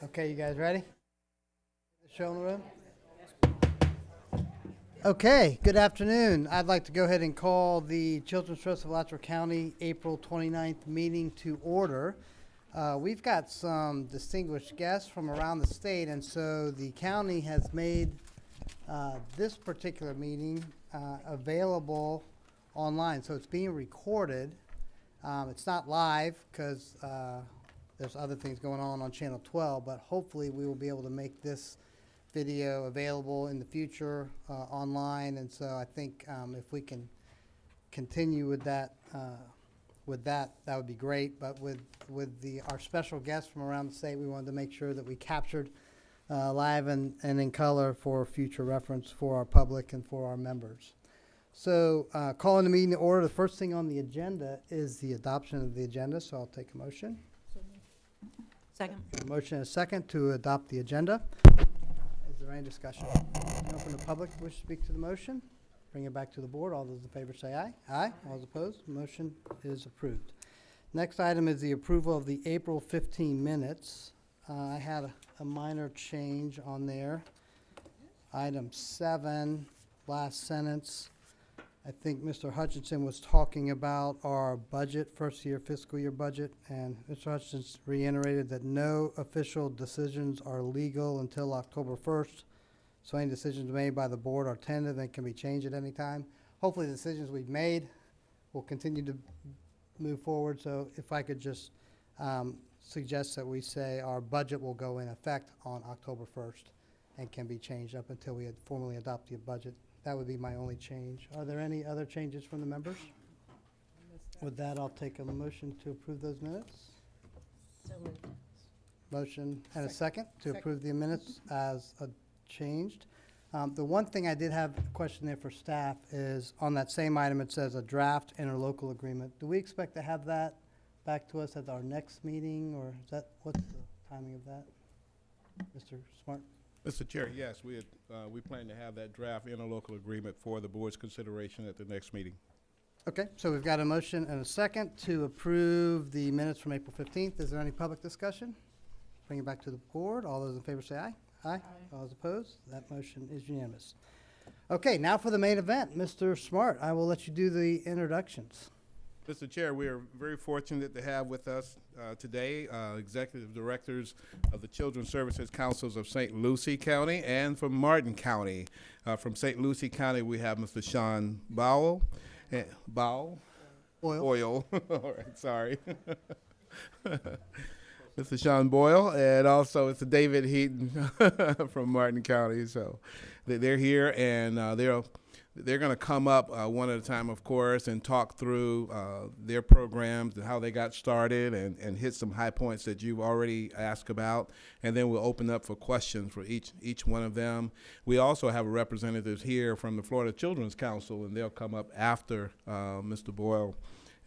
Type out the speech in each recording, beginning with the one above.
Okay, you guys ready? Show in the room? Okay, good afternoon. I'd like to go ahead and call the Children's Trust of Alachua County April 29th meeting to order. We've got some distinguished guests from around the state, and so the county has made this particular meeting available online. So it's being recorded. It's not live because there's other things going on Channel 12, but hopefully we will be able to make this video available in the future online. And so I think if we can continue with that, that would be great. But with our special guests from around the state, we wanted to make sure that we captured live and in color for future reference for our public and for our members. So calling the meeting to order, the first thing on the agenda is the adoption of the agenda. So I'll take a motion. Second. A motion and a second to adopt the agenda. Is there any discussion? Anyone from the public wish to speak to the motion? Bring it back to the board. All those in favor say aye. Aye. All those opposed? Motion is approved. Next item is the approval of the April 15 minutes. I had a minor change on there. Item 7, last sentence. I think Mr. Hutchinson was talking about our budget, first year fiscal year budget, and Mr. Hutchinson reiterated that no official decisions are legal until October 1st. So any decisions made by the board are tentative and can be changed at any time. Hopefully the decisions we've made will continue to move forward. So if I could just suggest that we say our budget will go in effect on October 1st and can be changed up until we had formally adopt the budget. That would be my only change. Are there any other changes from the members? With that, I'll take a motion to approve those minutes. So moved. Motion and a second to approve the minutes as changed. The one thing I did have a question there for staff is on that same item, it says a draft interlocal agreement. Do we expect to have that back to us at our next meeting, or is that, what's the timing of that? Mr. Smart? Mr. Chair, yes, we plan to have that draft interlocal agreement for the board's consideration at the next meeting. Okay, so we've got a motion and a second to approve the minutes from April 15th. Is there any public discussion? Bring it back to the board. All those in favor say aye. Aye. All those opposed? That motion is unanimous. Okay, now for the main event. Mr. Smart, I will let you do the introductions. Mr. Chair, we are very fortunate to have with us today executive directors of the Children's Services Councils of St. Lucie County and from Martin County. From St. Lucie County, we have Mr. Sean Boyle. All right, sorry. Mr. Sean Boyle, and also it's David Heaton from Martin County. So they're here, and they're going to come up one at a time, of course, and talk through their programs and how they got started and hit some high points that you've already asked about. And then we'll open up for questions for each one of them. We also have representatives here from the Florida Children's Council, and they'll come up after Mr. Boyle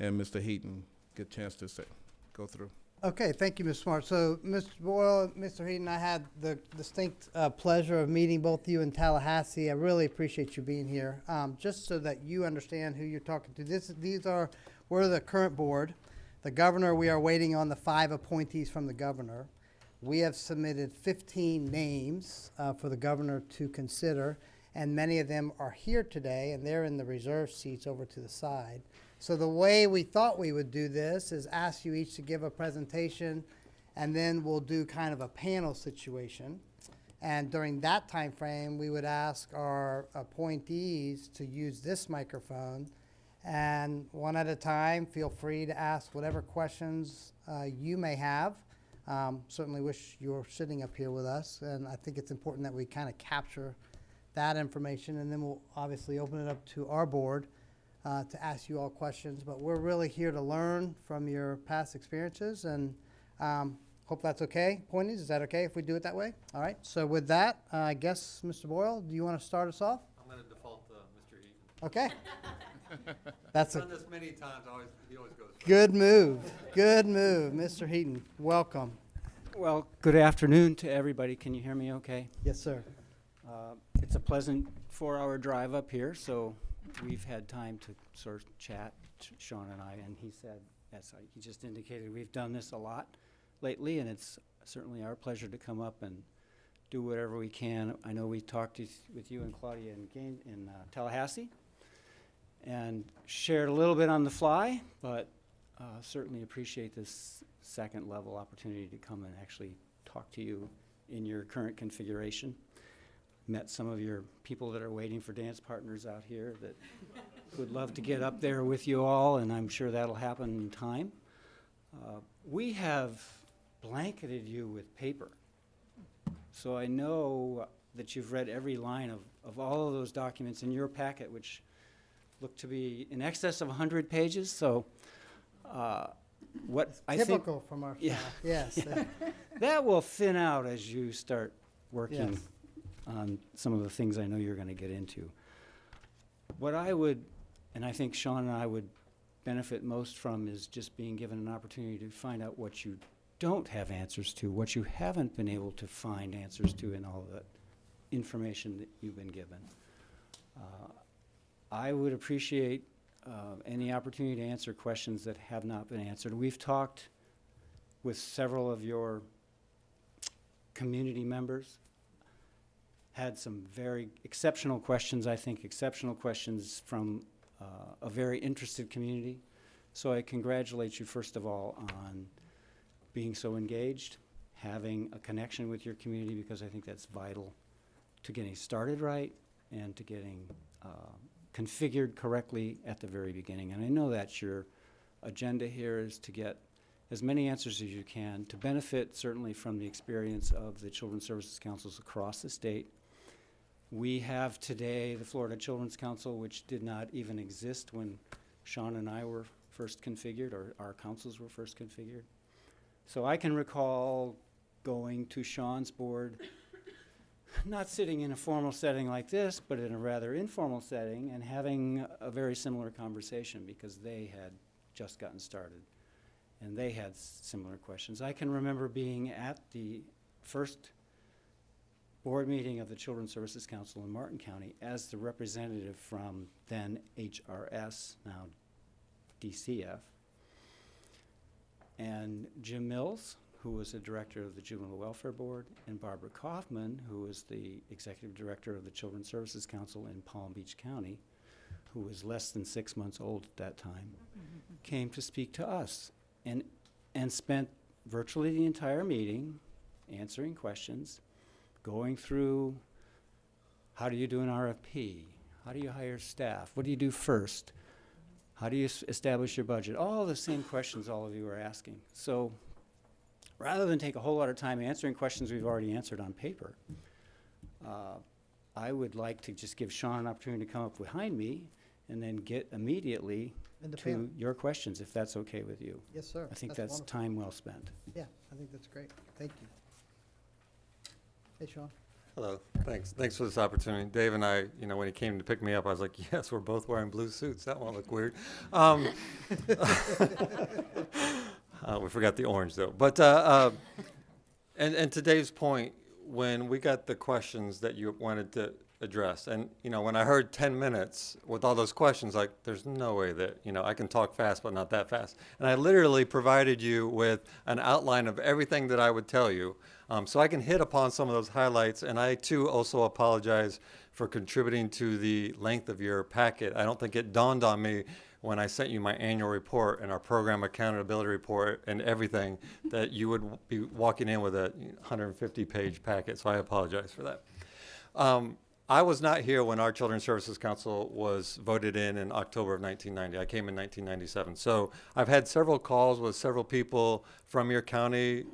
and Mr. Heaton get a chance to go through. Okay, thank you, Ms. Smart. So, Mr. Boyle, Mr. Heaton, I had the distinct pleasure of meeting both of you in Tallahassee. I really appreciate you being here. Just so that you understand who you're talking to, we're the current board. The governor, we are waiting on the 5 appointees from the governor. We have submitted 15 names for the governor to consider, and many of them are here today, and they're in the reserve seats over to the side. So the way we thought we would do this is ask you each to give a presentation, and then we'll do kind of a panel situation. And during that time frame, we would ask our appointees to use this microphone, and one at a time, feel free to ask whatever questions you may have. Certainly wish you were sitting up here with us, and I think it's important that we kind of capture that information, and then we'll obviously open it up to our board to ask you all questions. But we're really here to learn from your past experiences, and hope that's okay. Appointees, is that okay if we do it that way? All right, so with that, I guess, Mr. Boyle, do you want to start us off? I'm going to default to Mr. Heaton. Okay. That's I've a done this many times. He always goes first. good move. Good move. Mr. Heaton, welcome. Well, good afternoon to everybody. Can you hear me okay? Yes, sir. It's a pleasant 4-hour drive up here, so we've had time to sort of chat, Sean and I, and he said, as he just indicated, we've done this a lot lately, and it's certainly our pleasure to come up and do whatever we can. I know we talked with you and Claudia in Tallahassee and shared a little bit on the fly, but certainly appreciate this second level opportunity to come and actually talk to you in your current configuration. Met some of your people that are waiting for dance partners out here that would love to get up there with you all, and I'm sure that'll happen in time. We have blanketed you with paper. So I know that you've read every line of all of those documents in your packet, which look to be in excess of 100 pages. So what I think Typical from our Yeah. staff, yes. that will thin out as you start working Yes. on some of the things I know you're going to get into. What I would, and I think Sean and I would benefit most from, is just being given an opportunity to find out what you don't have answers to, what you haven't been able to find answers to in all the information that you've been given. I would appreciate any opportunity to answer questions that have not been answered. We've talked with several of your community members, had some very exceptional questions, I think exceptional questions from a very interested community. So I congratulate you, first of all, on being so engaged, having a connection with your community, because I think that's vital to getting started right and to getting configured correctly at the very beginning. And I know that's your agenda here, is to get as many answers as you can to benefit certainly from the experience of the Children's Services Councils across the state. We have today the Florida Children's Council, which did not even exist when Sean and I were first configured, or our councils were first configured. So I can recall going to Sean's board, not sitting in a formal setting like this, but in a rather informal setting, and having a very similar conversation, because they had just gotten started and they had similar questions. I can remember being at the first board meeting of the Children's Services Council in Martin County as the representative from then HRS, now DCF, and Jim Mills, who was the director of the Juvenile Welfare Board, and Barbara Kaufman, who was the executive director of the Children's Services Council in Palm Beach County, who was less than 6 months old at that time, came to speak to us and spent virtually the entire meeting answering questions, going through, how do you do an RFP? How do you hire staff? What do you do first? How do you establish your budget? All the same questions all of you are asking. So rather than take a whole lot of time answering questions we've already answered on paper, I would like to just give Sean an opportunity to come up behind me and then get immediately In the to panel. your questions, if that's okay with you. Yes, sir. I think that's wonderful. time well spent. Yeah, I think that's great. Thank you. Hey, Sean. Hello, thanks for this opportunity. Dave and I, when he came to pick me up, I was like, yes, we're both wearing blue suits. That won't look weird. We forgot the orange though. But, and to Dave's point, when we got the questions that you wanted to address, and, when I heard 10 minutes with all those questions, like, there's no way that, I can talk fast, but not that fast. And I literally provided you with an outline of everything that I would tell you. So I can hit upon some of those highlights, and I too also apologize for contributing to the length of your packet. I don't think it dawned on me when I sent you my annual report and our program accountability report and everything that you would be walking in with a 150-page packet, so I apologize for that. I was not here when our Children's Services Council was voted in October of 1990. I came in 1997. So I've had several calls with several people from your county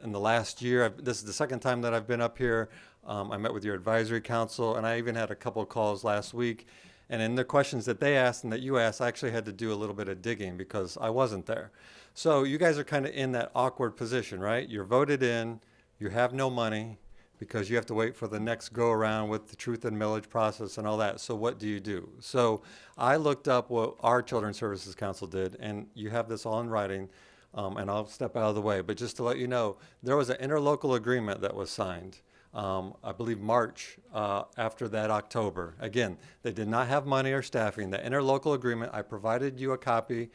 in the last year. This is the second time that I've been up here. I met with your advisory council, and I even had a couple of calls last week. And in the questions that they asked and that you asked, I actually had to do a little bit of digging because I wasn't there. So you guys are kind of in that awkward position, right? You're voted in, you have no money because you have to wait for the next go around with the truth and millage process and all that. So what do you do? So I looked up what our Children's Services Council did, and you have this all in writing. And I'll step out of the way, but just to let you know, there was an interlocal agreement that was signed, I believe March after that October. Again, they did not have money or staffing. The interlocal agreement, I provided you a copy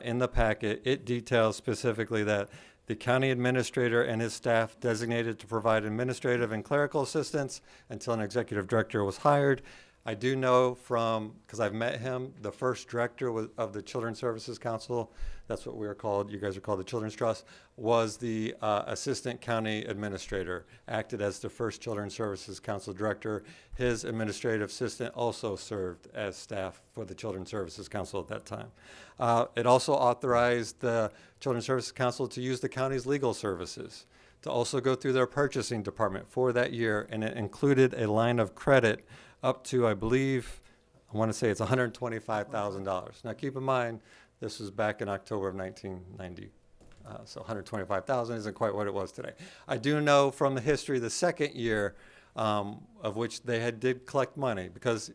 in the packet. It details specifically that the county administrator and his staff designated to provide administrative and clerical assistance until an executive director was hired. I do know from, because I've met him, the first director of the Children's Services Council, that's what we are called, you guys are called the Children's Trust, was the assistant county administrator, acted as the first Children's Services Council director. His administrative assistant also served as staff for the Children's Services Council at that time. It also authorized the Children's Services Council to use the county's legal services, to also go through their purchasing department for that year, and it included a line of credit up to, I believe, I want to say it's $125,000. Now, keep in mind, this was back in October of 1990. So 125,000 isn't quite what it was today. I do know from the history, the second year of which they did collect money, because,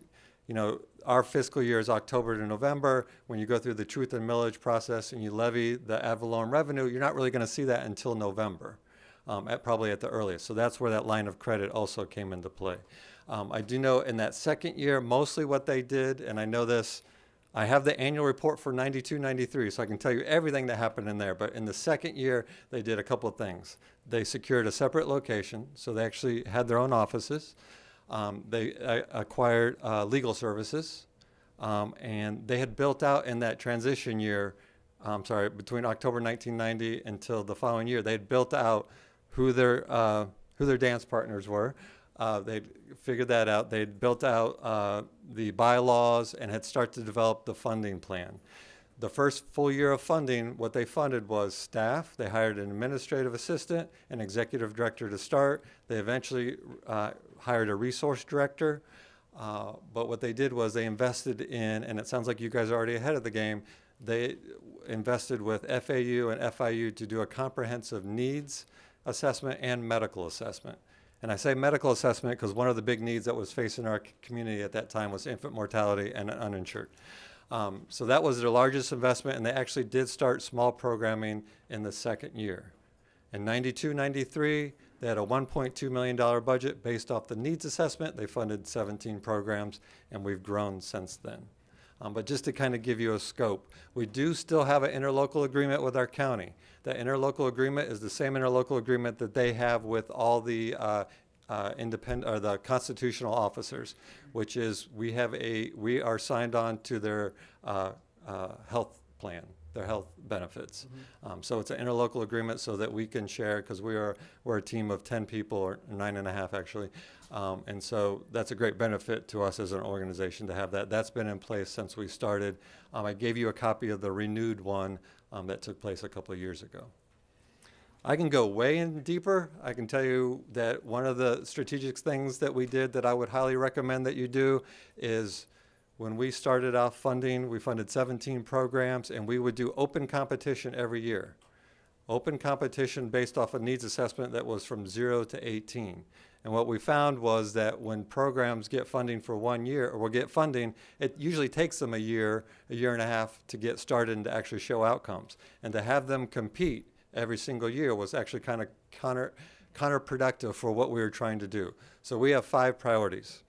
you know, our fiscal year is October to November. When you go through the truth and millage process and you levy the ad valorem revenue, you're not really going to see that until November, probably at the earliest. So that's where that line of credit also came into play. I do know in that second year, mostly what they did, and I know this, I have the annual report for 92, 93, so I can tell you everything that happened in there. But in the second year, they did a couple of things. They secured a separate location, so they actually had their own offices. They acquired legal services, and they had built out in that transition year, between October 1990 until the following year, they had built out who their dance partners were. They'd figured that out. They'd built out the bylaws and had started to develop the funding plan. The first full year of funding, what they funded was staff. They hired an administrative assistant, an executive director to start. They eventually hired a resource director. But what they did was they invested in, and it sounds like you guys are already ahead of the game, they invested with FAU and FIU to do a comprehensive needs assessment and medical assessment. And I say medical assessment because one of the big needs that was facing our community at that time was infant mortality and uninsured. So that was their largest investment, and they actually did start small programming in the second year. In 92, 93, they had a $1.2 million budget based off the needs assessment. They funded 17 programs, and we've grown since then. But just to kind of give you a scope, we do still have an interlocal agreement with our county. That interlocal agreement is the same interlocal agreement that they have with all the independent or the constitutional officers, which is we are signed on to their health plan, their health benefits. So it's an interlocal agreement so that we can share, because we're a team of 10 people, or 9.5 actually. And so that's a great benefit to us as an organization to have that. That's been in place since we started. I gave you a copy of the renewed one that took place a couple of years ago. I can go way in deeper. I can tell you that one of the strategic things that we did that I would highly recommend that you do is when we started off funding, we funded 17 programs, and we would do open competition every year. Open competition based off a needs assessment that was from 0 to 18. And what we found was that when programs get funding for 1 year, or will get funding, it usually takes them a year and a half to get started and to actually show outcomes. And to have them compete every single year was actually kind of counterproductive for what we were trying to do. So we have 5 priorities.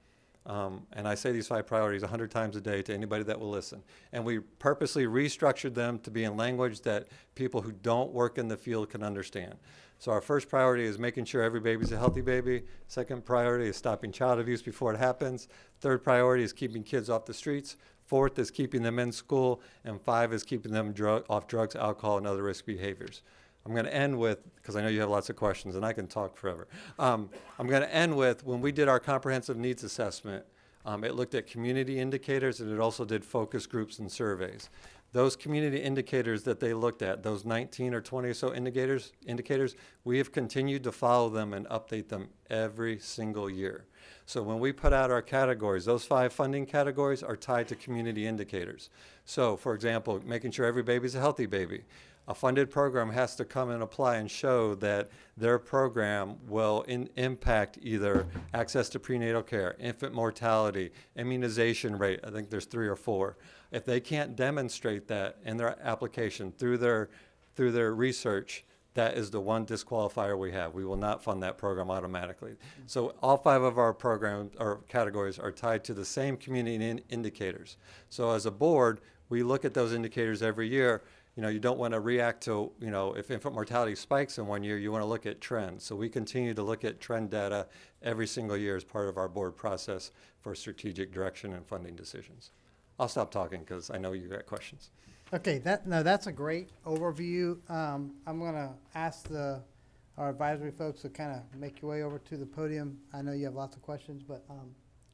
And I say these 5 priorities 100 times a day to anybody that will listen. And we purposely restructured them to be in language that people who don't work in the field can understand. So our first priority is making sure every baby's a healthy baby. Second priority is stopping child abuse before it happens. Third priority is keeping kids off the streets. Fourth is keeping them in school. And 5 is keeping them off drugs, alcohol, and other risk behaviors. I'm going to end with, because I know you have lots of questions and I can talk forever. I'm going to end with, when we did our comprehensive needs assessment, it looked at community indicators, and it also did focus groups and surveys. Those community indicators that they looked at, those 19 or 20 or so indicators, we have continued to follow them and update them every single year. So when we put out our categories, those 5 funding categories are tied to community indicators. So, for example, making sure every baby's a healthy baby. A funded program has to come and apply and show that their program will impact either access to prenatal care, infant mortality, immunization rate. I think there's 3 or 4. If they can't demonstrate that in their application through their research, that is the one disqualifier we have. We will not fund that program automatically. So all 5 of our programs or categories are tied to the same community indicators. So as a board, we look at those indicators every year. you don't want to react to, if infant mortality spikes in one year, you want to look at trends. So we continue to look at trend data every single year as part of our board process for strategic direction and funding decisions. I'll stop talking because I know you got questions. Okay, that's a great overview. I'm gonna ask our advisory folks to kind of make your way over to the podium. I know you have lots of questions, but,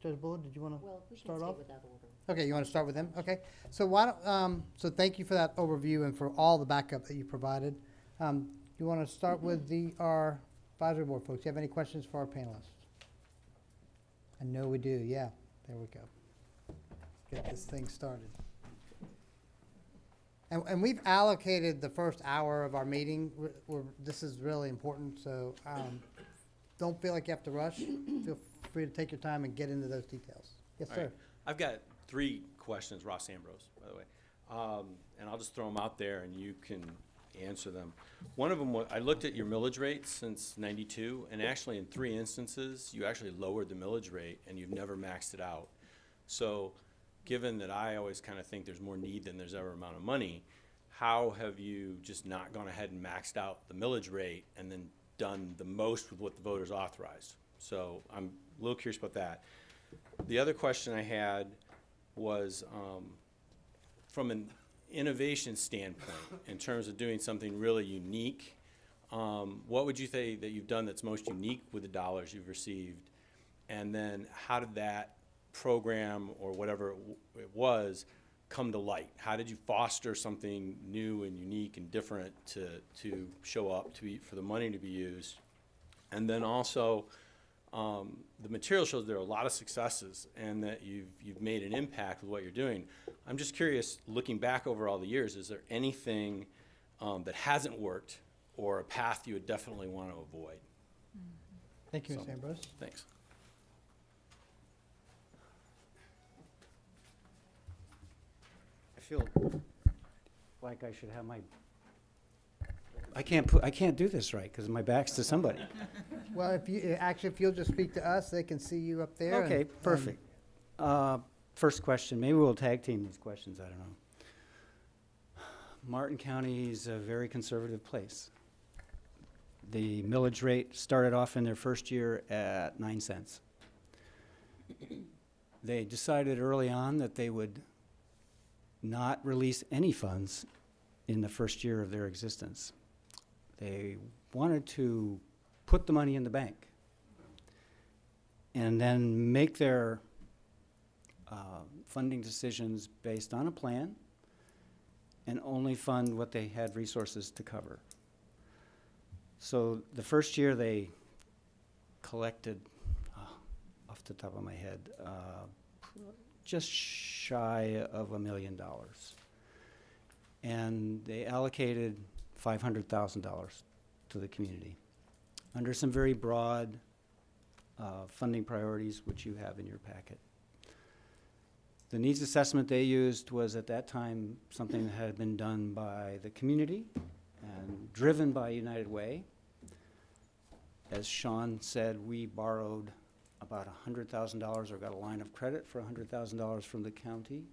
Judge Bullock, did you wanna Well, we can start stay off? with that order. Okay, you wanna start with them? Okay, so why don't, so thank you for that overview and for all the backup that you provided. You wanna start with our advisory board folks? You have any questions for our panelists? I know we do, yeah, there we go. Get this thing started. And we've allocated the first hour of our meeting. This is really important, so don't feel like you have to rush. Feel free to take your time and get into those details. Yes, All sir. right. I've got 3 questions, Ross Ambrose, by the way. And I'll just throw them out there and you can answer them. One of them, I looked at your millage rate since '92, and actually in 3 instances, you actually lowered the millage rate and you've never maxed it out. So given that I always kind of think there's more need than there's ever amount of money, how have you just not gone ahead and maxed out the millage rate and then done the most with what the voters authorized? So I'm a little curious about that. The other question I had was from an innovation standpoint, in terms of doing something really unique, what would you say that you've done that's most unique with the dollars you've received? And then how did that program or whatever it was come to light? How did you foster something new and unique and different to show up for the money to be used? And then also, the material shows there are a lot of successes and that you've made an impact with what you're doing. I'm just curious, looking back over all the years, is there anything that hasn't worked or a path you would definitely want to avoid? Thank you, Ms. So- Ambrose. Thanks. I feel like I should have I can't do this right because my back's to somebody. Well, if you'll just speak to us, they can see you up there. Okay, perfect. First question, maybe we'll tag team these questions, I don't know. Martin County is a very conservative place. The millage rate started off in their first year at 9 cents. They decided early on that they would not release any funds in the first year of their existence. They wanted to put the money in the bank and then make their funding decisions based on a plan and only fund what they had resources to cover. So the first year they collected, off the top of my head, just shy of $1 million. And they allocated $500,000 to the community under some very broad funding priorities, which you have in your packet. The needs assessment they used was at that time something that had been done by the community and driven by United Way. As Sean said, we borrowed about $100,000 or got a line of credit for $100,000 from the county,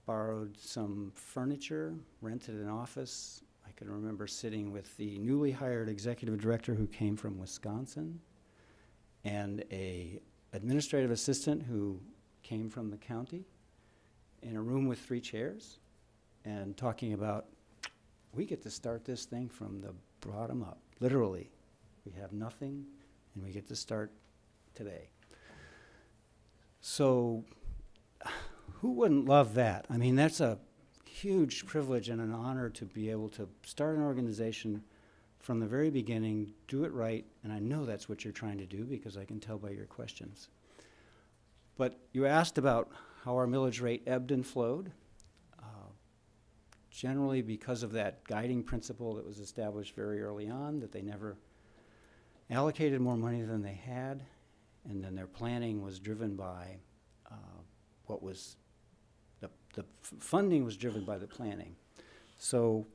borrowed some furniture, rented an office. I can remember sitting with the newly hired executive director who came from Wisconsin and a administrative assistant who came from the county in a room with 3 chairs and talking about, we get to start this thing from the bottom up, literally. We have nothing and we get to start today. So who wouldn't love that? I mean, that's a huge privilege and an honor to be able to start an organization from the very beginning, do it right, and I know that's what you're trying to do because I can tell by your questions. But you asked about how our millage rate ebbed and flowed. Generally because of that guiding principle that was established very early on, that they never allocated more money than they had, and then their planning was driven by what was, the funding was driven by the planning. So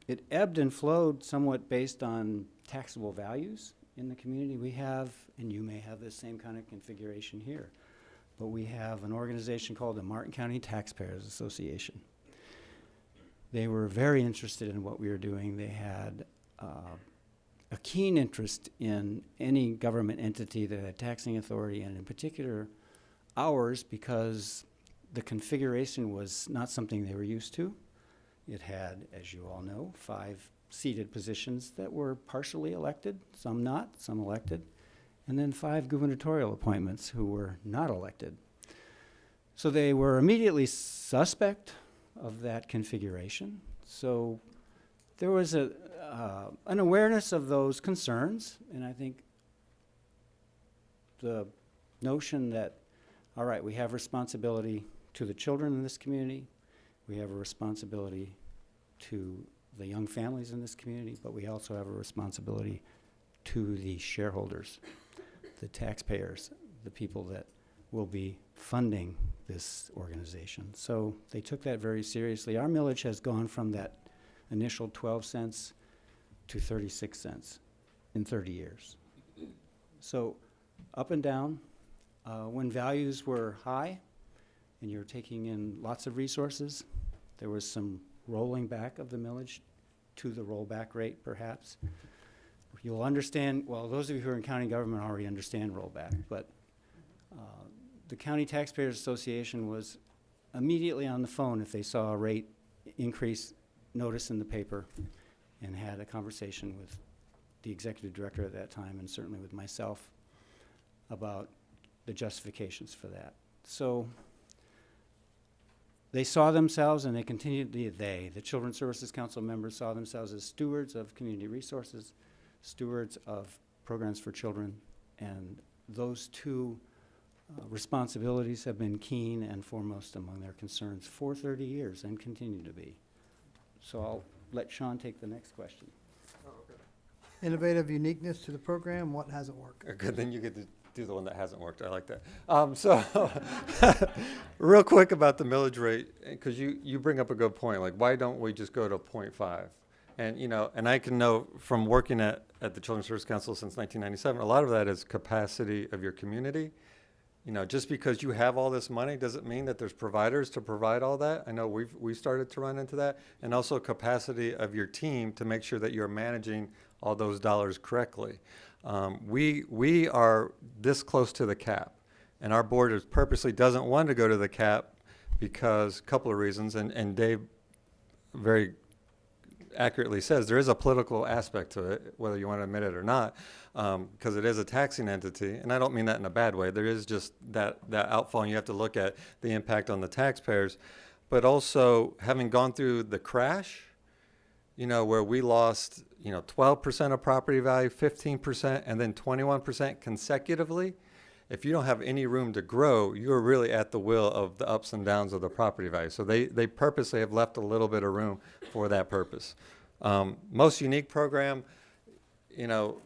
it ebbed and flowed somewhat based on taxable values in the community we have, and you may have the same kind of configuration here. But we have an organization called the Martin County Taxpayers Association. They were very interested in what we were doing. They had a keen interest in any government entity that had taxing authority, and in particular ours, because the configuration was not something they were used to. It had, as you all know, 5 seated positions that were partially elected, some not, some elected, and then 5 gubernatorial appointments who were not elected. So they were immediately suspect of that configuration. So there was an awareness of those concerns, and I think the notion that, all right, we have responsibility to the children in this community, we have a responsibility to the young families in this community, but we also have a responsibility to the shareholders, the taxpayers, the people that will be funding this organization. So they took that very seriously. Our millage has gone from that initial 12 cents to 36 cents in 30 years. So up and down, when values were high and you're taking in lots of resources, there was some rolling back of the millage to the rollback rate, perhaps. You'll understand, well, those of you who are in county government already understand rollback, but the County Taxpayers Association was immediately on the phone if they saw a rate increase notice in the paper, and had a conversation with the executive director at that time, and certainly with myself, about the justifications for that. So they saw themselves, and they continued, the Children's Services Council members saw themselves as stewards of community resources, stewards of programs for children, and those two responsibilities have been keen and foremost among their concerns for 30 years and continue to be. So I'll let Sean take the next question. Innovative uniqueness to the program, what hasn't worked? Good, then you get to do the one that hasn't worked. I like that. So real quick about the millage rate, because you bring up a good point. Like, why don't we just go to 0.5? And, you know, and I can know from working at the Children's Service Council since 1997, a lot of that is capacity of your community. You know, just because you have all this money doesn't mean that there's providers to provide all that. I know we started to run into that. And also capacity of your team to make sure that you're managing all those dollars correctly. We are this close to the cap, and our board purposely doesn't want to go to the cap because a couple of reasons, and Dave very accurately says there is a political aspect to it, whether you want to admit it or not, because it is a taxing entity, and I don't mean that in a bad way. There is just that outfall, and you have to look at the impact on the taxpayers, but also having gone through the crash, you know, where we lost, you know, 12% of property value, 15%, and then 21% consecutively. If you don't have any room to grow, you're really at the will of the ups and downs of the property value. So they purposely have left a little bit of room for that purpose. Most unique program, you know,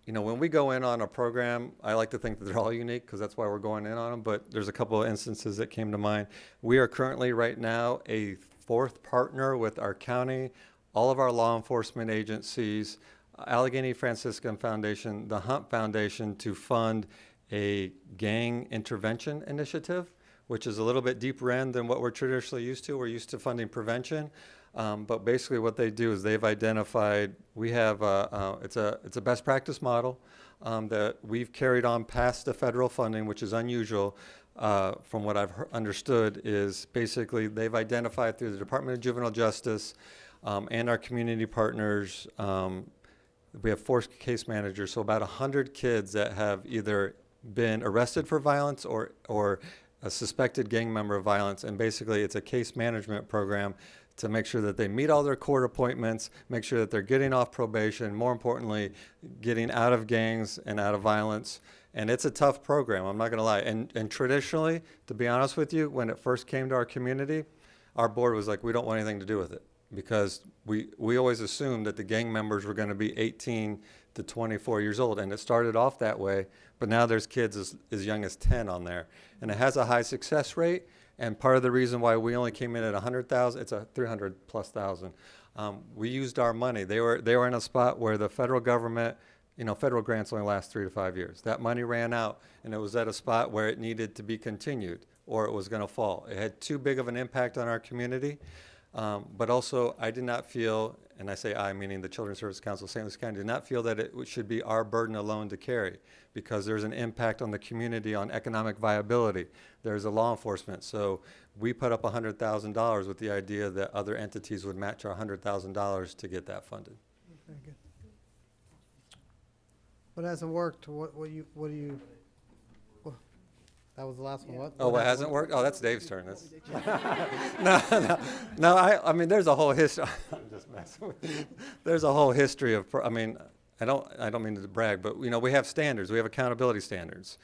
when we go in on a program, I like to think that they're all unique because that's why we're going in on them. But there's a couple of instances that came to mind. We are currently right now a 4th partner with our county, all of our law enforcement agencies, Allegheny Franciscan Foundation, the Hunt Foundation, to fund a gang intervention initiative, which is a little bit deeper end than what we're traditionally used to. We're used to funding prevention, but basically what they do is they've identified, we have, it's a best practice model that we've carried on past the federal funding, which is unusual. From what I've understood is basically they've identified through the Department of Juvenile Justice and our community partners, we have 4 case managers, so about 100 kids that have either been arrested for violence or a suspected gang member of violence, and basically it's a case management program to make sure that they meet all their court appointments, make sure that they're getting off probation, more importantly, getting out of gangs and out of violence. And it's a tough program, I'm not gonna lie. And traditionally, to be honest with you, when it first came to our community, our board was like, we don't want anything to do with it, because we always assumed that the gang members were gonna be 18 to 24 years old, and it started off that way, but now there's kids as young as 10 on there. And it has a high success rate, and part of the reason why we only came in at 100,000, it's a 300,000+. We used our money. They were in a spot where the federal government, you know, federal grants only last 3 to 5 years. That money ran out, and it was at a spot where it needed to be continued, or it was gonna fall. It had too big of an impact on our community. But also, I did not feel, and I say I, meaning the Children's Service Council of St. Louis County, did not feel that it should be our burden alone to carry, because there's an impact on the community, on economic viability. There's a law enforcement. So we put up $100,000 with the idea that other entities would match our $100,000 to get that funded. Very good. What hasn't worked? What do you, well, that was the last one, what? Oh, what hasn't worked? Oh, that's Dave's turn. That's no. I mean, there's a whole history. I'm just messing with you. There's a whole history of. I mean, I don't mean to brag, but we have standards. We have accountability standards.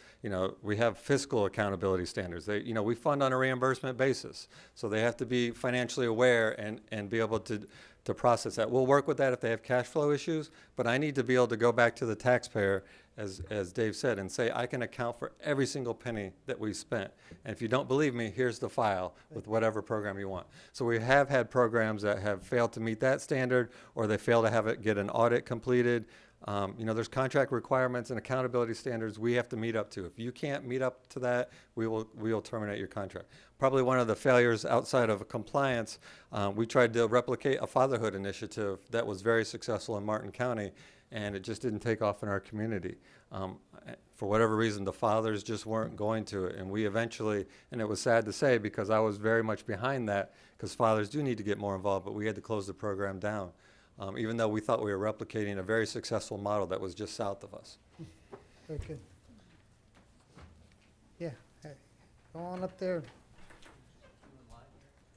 We have fiscal accountability standards. We fund on a reimbursement basis, so they have to be financially aware and be able to process that. We'll work with that if they have cash flow issues, but I need to be able to go back to the taxpayer, as Dave said, and say, I can account for every single penny that we spent. And if you don't believe me, here's the file with whatever program you want. So we have had programs that have failed to meet that standard, or they fail to get an audit completed. There's contract requirements and accountability standards we have to meet up to. If you can't meet up to that, we will terminate your contract. Probably one of the failures outside of compliance, we tried to replicate a fatherhood initiative that was very successful in Martin County, and it just didn't take off in our community. For whatever reason, the fathers just weren't going to it, and we eventually, and it was sad to say because I was very much behind that, because fathers do need to get more involved, but we had to close the program down. Even though we thought we were replicating a very successful model that was just south of us. Very good. Yeah, hey, go on up there.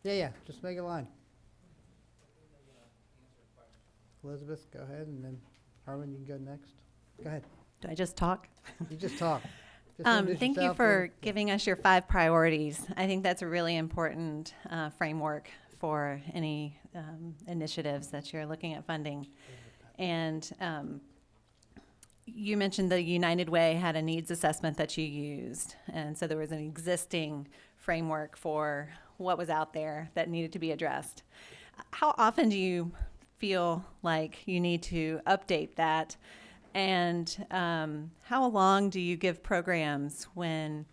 Yeah, just make a line. Elizabeth, go ahead, and then Harlan, you can go next. Go ahead. Do I just talk? You just talk. Just introduce Thank you yourself for and- giving us your 5 priorities. I think that's a really important framework for any initiatives that you're looking at funding. And you mentioned the United Way had a needs assessment that you used. And so there was an existing framework for what was out there that needed to be addressed. How often do you feel like you need to update that? And how long do you give programs when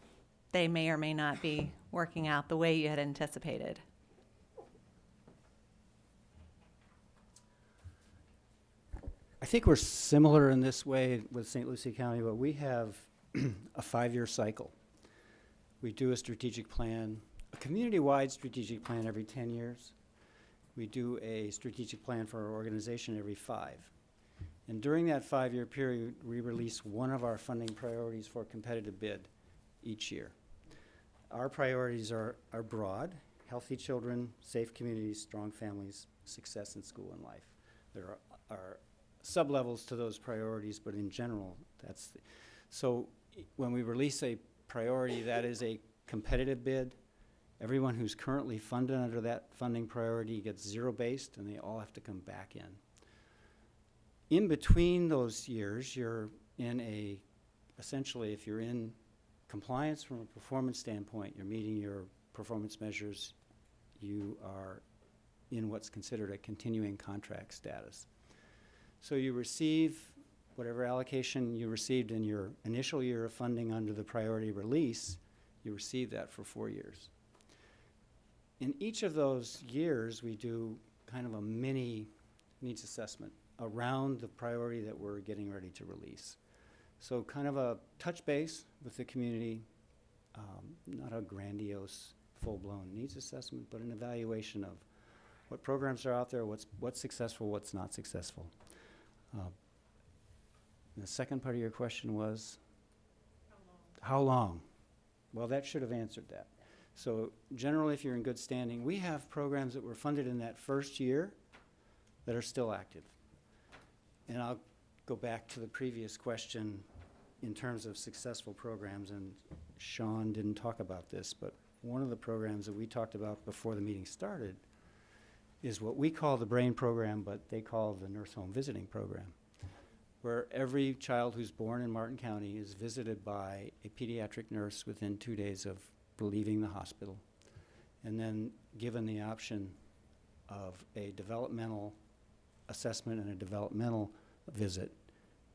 they may or may not be working out the way you had anticipated? I think we're similar in this way with St. Lucie County, but we have a 5-year cycle. We do a strategic plan, a community-wide strategic plan every 10 years. We do a strategic plan for our organization every 5. And during that 5-year period, we release one of our funding priorities for competitive bid each year. Our priorities are broad: healthy children, safe communities, strong families, success in school and life. There are sub-levels to those priorities, but in general, so when we release a priority that is a competitive bid, everyone who's currently funded under that funding priority gets zero-based, and they all have to come back in. In between those years, you're in essentially, if you're in compliance from a performance standpoint, you're meeting your performance measures, you are in what's considered a continuing contract status. So you receive whatever allocation you received in your initial year of funding under the priority release, you receive that for 4 years. In each of those years, we do kind of a mini needs assessment around the priority that we're getting ready to release. So kind of a touch base with the community, not a grandiose, full-blown needs assessment, but an evaluation of what programs are out there, what's successful, what's not successful. The second part of your question was? How long? Well, that should have answered that. So generally, if you're in good standing, we have programs that were funded in that first year that are still active. And I'll go back to the previous question in terms of successful programs, and Sean didn't talk about this, but one of the programs that we talked about before the meeting started is what we call the BRAIN program, but they call the nurse home visiting program, where every child who's born in Martin County is visited by a pediatric nurse within 2 days of leaving the hospital, and then given the option of a developmental assessment and a developmental visit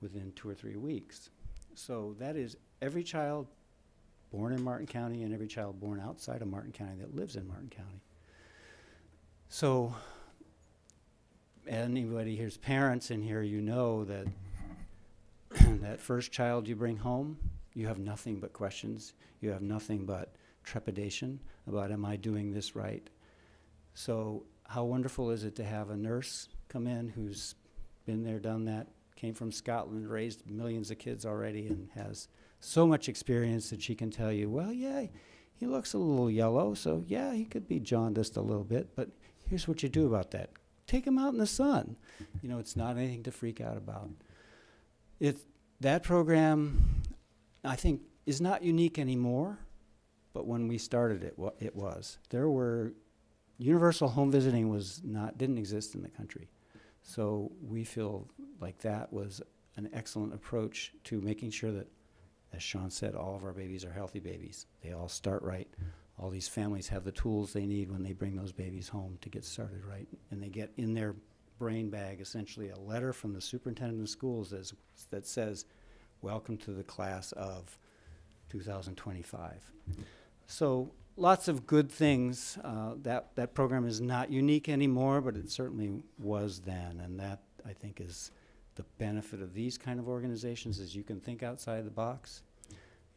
within 2 or 3 weeks. So that is every child born in Martin County and every child born outside of Martin County that lives in Martin County. So anybody here's parents in here, you know that that first child you bring home, you have nothing but questions. You have nothing but trepidation about, am I doing this right? So how wonderful is it to have a nurse come in who's been there, done that, came from Scotland, raised millions of kids already, and has so much experience that she can tell you, well, yeah, he looks a little yellow, so yeah, he could be jaundiced a little bit, but here's what you do about that. Take him out in the sun. You know, it's not anything to freak out about. That program, I think, is not unique anymore, but when we started it, it was. There were, universal home visiting didn't exist in the country. So we feel like that was an excellent approach to making sure that, as Sean said, all of our babies are healthy babies. They all start right. All these families have the tools they need when they bring those babies home to get started right. And they get in their brain bag essentially a letter from the superintendent of schools that says, welcome to the class of 2025. So lots of good things. That program is not unique anymore, but it certainly was then. And that, I think, is the benefit of these kind of organizations, is you can think outside the box.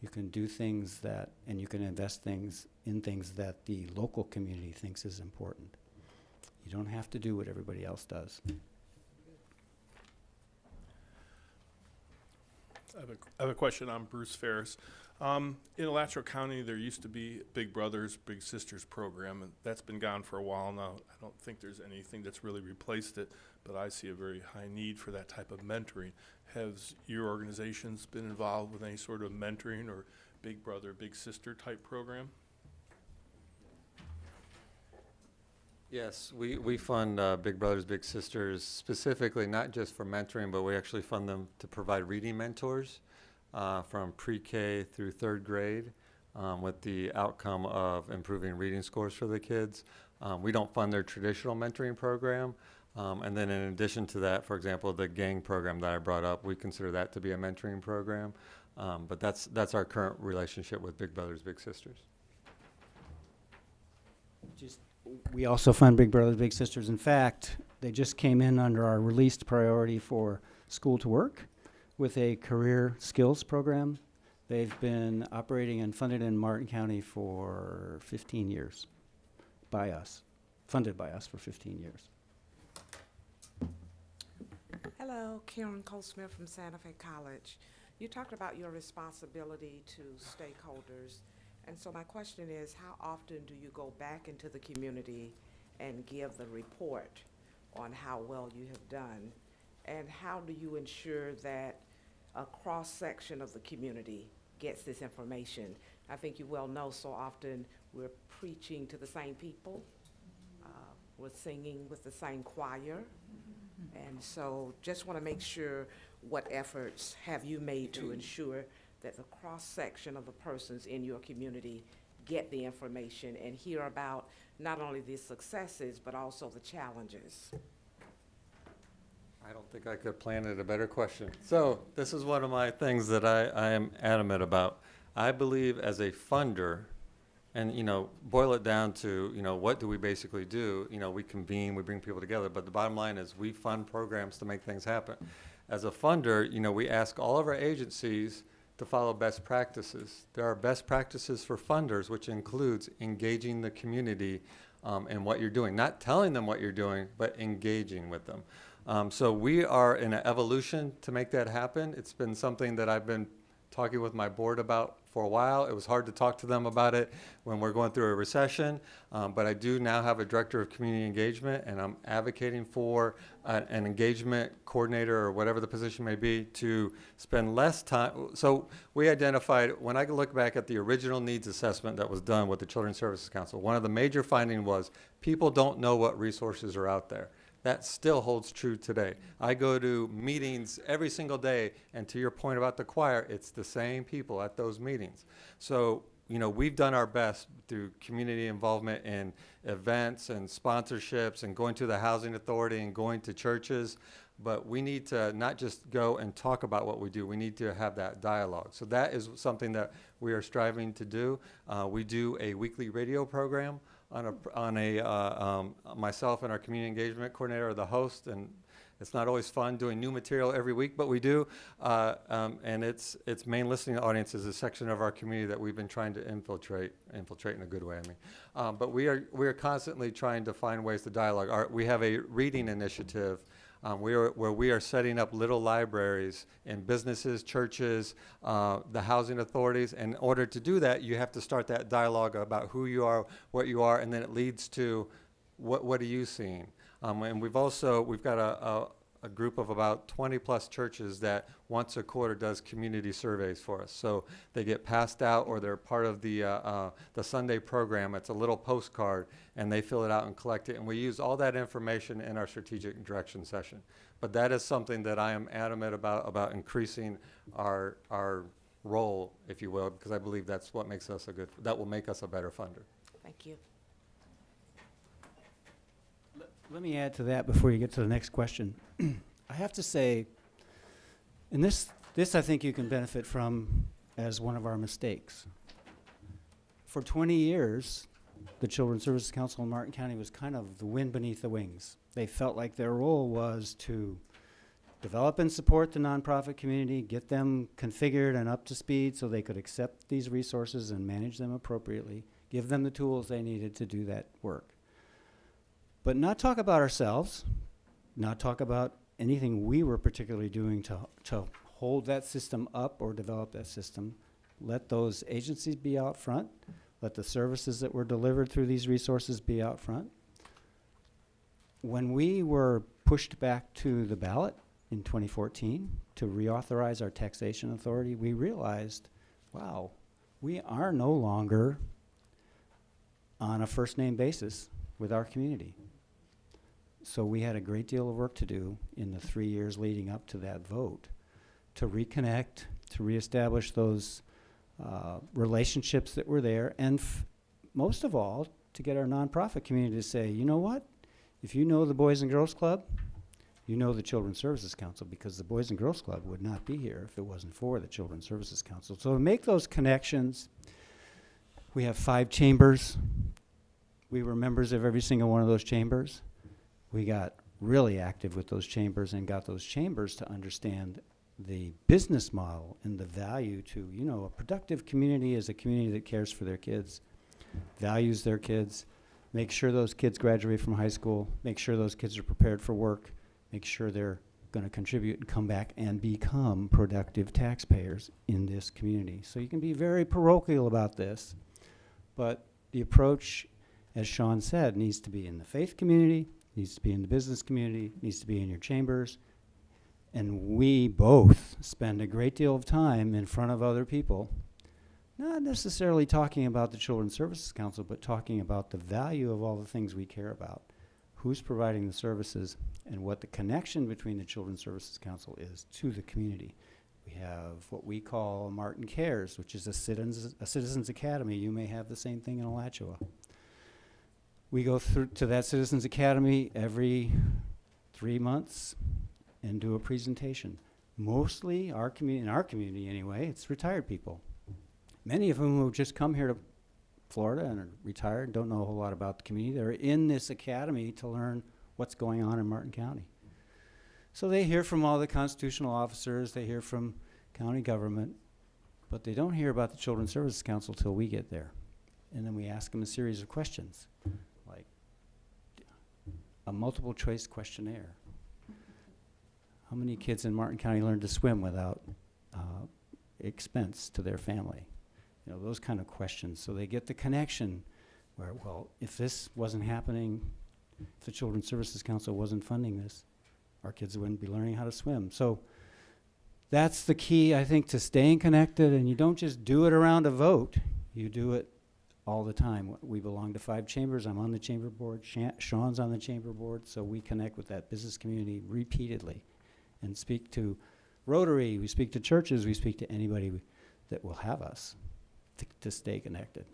You can do things and you can invest in things that the local community thinks is important. You don't have to do what everybody else does. I have a question. I'm Bruce Ferris. In Alachua County, there used to be Big Brothers, Big Sisters program, and that's been gone for a while now. I don't think there's anything that's really replaced it, but I see a very high need for that type of mentoring. Has your organizations been involved with any sort of mentoring or Big Brother, Big Sister type program? Yes, we fund Big Brothers Big Sisters specifically not just for mentoring, but we actually fund them to provide reading mentors from pre-K through third grade with the outcome of improving reading scores for the kids. We don't fund their traditional mentoring program. And then in addition to that, for example, the gang program that I brought up, we consider that to be a mentoring program. But that's our current relationship with Big Brothers Big Sisters. We also fund Big Brothers Big Sisters. In fact, they just came in under our released priority for school to work with a career skills program. They've been operating and funded in Martin County for 15 years by us, funded by us for 15 years. Hello, Karen Colesmith from Santa Fe College. You talked about your responsibility to stakeholders. And so my question is, how often do you go back into the community and give the report on how well you have done? And how do you ensure that a cross-section of the community gets this information? I think you well know so often we're preaching to the same people. We're singing with the same choir. And so just want to make sure, what efforts have you made to ensure that the cross-section of the persons in your community get the information and hear about not only the successes, but also the challenges? I don't think I could plan it a better question. So this is one of my things that I am adamant about. I believe as a funder, and boil it down to, what do we basically do? We convene, we bring people together, but the bottom line is we fund programs to make things happen. As a funder, we ask all of our agencies to follow best practices. There are best practices for funders, which includes engaging the community in what you're doing. Not telling them what you're doing, but engaging with them. So we are in an evolution to make that happen. It's been something that I've been talking with my board about for a while. It was hard to talk to them about it when we're going through a recession, but I do now have a director of community engagement, and I'm advocating for an engagement coordinator or whatever the position may be to spend less time. So we identified, when I look back at the original needs assessment that was done with the Children's Services Council, one of the major findings was people don't know what resources are out there. That still holds true today. I go to meetings every single day, and to your point about the choir, it's the same people at those meetings. So, we've done our best through community involvement in events and sponsorships and going to the housing authority and going to churches, but we need to not just go and talk about what we do, we need to have that dialogue. So that is something that we are striving to do. We do a weekly radio program myself and our community engagement coordinator are the host, and it's not always fun doing new material every week, but we do. And its main listening audience is a section of our community that we've been trying to infiltrate in a good way, I mean. But we are constantly trying to find ways to dialogue. We have a reading initiative where we are setting up little libraries in businesses, churches, the housing authorities. And in order to do that, you have to start that dialogue about who you are, what you are, and then it leads to what are you seeing? And we've got a group of about 20 plus churches that once a quarter does community surveys for us. So they get passed out, or they're part of the Sunday program. It's a little postcard, and they fill it out and collect it. And we use all that information in our strategic direction session. But that is something that I am adamant about increasing our role, if you will, because I believe that's what makes us that will make us a better funder. Thank you. Let me add to that before you get to the next question. I have to say, and this I think you can benefit from as one of our mistakes. For 20 years, the Children's Services Council in Martin County was kind of the wind beneath the wings. They felt like their role was to develop and support the nonprofit community, get them configured and up to speed so they could accept these resources and manage them appropriately, give them the tools they needed to do that work. But not talk about ourselves, not talk about anything we were particularly doing to hold that system up or develop that system. Let those agencies be out front. Let the services that were delivered through these resources be out front. When we were pushed back to the ballot in 2014 to reauthorize our taxation authority, we realized, wow, we are no longer on a first name basis with our community. So we had a great deal of work to do in the 3 years leading up to that vote to reconnect, to reestablish those relationships that were there, and most of all, to get our nonprofit community to say, you know what? If you know the Boys and Girls Club, you know the Children's Services Council, because the Boys and Girls Club would not be here if it wasn't for the Children's Services Council. So to make those connections, we have 5 chambers. We were members of every single one of those chambers. We got really active with those chambers and got those chambers to understand the business model and the value to, a productive community is a community that cares for their kids, values their kids, make sure those kids graduate from high school, make sure those kids are prepared for work, make sure they're going to contribute and come back and become productive taxpayers in this community. So you can be very parochial about this, but the approach, as Sean said, needs to be in the faith community, needs to be in the business community, needs to be in your chambers. And we both spend a great deal of time in front of other people, not necessarily talking about the Children's Services Council, but talking about the value of all the things we care about, who's providing the services, and what the connection between the Children's Services Council is to the community. We have what we call Martin Cares, which is a Citizens Academy. You may have the same thing in Alachua. We go through to that Citizens Academy every 3 months and do a presentation. Mostly in our community anyway, it's retired people. Many of whom have just come here to Florida and are retired, don't know a whole lot about the community. They're in this academy to learn what's going on in Martin County. So they hear from all the constitutional officers, they hear from county government, but they don't hear about the Children's Services Council till we get there. And then we ask them a series of questions, like a multiple choice questionnaire. How many kids in Martin County learn to swim without expense to their family? Those kind of questions. So they get the connection where, well, if this wasn't happening, if the Children's Services Council wasn't funding this, our kids wouldn't be learning how to swim. So that's the key, I think, to staying connected. And you don't just do it around a vote. You do it all the time. We belong to 5 chambers. I'm on the chamber board. Sean's on the chamber board. So we connect with that business community repeatedly and speak to Rotary. We speak to churches. We speak to anybody that will have us to stay connected.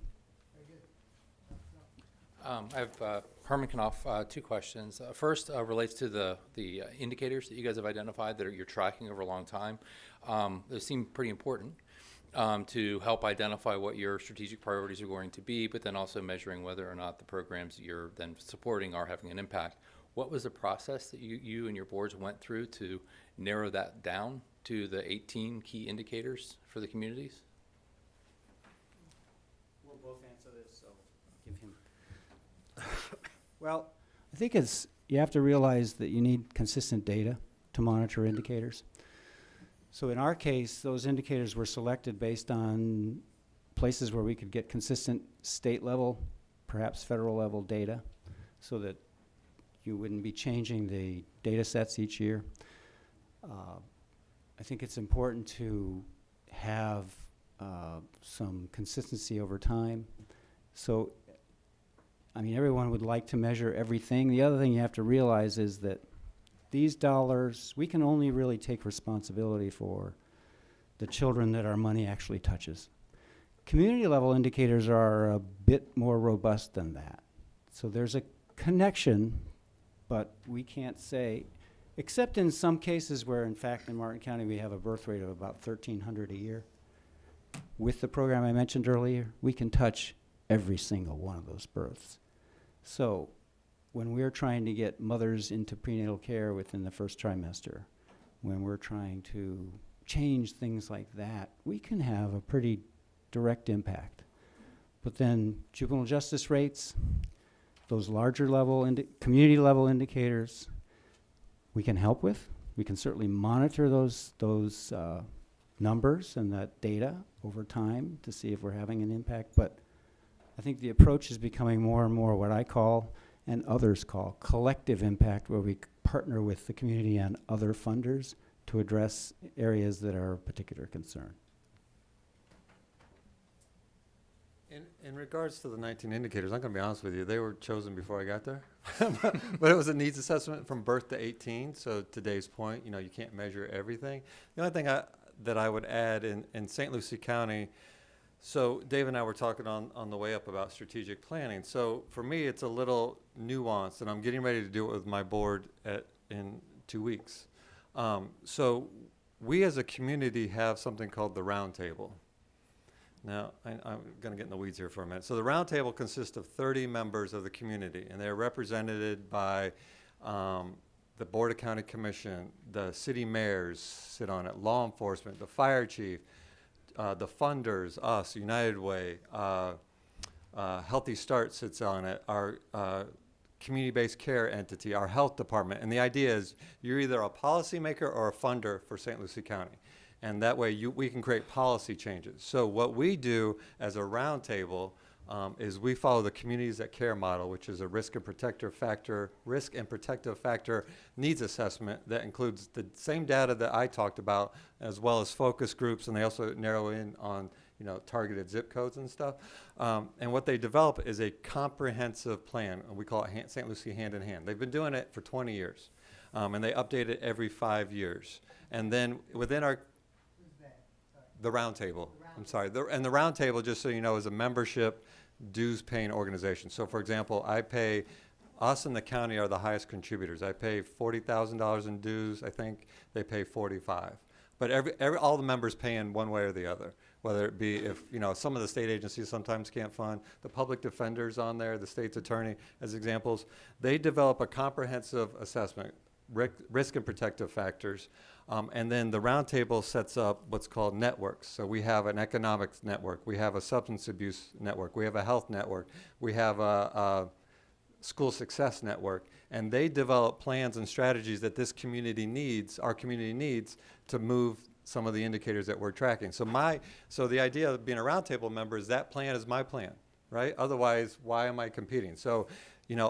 I have Herman Knopf, 2 questions. First relates to the indicators that you guys have identified that you're tracking over a long time. They seem pretty important. to help identify what your strategic priorities are going to be, but then also measuring whether or not the programs that you're then supporting are having an impact. What was the process that you and your boards went through to narrow that down to the 18 key indicators for the communities? We'll both answer this, so give him. Well, I think you have to realize that you need consistent data to monitor indicators. So in our case, those indicators were selected based on places where we could get consistent state level, perhaps federal level data, so that you wouldn't be changing the data sets each year. I think it's important to have some consistency over time. So, I mean, everyone would like to measure everything. The other thing you have to realize is that these dollars, we can only really take responsibility for the children that our money actually touches. Community level indicators are a bit more robust than that. So there's a connection, but we can't say, except in some cases where, in fact, in Martin County, we have a birth rate of about 1,300 a year. With the program I mentioned earlier, we can touch every single one of those births. So when we're trying to get mothers into prenatal care within the first trimester, when we're trying to change things like that, we can have a pretty direct impact. But then juvenile justice rates, those larger level, community level indicators, we can help with. We can certainly monitor those numbers and that data over time to see if we're having an impact. But I think the approach is becoming more and more what I call and others call collective impact, where we partner with the community and other funders to address areas that are of particular concern. In regards to the 19 indicators, I'm going to be honest with you, they were chosen before I got there. But it was a needs assessment from birth to 18. So to Dave's point, you know, you can't measure everything. The only thing that I would add in St. Lucie County, so Dave and I were talking on the way up about strategic planning. So for me, it's a little nuanced, and I'm getting ready to do it with my board in 2 weeks. So we as a community have something called the Roundtable. Now, I'm going to get in the weeds here for a minute. So the Roundtable consists of 30 members of the community, and they're represented by the Board of County Commission, the city mayors sit on it, law enforcement, the fire chief, the funders, us, United Way, Healthy Start sits on it, our community-based care entity, our health department. And the idea is you're either a policymaker or a funder for St. Lucie County. And that way we can create policy changes. So what we do as a roundtable is we follow the Communities That Care model, which is a risk and protective factor needs assessment that includes the same data that I talked about, as well as focus groups, and they also narrow in on targeted zip codes and stuff. And what they develop is a comprehensive plan, and we call it St. Lucie Hand in Hand. They've been doing it for 20 years, and they update it every 5 years. And then within the Roundtable, I'm sorry, and the Roundtable, just so you know, is a membership dues-paying organization. So, for example, us and the county are the highest contributors. I pay $40,000 in dues. I think they pay $45,000. But all the members pay in one way or the other, whether it be if, some of the state agencies sometimes can't fund, the public defenders on there, the state's attorney as examples, they develop a comprehensive assessment, risk and protective factors. And then the Roundtable sets up what's called networks. So we have an economics network, we have a substance abuse network, we have a health network, we have a school success network, and they develop plans and strategies that this community needs, our community needs, to move some of the indicators that we're tracking. So the idea of being a Roundtable member is that plan is my plan, right? Otherwise, why am I competing? So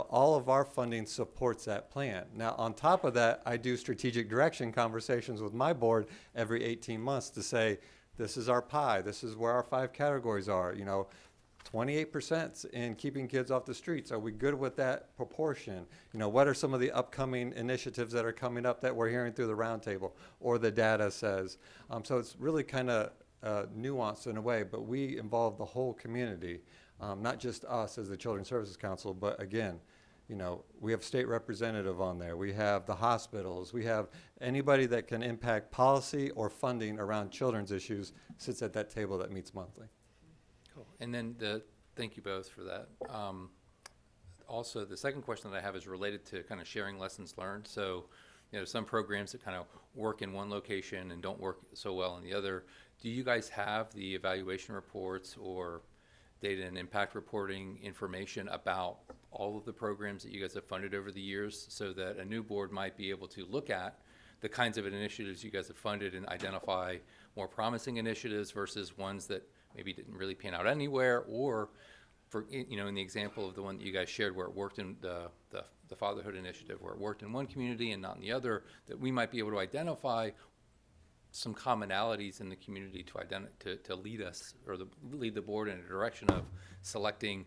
all of our funding supports that plan. Now, on top of that, I do strategic direction conversations with my board every 18 months to say, this is our pie, this is where our 5 categories are, 28% in keeping kids off the streets. Are we good with that proportion? What are some of the upcoming initiatives that are coming up that we're hearing through the Roundtable or the data says? So it's really kind of nuanced in a way, but we involve the whole community. Not just us as the Children's Services Council, but again, You know, we have state representative on there. We have the hospitals. We have anybody that can impact policy or funding around children's issues sits at that table that meets monthly. Cool. And then thank you both for that. Also, the second question that I have is related to kind of sharing lessons learned. So, you know, some programs that kind of work in one location and don't work so well in the other. Do you guys have the evaluation reports or data and impact reporting information about all of the programs that you guys have funded over the years, so that a new board might be able to look at the kinds of initiatives you guys have funded and identify more promising initiatives versus ones that maybe didn't really pan out anywhere, or for, you know, in the example of the one that you guys shared where it worked in the fatherhood initiative, where it worked in one community and not in the other, that we might be able to identify some commonalities in the community to lead us, or lead the board in a direction of selecting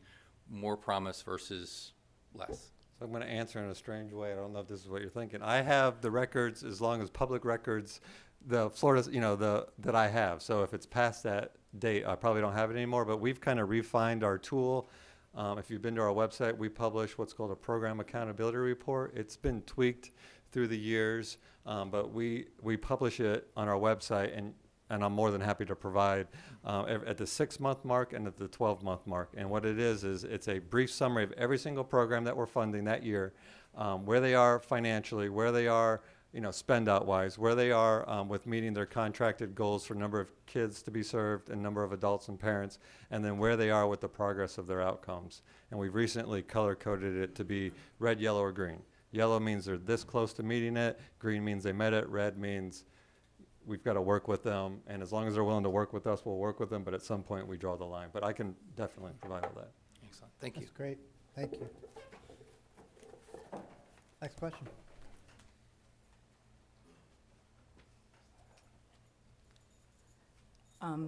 more promise versus less. So I'm going to answer in a strange way. I don't know if this is what you're thinking. I have the records, as long as public records, the Florida, you know, that I have. So if it's past that date, I probably don't have it anymore, but we've kind of refined our tool. If you've been to our website, we publish what's called a program accountability report. It's been tweaked through the years, but we publish it on our website, and I'm more than happy to provide at the 6-month mark and at the 12-month mark. And what it is it's a brief summary of every single program that we're funding that year, where they are financially, where they are, you know, spend out wise, where they are with meeting their contracted goals for number of kids to be served and number of adults and parents, and then where they are with the progress of their outcomes. And we've recently color coded it to be red, yellow, or green. Yellow means they're this close to meeting it. Green means they met it. Red means we've got to work with them. And as long as they're willing to work with us, we'll work with them. But at some point, we draw the line. But I can definitely provide all that. Excellent. Thank you. That's great. Thank you. Next question.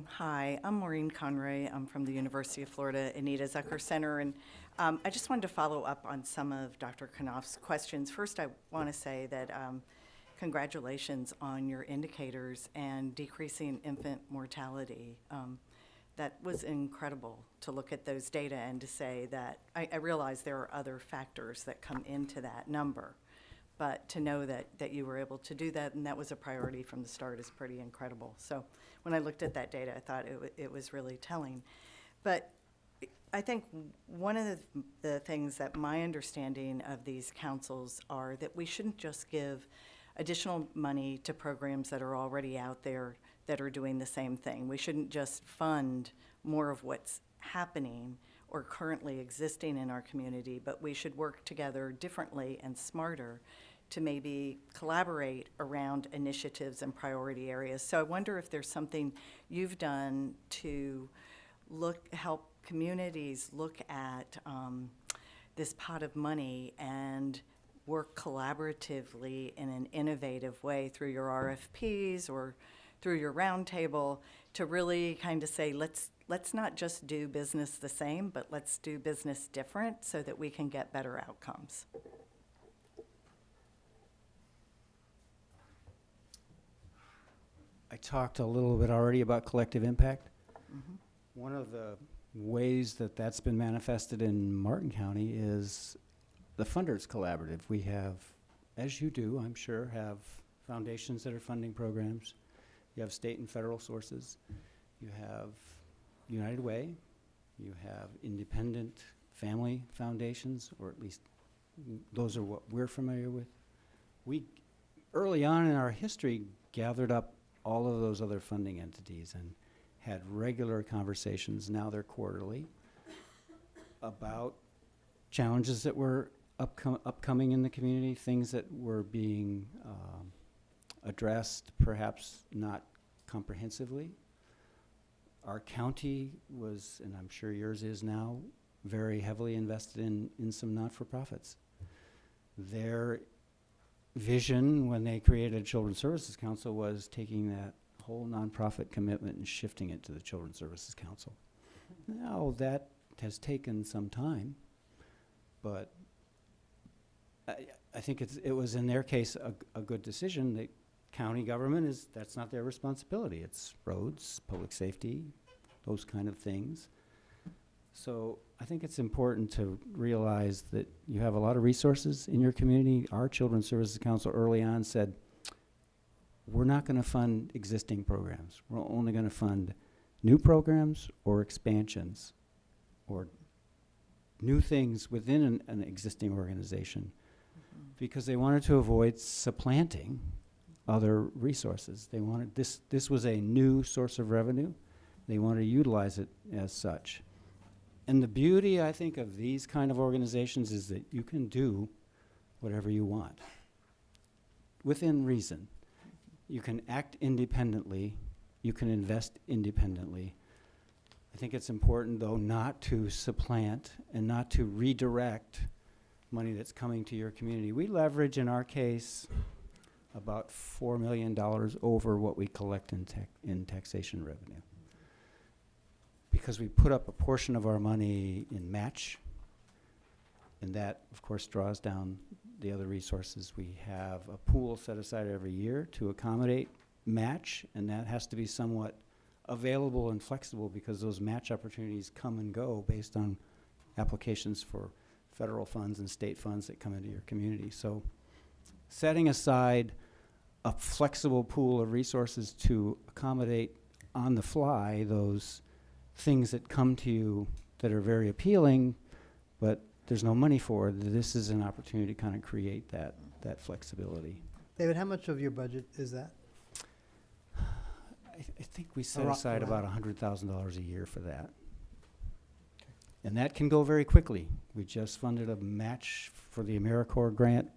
Hi, I'm Maureen Conray. I'm from the University of Florida Anita Zucker Center, and I just wanted to follow up on some of Dr. Knopf's questions. First, I want to say that congratulations on your indicators and decreasing infant mortality. That was incredible to look at those data and to say that I realize there are other factors that come into that number, but to know that you were able to do that and that was a priority from the start is pretty incredible. So when I looked at that data, I thought it was really telling. But I think one of the things that my understanding of these councils are that we shouldn't just give additional money to programs that are already out there that are doing the same thing. We shouldn't just fund more of what's happening or currently existing in our community, but we should work together differently and smarter to maybe collaborate around initiatives and priority areas. So I wonder if there's something you've done to help communities look at this pot of money and work collaboratively in an innovative way through your RFPs or through your roundtable to really kind of say, let's not just do business the same, but let's do business different so that we can get better outcomes. I talked a little bit already about collective impact. Mm-hmm. One of the ways that that's been manifested in Martin County is the Funders Collaborative. We have, as you do, I'm sure, have foundations that are funding programs. You have state and federal sources. You have United Way. You have independent family foundations, or at least those are what we're familiar with. We, early on in our history, gathered up all of those other funding entities and had regular conversations, now they're quarterly, about challenges that were upcoming in the community, things that were being addressed, perhaps not comprehensively. Our county was, and I'm sure yours is now, very heavily invested in some not-for-profits. Their vision when they created Children's Services Council was taking that whole nonprofit commitment and shifting it to the Children's Services Council. Now that has taken some time, but I think it was in their case a good decision. The county government that's not their responsibility. It's roads, public safety, those kind of things. So I think it's important to realize that you have a lot of resources in your community. Our Children's Services Council early on said, we're not going to fund existing programs. We're only going to fund new programs or expansions or new things within an existing organization, because they wanted to avoid supplanting other resources. They wanted, this was a new source of revenue. They wanted to utilize it as such. And the beauty, I think, of these kind of organizations is that you can do whatever you want within reason. You can act independently. You can invest independently. I think it's important, though, not to supplant and not to redirect money that's coming to your community. We leverage, in our case, about $4 million over what we collect in taxation revenue, because we put up a portion of our money in match, and that, of course, draws down the other resources. We have a pool set aside every year to accommodate match, and that has to be somewhat available and flexible, because those match opportunities come and go based on applications for federal funds and state funds that come into your community. So setting aside a flexible pool of resources to accommodate on the fly those things that come to you that are very appealing, but there's no money for, this is an opportunity to kind of create that flexibility. David, how much of your budget is that? I think we set aside about $100,000 a year for that. And that can go very quickly. We just funded a match for the AmeriCorps grant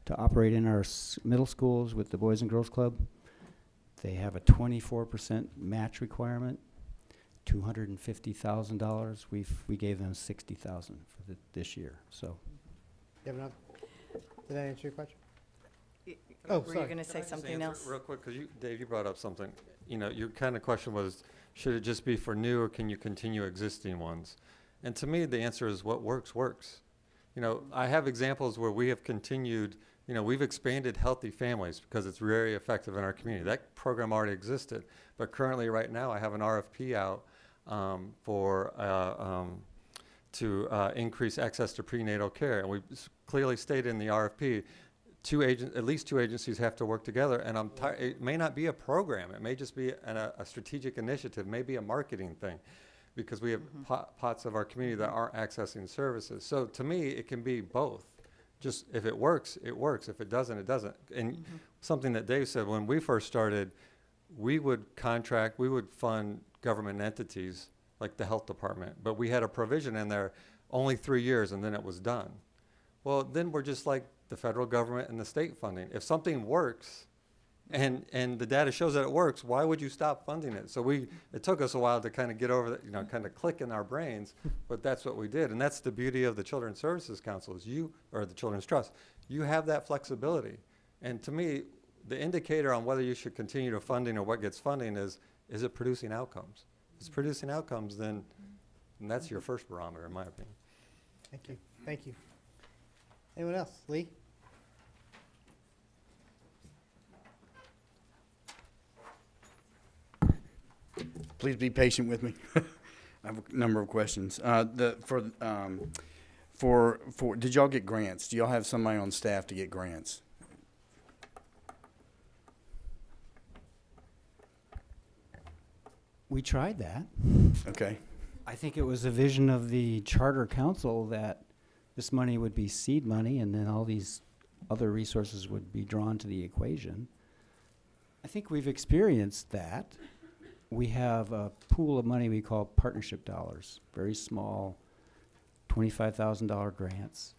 to operate in our middle schools with the Boys and Girls Club. They have a 24% match requirement, $250,000. We gave them $60,000 for this year. So, You have enough? Did I answer your question? Were sorry. you going to say something else? Real quick, because Dave, you brought up something. You know, your kind of question was, should it just be for new, or can you continue existing ones? And to me, the answer is what works, works. You know, I have examples where we have continued, you know, we've expanded Healthy Families because it's very effective in our community. That program already existed. But currently, right now, I have an RFP out to increase access to prenatal care. And we clearly stated in the RFP, at least two agencies have to work together, and it may not be a program. It may just be a strategic initiative, maybe a marketing thing, because we have pots of our community that aren't accessing services. So to me, it can be both. Just if it works, it works. If it doesn't, it doesn't. And something that Dave said, when we first started, we would fund government entities like the health department, but we had a provision in there, only 3 years, and then it was done. Well, then we're just like the federal government and the state funding. If something works and the data shows that it works, why would you stop funding it? So it took us a while to kind of get over that, you know, kind of click in our brains, but that's what we did. And that's the beauty of the Children's Services Council or the Children's Trust. You have that flexibility. And to me, the indicator on whether you should continue to funding or what gets funding is it producing outcomes? If it's producing outcomes, then that's your first barometer, in my opinion. Thank you. Thank you. Anyone else? Lee? Please be patient with me. I have a number of questions. Did y'all get grants? Do y'all have somebody on staff to get grants? we tried that. Okay. I think it was a vision of the charter council that this money would be seed money, and then all these other resources would be drawn to the equation. I think we've experienced that. We have a pool of money we call partnership dollars, very small, $25,000 grants,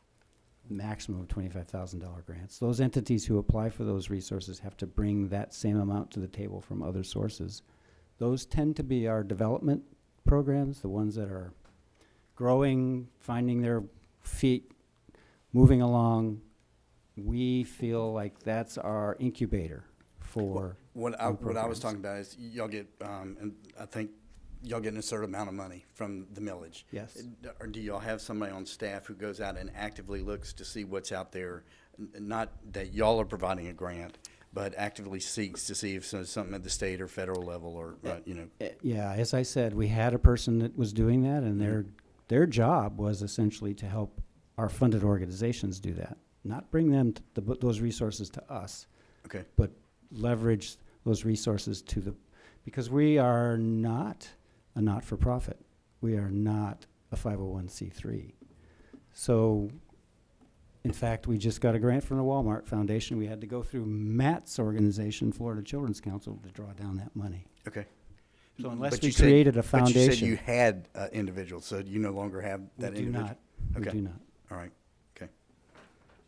maximum of $25,000 grants. Those entities who apply for those resources have to bring that same amount to the table from other sources. Those tend to be our development programs, the ones that are growing, finding their feet, moving along. We feel like that's our incubator for What I was talking about is y'all get, and I think y'all get a certain amount of money from the millage. Yes. Or do y'all have somebody on staff who goes out and actively looks to see what's out there? Not that y'all are providing a grant, but actively seeks to see if there's something at the state or federal level or, you know. Yeah, as I said, we had a person that was doing that, and their job was essentially to help our funded organizations do that, not bring them those resources to us, Okay. but leverage those resources because we are not a not-for-profit. We are not a 501c3. So, in fact, we just got a grant from the Walmart Foundation. We had to go through Matt's organization, Florida Children's Council, to draw down that money. Okay. So unless But we you said- created a But you said foundation. you had individuals, so you no longer have that We do individual? not. We Okay. do not. All right. Okay.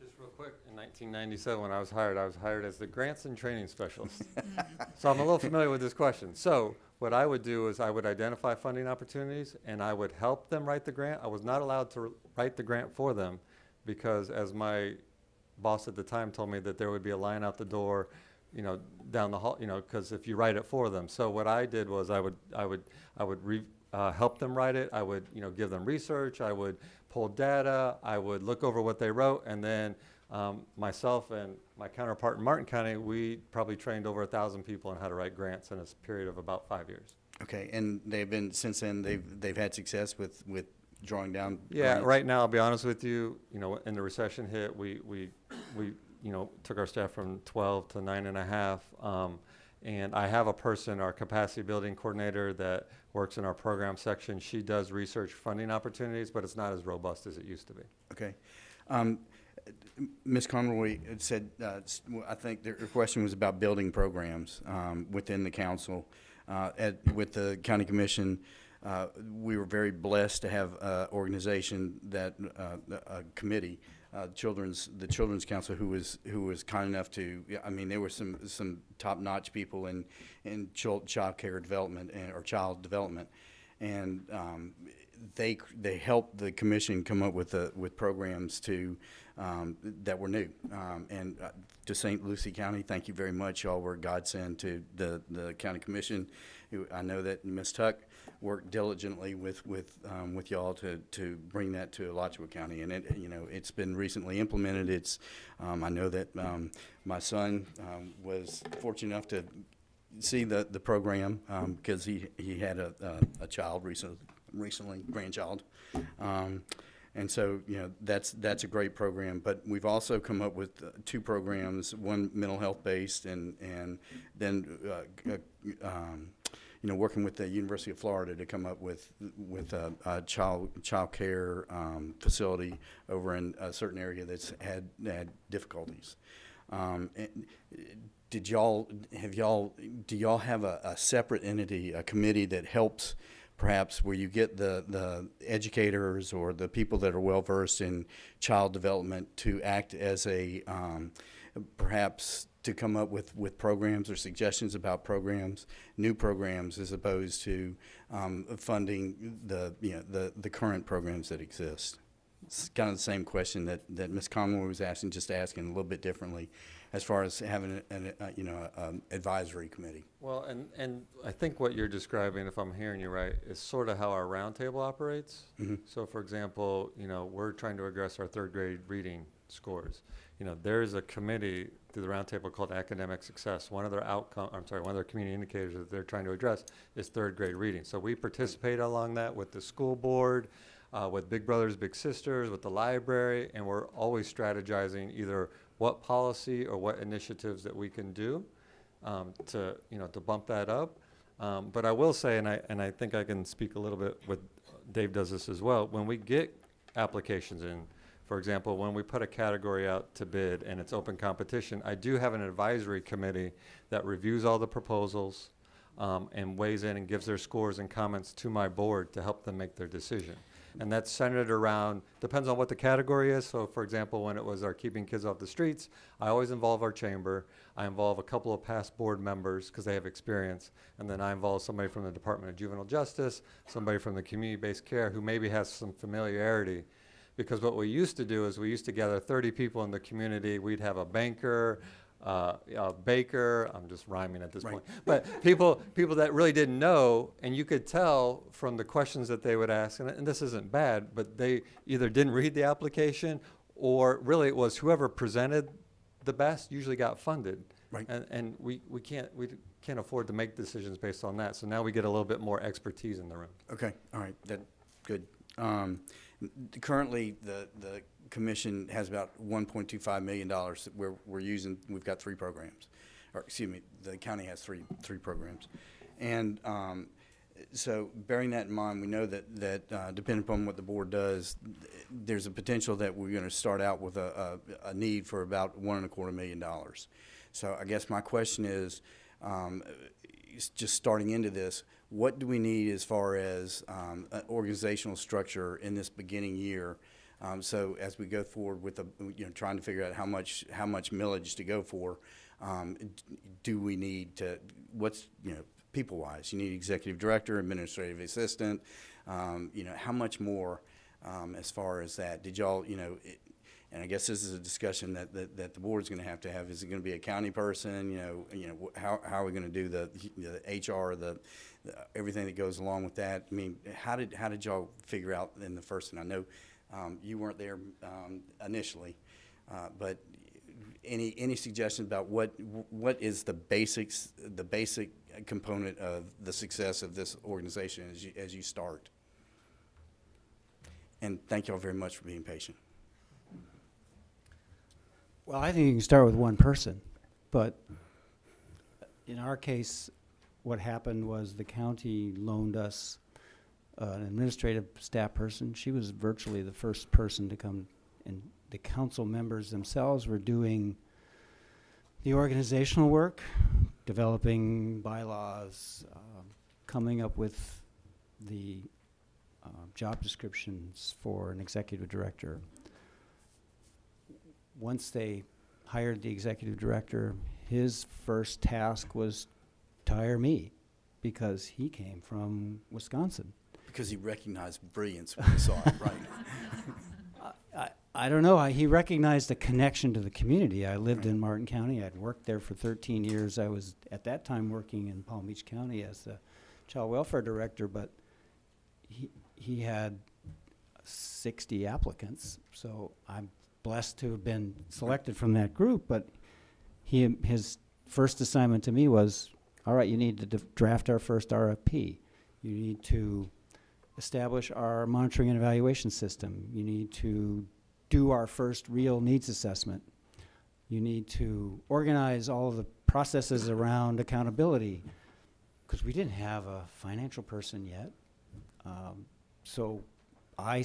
Just real quick, in 1997, when I was hired as the grants and training specialist. So I'm a little familiar with this question. So what I would do is I would identify funding opportunities and I would help them write the grant. I was not allowed to write the grant for them because, as my boss at the time told me, that there would be a line out the door, you know, down the hall, you know, because if you write it for them. So what I did was I would help them write it. I would, you know, give them research. I would pull data. I would look over what they wrote, and then myself and my counterpart in Martin County, we probably trained over 1,000 people on how to write grants in a period of about 5 years. Okay, and they've been, since then, they've had success with drawing down Yeah, grants? right now, I'll be honest with you, you know, when the recession hit, we you know, took our staff from 12 to 9.5. And I have a person, our capacity building coordinator, that works in our program section. She does research funding opportunities, but it's not as robust as it used to be. Okay. Ms. Conroy had said, I think the question was about building programs within the council. With the county commission, we were very blessed to have an organization that, a committee, the Children's Council, who was kind enough to, I mean, there were some top-notch people in child care development or child development, and they helped the commission come up with programs that were new. And to St. Lucie County, thank you very much. Y'all were a godsend to the county commission. I know that Ms. Tuck worked diligently with y'all to bring that to Alachua County, and it's been recently implemented. I know that my son was fortunate enough to see the program because he had a child recently, grandchild. And so, that's a great program. But we've also come up with two programs, one mental health based, and then working with the University of Florida to come up with a child care facility over in a certain area that's had difficulties. Do y'all have a separate entity, a committee that helps, perhaps, where you get the educators or the people that are well versed in child development to act as perhaps to come up with programs or suggestions about new programs, as opposed to funding the current programs that exist? It's kind of the same question that Ms. Conroy was asking, just asking a little bit differently, as far as having an advisory committee. Well, and I think what you're describing, if I'm hearing you right, is sort of how our roundtable operates. Mm-hmm. So, for example, we're trying to address our third grade reading scores. There's a committee through the roundtable called Academic Success. One of their community indicators that they're trying to address is third grade reading. So we participate along that with the school board, with Big Brothers Big Sisters, with the library, and we're always strategizing either what policy or what initiatives that we can do to bump that up. But I will say, and I think I can speak a little bit with Dave does this as well. When we get applications in, for example, when we put a category out to bid and it's open competition, I do have an advisory committee that reviews all the proposals and weighs in and gives their scores and comments to my board to help them make their decision. And that's centered around, depends on what the category is. So, for example, when it was our keeping kids off the streets, I always involve our chamber. I involve a couple of past board members because they have experience. And then I involve somebody from the Department of Juvenile Justice, somebody from the community-based care who maybe has some familiarity. Because what we used to do is we used to gather 30 people in the community. We'd have a banker, a baker, I'm just rhyming at this point, but people that really didn't know, and you could tell from the questions that they would ask, and this isn't bad, but they either didn't read the application, or really it was whoever presented the best usually got funded. Right. And we can't afford to make decisions based on that. So now we get a little bit more expertise in the room. Okay, all right, good. Currently, the commission has about $1.25 million that we're using. We've got 3 programs, or excuse me, the county has three programs. And so bearing that in mind, we know that depending upon what the board does, there's a potential that we're going to start out with a need for about $1.25 million. So I guess my question is, just starting into this, what do we need as far as an organizational structure in this beginning year? So as we go forward with trying to figure out how much millage to go for, do we need to, what's, people-wise, you need executive director, administrative assistant, how much more as far as that? Did y'all, and I guess this is a discussion that the board's going to have. Is it going to be a county person? How are we going to do the HR, everything that goes along with that? I mean, how did y'all figure out in the first? And I know you weren't there initially, but any suggestions about what is the basic component of the success of this organization as you start? And thank y'all very much for being patient. Well, I think you can start with one person, but in our case, what happened was the county loaned us an administrative staff person. She was virtually the first person to come, and the council members themselves were doing the organizational work, developing bylaws, coming up with the job descriptions for an executive director. Once they hired the executive director, his first task was to hire me because he came from Wisconsin. Because he recognized brilliance when he saw it, right? I don't know. He recognized a connection to the community. I lived in Martin County. I'd worked there for 13 years. I was at that time working in Palm Beach County as the child welfare director, but he had 60 applicants, so I'm blessed to have been selected from that group. But his first assignment to me was, all right, you need to draft our first RFP. You need to establish our monitoring and evaluation system. You need to do our first real needs assessment. You need to organize all of the processes around accountability, because we didn't have a financial person yet. So I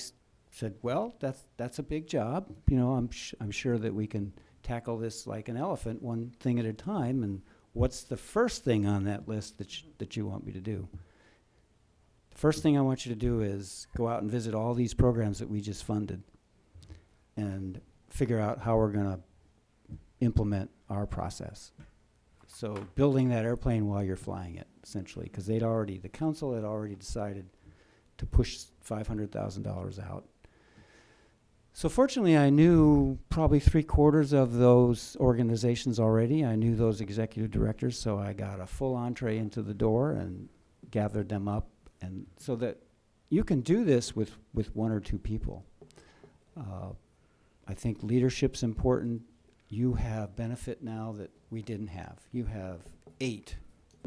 said, well, that's a big job. I'm sure that we can tackle this like an elephant, one thing at a time. And what's the first thing on that list that you want me to do? The first thing I want you to do is go out and visit all these programs that we just funded and figure out how we're going to implement our process. So building that airplane while you're flying it, essentially, because the council had already decided to push $500,000 out. So fortunately, I knew probably 3/4 of those organizations already. I knew those executive directors, so I got a full entree into the door and gathered them up, and so that you can do this with 1 or 2 people. I think leadership's important. You have benefit now that we didn't have. You have 8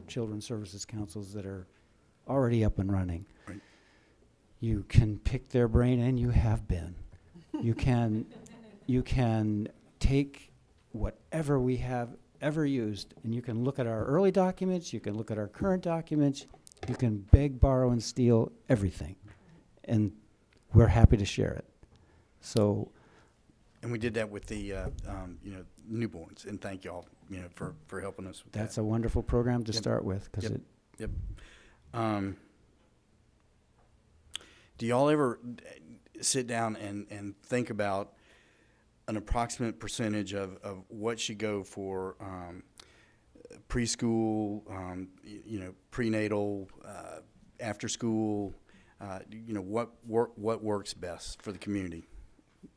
children's services councils that are already up and running. Right. You can pick their brain, and you have been. You can take whatever we have ever used, and you can look at our early documents, you can look at our current documents, you can beg, borrow, and steal everything, and we're happy to share it. So, And we did that with the newborns, and thank y'all for helping us with that. that's a wonderful program to Yep. start with, because Yep. Yep. Do y'all ever sit down and think about an approximate percentage of what should go for preschool, prenatal, after school, what works best for the community?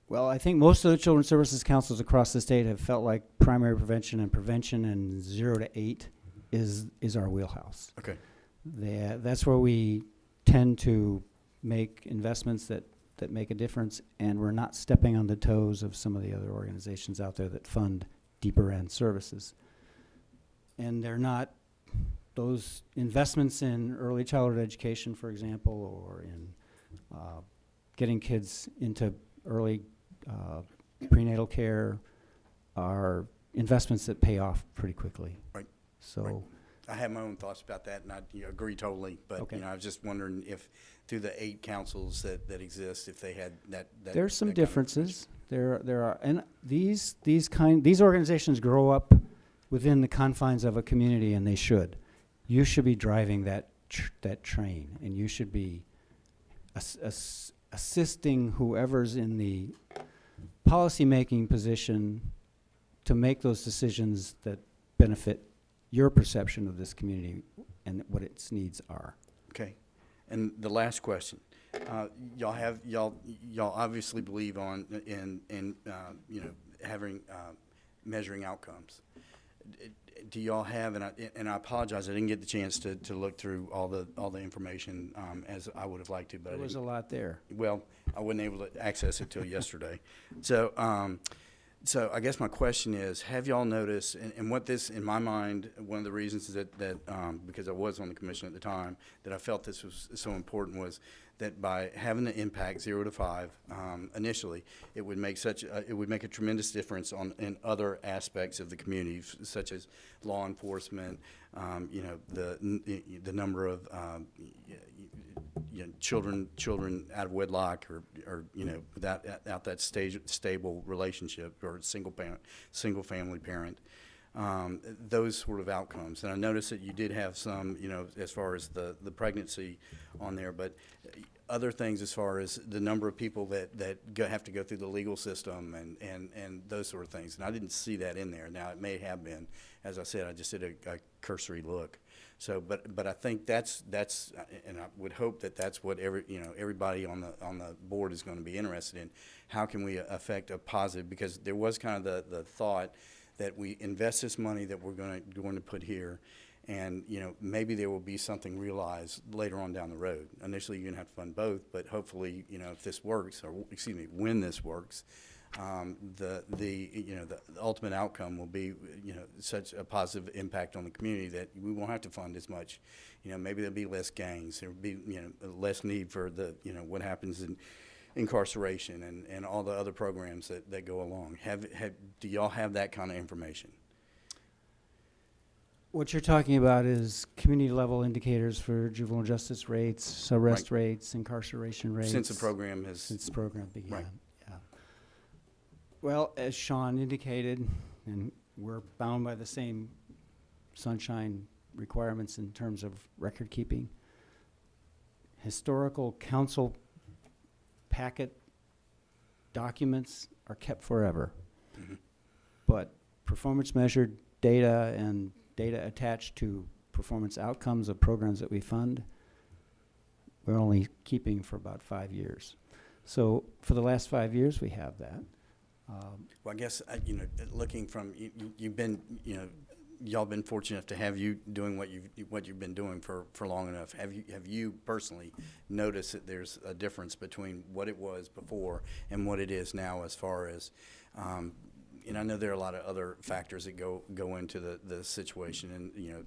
Well, I think most of the children's services councils across the state have felt like primary prevention and 0 to 8 is our wheelhouse. Okay. That's where we tend to make investments that make a difference, and we're not stepping on the toes of some of the other organizations out there that fund deeper end services. and they're not, those investments in early childhood education, for example, or in getting kids into early prenatal care are investments that pay off pretty quickly. Right. So. Right. I have my own thoughts about that, and I agree totally. But Okay. I was just wondering if through the 8 councils that exist, if they had that. There's some that kind of differences. There are, and these organizations grow up within the confines of a community, and they should. You should be driving that train, and you should be assisting whoever's in the policy-making position to make those decisions that benefit your perception of this community and what its needs are. Okay. And the last question, y'all obviously believe in having measuring outcomes. Do y'all have, and I apologize, I didn't get the chance to look through all the information as I would have liked to, but There was a lot there. well, I wasn't able to access it till yesterday. So I guess my question is, have y'all noticed, and what this, in my mind, one of the reasons that because I was on the commission at the time, that I felt this was so important was that by having the impact 0 to 5 initially, it would make a tremendous difference in other aspects of the community, such as law enforcement, the number of children out of wedlock or without that stable relationship, or single family parent, those sort of outcomes. And I noticed that you did have some, as far as the pregnancy on there, but other things as far as the number of people that have to go through the legal system and those sort of things. And I didn't see that in there. Now, it may have been. As I said, I just did a cursory look. So, but I think that's, and I would hope that that's what everybody on the board is going to be interested in. How can we affect a positive? Because there was kind of the thought that we invest this money that we're going to put here, and maybe there will be something realized later on down the road. Initially, you're going to have to fund both, but hopefully, if this works, or excuse me, when this works, the ultimate outcome will be such a positive impact on the community that we won't have to fund as much. Maybe there'll be less gangs. There'll be less need for the what happens in incarceration and all the other programs that go along. Do y'all have that kind of information? What you're talking about is community level indicators for juvenile justice rates, arrest rates, incarceration rates. Since the program has Since the program began. Right. Yeah. Well, as Sean indicated, and we're bound by the same sunshine requirements in terms of record keeping, historical council packet documents are kept forever. Mhm. But performance measured data and data attached to performance outcomes of programs that we fund, we're only keeping for about 5 years. So for the last 5 years, we have that. Well, I guess looking from you've been y'all been fortunate enough to have you doing what you've been doing for long enough. Have you personally noticed that there's a difference between what it was before and what it is now, as far as and I know there are a lot of other factors that go into the situation, and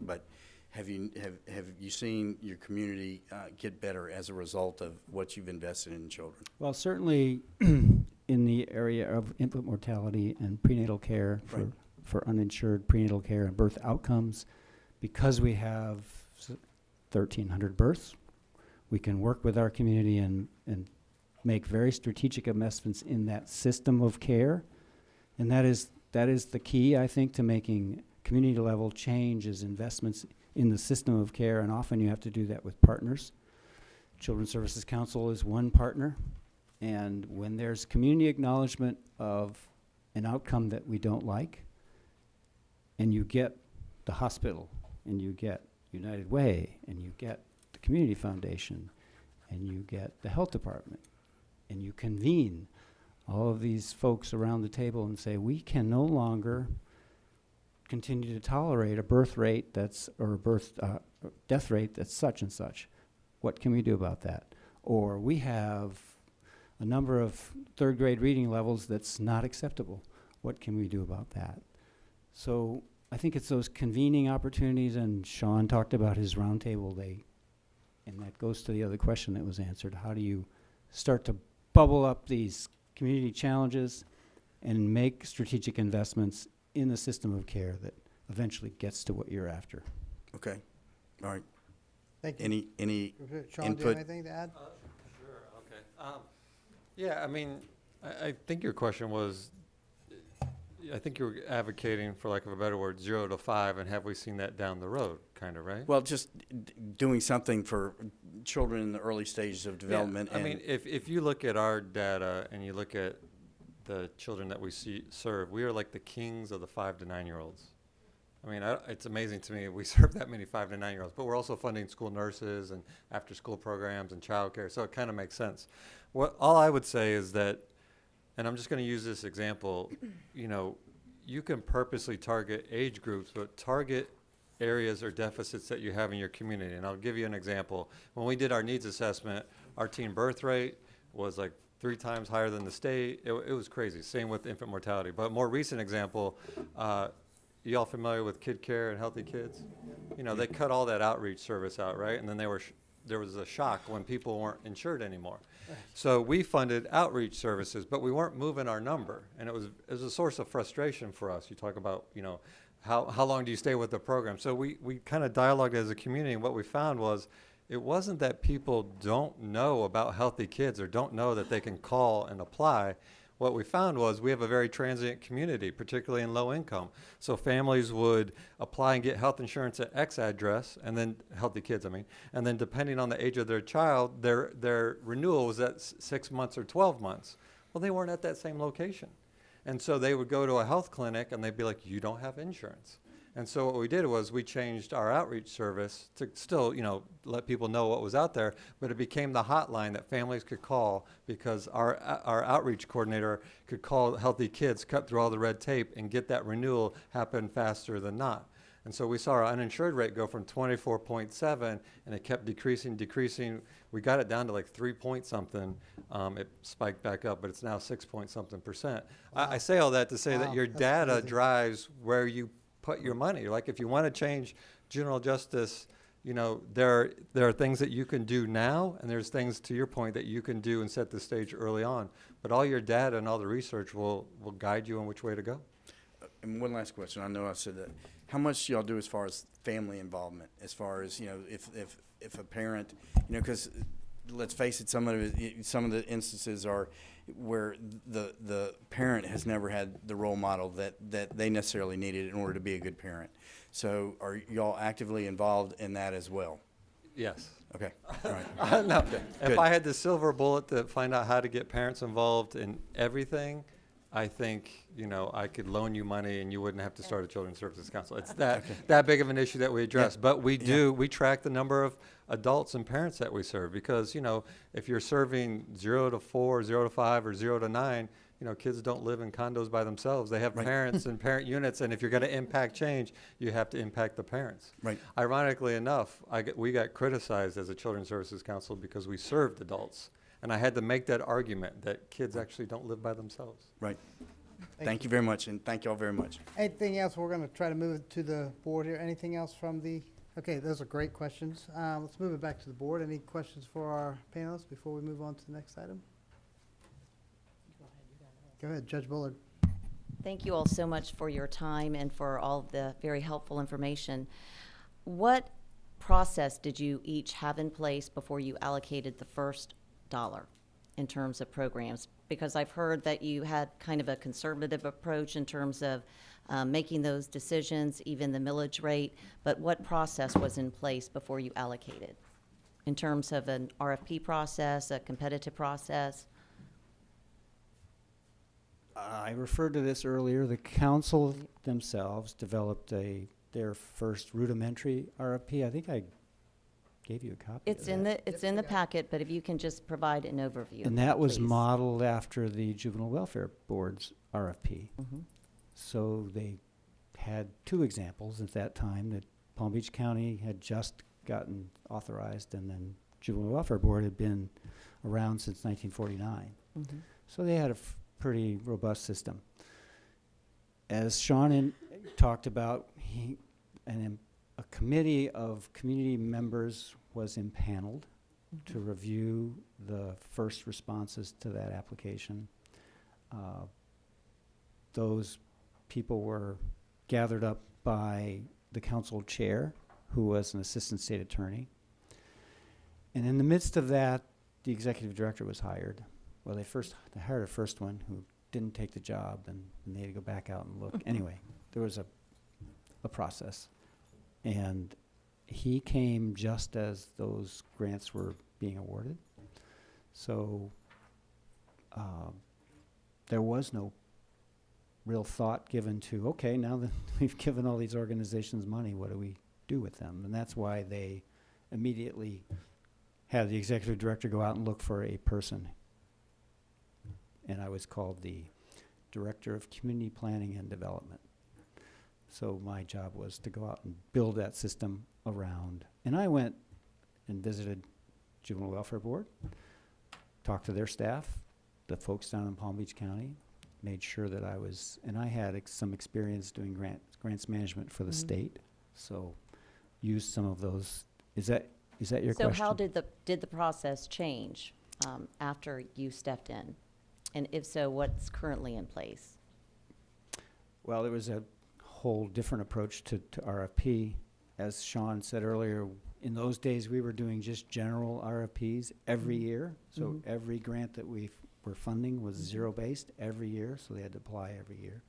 but have you seen your community get better as a result of what you've invested in children? Well, certainly in the area of infant mortality and prenatal care Right. for uninsured prenatal care and birth outcomes, because we have 1,300 births, we can work with our community and make very strategic investments in that system of care. And that is the key, I think, to making community level change, is investments in the system of care, and often you have to do that with partners. Children's Services Council is one partner, and when there's community acknowledgement of an outcome that we don't like, and you get the hospital, and you get United Way, and you get the Community Foundation, and you get the health department, and you convene all of these folks around the table and say, we can no longer continue to tolerate a birth rate death rate that's such and such. What can we do about that? Or we have a number of third grade reading levels that's not acceptable. What can we do about that? So I think it's those convening opportunities, and Sean talked about his roundtable day, and that goes to the other question that was answered. How do you start to bubble up these community challenges and make strategic investments in the system of care that eventually gets to what you're after? Okay, all right. Thank you. Any Sean, do you input? have anything to add? Sure, okay. Yeah, I mean, I think your question was, I think you were advocating, for lack of a better word, 0 to 5, and have we seen that down the road, kind of, right? Well, just doing something for children in the early stages of development. Yeah, I mean, if you look at our data and you look at the children that we serve, we are like the kings of the 5 to 9-year-olds. I mean, it's amazing to me we serve that many 5 to 9-year-olds, but we're also funding school nurses and after-school programs and childcare, so it kind of makes sense. All I would say is that, and I'm just going to use this example, you know, you can purposely target age groups, but target areas or deficits that you have in your community. And I'll give you an example. When we did our needs assessment, our teen birth rate was like 3 times higher than the state. It was crazy. Same with infant mortality. But more recent example, you all familiar with Kid Care and Healthy Kids? You know, they cut all that outreach service out, right? And then there was a shock when people weren't insured anymore. So we funded outreach services, but we weren't moving our number. And it was a source of frustration for us. You talk about, you know, how long do you stay with the program? So we kind of dialogued as a community, and what we found was it wasn't that people don't know about Healthy Kids or don't know that they can call and apply. What we found was we have a very transient community, particularly in low income. So families would apply and get health insurance at X address, and then Healthy Kids, I mean, and then depending on the age of their child, their renewal was at 6 months or 12 months. Well, they weren't at that same location. And so they would go to a health clinic and they'd be like, you don't have insurance. And so what we did was we changed our outreach service to still, you know, let people know what was out there, but it became the hotline that families could call because our outreach coordinator could call Healthy Kids, cut through all the red tape, and get that renewal happen faster than not. And so we saw our uninsured rate go from 24.7, and it kept decreasing. We got it down to like 3 point something. It spiked back up, but it's now 6 point something %. I say all that to say that Wow, your that's data crazy. drives where you put your money. Like if you want to change juvenile justice, you know, there are things that you can do now, and there's things, to your point, that you can do and set the stage early on. But all your data and all the research will guide you on which way to go. And one last question. I know I said that. How much do y'all do as far as family involvement? As far as, you know, if a parent, you know, because let's face it, some of the instances are where the parent has never had the role model that they necessarily needed in order to be a good parent. So are y'all actively involved in that as well? Yes. Okay. All right. No, Good. if I had the silver bullet to find out how to get parents involved in everything, I think, you know, I could loan you money and you wouldn't have to start a Children's Services Council. It's that big of an issue that we address. Yeah. But we track the number of adults and parents that we serve because, you know, if you're serving 0 to 4, 0 to 5, or 0 to 9, you know, kids don't live in condos by themselves. They have Right. parents and parent units, and if you're going to impact change, you have to impact the parents. Right. Ironically enough, we got criticized as a Children's Services Council because we served adults. And I had to make that argument that kids actually don't live by themselves. Right. Thank you very much, and thank y'all very much. Anything else? We're going to try to move it to the board here. Anything else from the, okay, those are great questions. Let's move it back to the board. Any questions for our panelists before we move on to the next item? Go ahead, Judge Bullard. Thank you all so much for your time and for all of the very helpful information. What process did you each have in place before you allocated the first dollar in terms of programs? Because I've heard that you had kind of a conservative approach in terms of making those decisions, even the millage rate, but what process was in place before you allocated? In terms of an RFP process, a competitive process? I referred to this earlier. The council themselves developed their first rudimentary RFP. I think I gave you a copy. It's in the packet, but if you can just provide an overview. And that was please. modeled after the Juvenile Welfare Board's RFP. Mhm. So they had 2 examples at that time that Palm Beach County had just gotten authorized, and then Juvenile Welfare Board had been around since 1949. Mhm. So they had a pretty robust system. As Sean talked about, a committee of community members was impaneled to review the first responses to that application. Those people were gathered up by the council chair, who was an assistant state attorney. And in the midst of that, the executive director was hired. Well, they hired a first one who didn't take the job, and they had to go back out and look. Anyway, there was a process. And he came just as those grants were being awarded. So there was no real thought given to, okay, now that we've given all these organizations money, what do we do with them? And that's why they immediately had the executive director go out and look for a person. And I was called the Director of Community Planning and Development. So my job was to go out and build that system around. And I went and visited Juvenile Welfare Board, talked to their staff, the folks down in Palm Beach County, made sure that and I had some experience doing grants management for the state, so used some of those. Is that your question? So how did the process change after you stepped in? And if so, what's currently in place? Well, there was a whole different approach to RFP. As Sean said earlier, in those days, we were doing just general RFPs every year. So every grant that we were funding was zero-based every year, so they had to apply every year.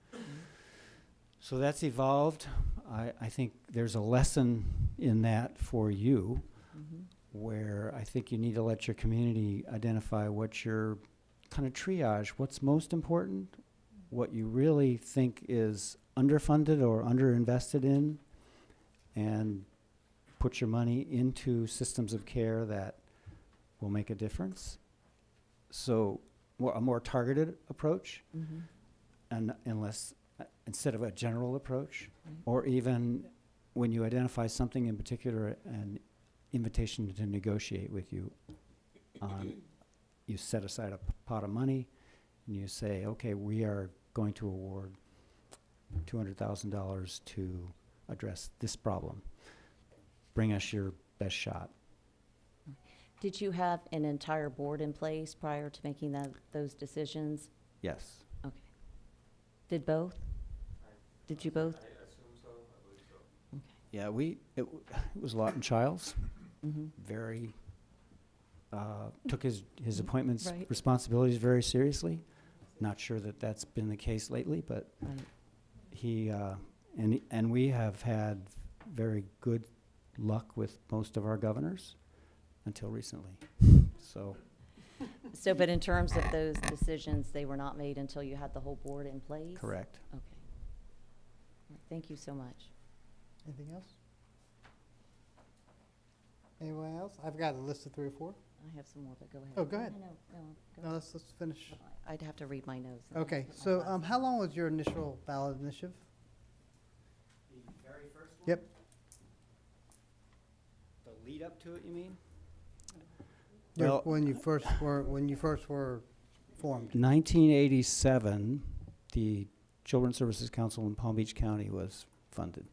So that's evolved. I think there's a lesson in that for you, where I think you need to let your community identify what your kind of triage, what's most important, what you really think is underfunded or underinvested in, and put your money into systems of care that will make a difference. So a more targeted approach, and instead of a general approach, or even when you identify something in particular, an invitation to negotiate with you on, you set aside a pot of money and you say, okay, we are going to award $200,000 to address this problem. Bring us your best shot. Did you have an entire board in place prior to making those decisions? Yes. Okay. Did both? Did you both? I assume so, I believe so. Yeah, it was Lawton Childs. Mm-hmm. Very, took his appointments Right. responsibilities very seriously. Not sure that that's been the case lately, but Right. he, and we have had very good luck with most of our governors until recently. So, But in terms of those decisions, they were not made until you had the whole board in place? correct. Okay. All right, thank you so much. Anything else? Anyone else? I've got a list of 3 or 4. I have some more, but go ahead. Oh, go ahead. No, No, let's finish. I'd have to read my notes. and Okay, put my so glasses how long was your initial ballot initiative? The very first one? Yep. The lead up to it, you mean? Yeah, Well, when you first were formed. 1987, the Children's Services Council in Palm Beach County was funded.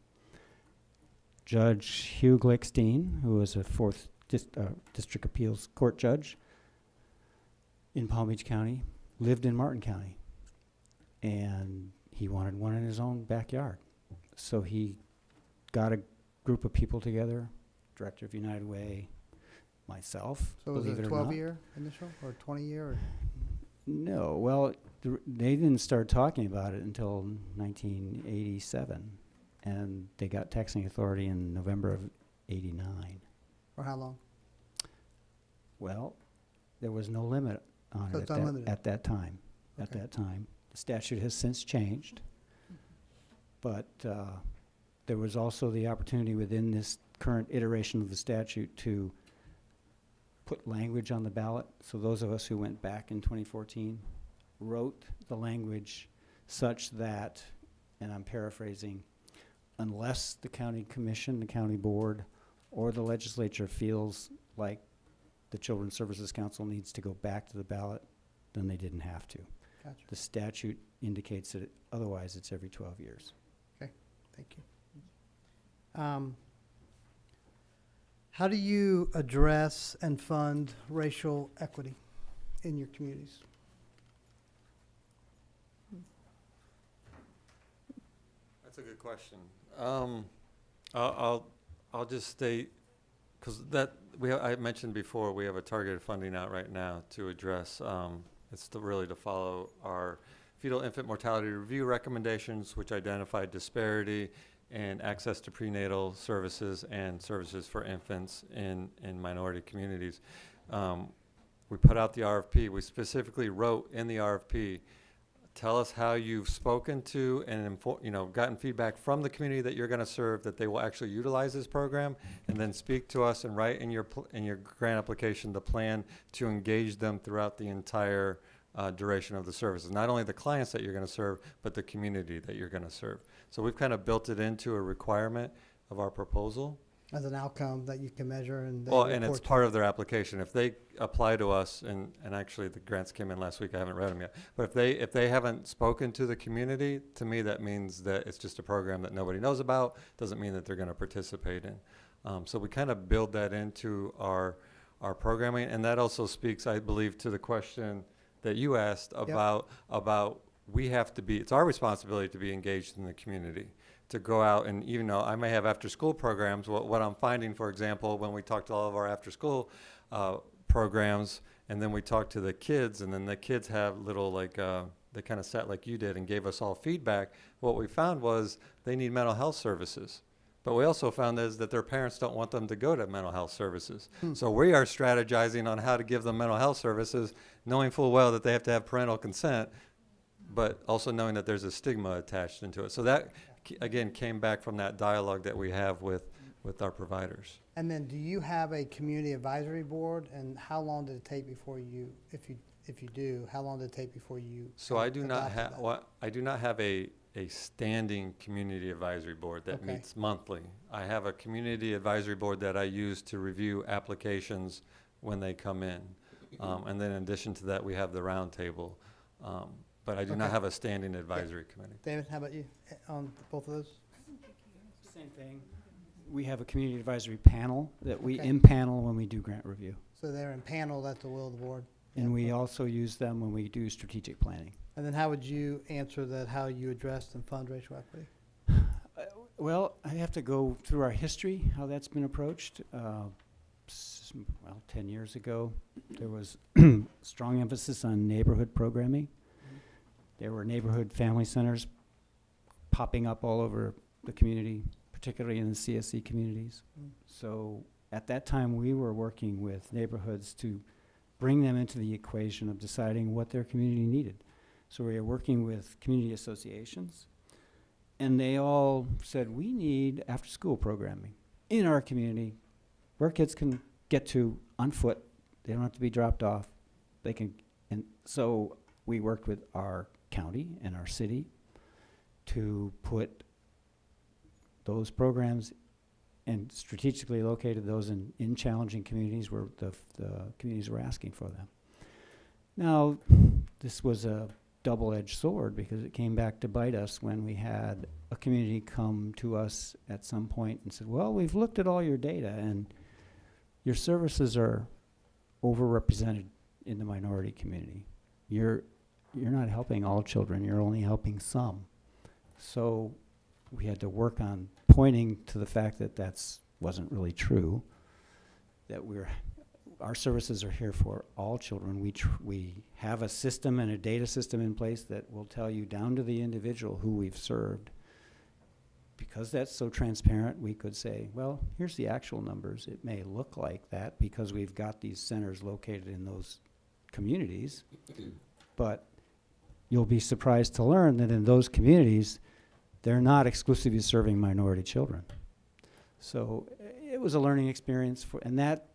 Judge Hugh Glickstein, who was a 4th District Appeals Court judge in Palm Beach County, lived in Martin County. And he wanted one in his own backyard. So he got a group of people together, Director of United Way, myself, So was believe it it a or not. 12-year initial or 20-year? Or? No, well, they didn't start talking about it until 1987, and they got taxing authority in November of '89. For how long? Well, there was no limit on So it it's unlimited. at that time. At Okay. that time, the statute has since changed, but there was also the opportunity within this current iteration of the statute to put language on the ballot. So those of us who went back in 2014 wrote the language such that, and I'm paraphrasing, unless the county commission, the county board, or the legislature feels like the Children's Services Council needs to go back to the ballot, then they didn't have to. Gotcha. The statute indicates that otherwise it's every 12 years. Thank you. How do you address and fund racial equity in your communities? That's a good question. I'll just state, because I mentioned before, we have a targeted funding out right now to address, it's really to follow our fetal infant mortality review recommendations, which identify disparity and access to prenatal services and services for infants in minority communities. We put out the RFP. We specifically wrote in the RFP, tell us how you've spoken to and gotten feedback from the community that you're going to serve, that they will actually utilize this program, and then speak to us and write in your grant application the plan to engage them throughout the entire duration of the services. Not only the clients that you're going to serve, but the community that you're going to serve. So we've kind of built it into a requirement of our proposal. As an outcome that you can measure and And it's part of their application. If they apply to us, and actually the grants came in last week, I haven't read them yet, but if they haven't spoken to the community, to me that means that it's just a program that nobody knows about, doesn't mean that they're going to participate in. So we kind of build that into our programming, and that also speaks, I believe, to the question that you asked about we have to be, it's our responsibility to be engaged in the community, to go out, and even though I may have after-school programs, what I'm finding, for example, when we talk to all of our after-school programs, and then we talk to the kids, and then the kids have little, they kind of sat like you did and gave us all feedback, what we found was they need mental health services. But we also found is that their parents don't want them to go to mental health services. So we are strategizing on how to give them mental health services, knowing full well that they have to have parental consent, but also knowing that there's a stigma attached into it. So that, again, came back from that dialogue that we have with our providers. And then do you have a community advisory board, and how long did it take before you, if you do, how long did it take before you? So I do not adopted have, that? I do not have a standing community advisory board that Okay. meets monthly. I have a community advisory board that I use to review applications when they come in. And then in addition to that, we have the roundtable. But I do not Okay. have a standing advisory committee. David, how about you on both of those? Same thing. We have a community advisory panel that we Okay. impanel when we do grant review. So they're in panel at the will of the board. And we also use them when we do strategic planning. And then how would you answer that, how you addressed and fund racial equity? Well, I have to go through our history, how that's been approached. 10 years ago, there was strong emphasis on neighborhood programming. There were neighborhood family centers popping up all over the community, particularly in the CSE communities. So at that time, we were working with neighborhoods to bring them into the equation of deciding what their community needed. So we were working with community associations, and they all said, we need after-school programming in our community where kids can get to on foot. They don't have to be dropped off. They can, and so we worked with our county and our city to put those programs and strategically located those in challenging communities where the communities were asking for them. Now, this was a double-edged sword because it came back to bite us when we had a community come to us at some point and said, well, we've looked at all your data and your services are overrepresented in the minority community. You're not helping all children, you're only helping some. So we had to work on pointing to the fact that wasn't really true, that our services are here for all children. We have a system and a data system in place that will tell you down to the individual who we've served. Because that's so transparent, we could say, well, here's the actual numbers. It may look like that because we've got these centers located in those communities, but you'll be surprised to learn that in those communities, they're not exclusively serving minority children. So it was a learning experience, and that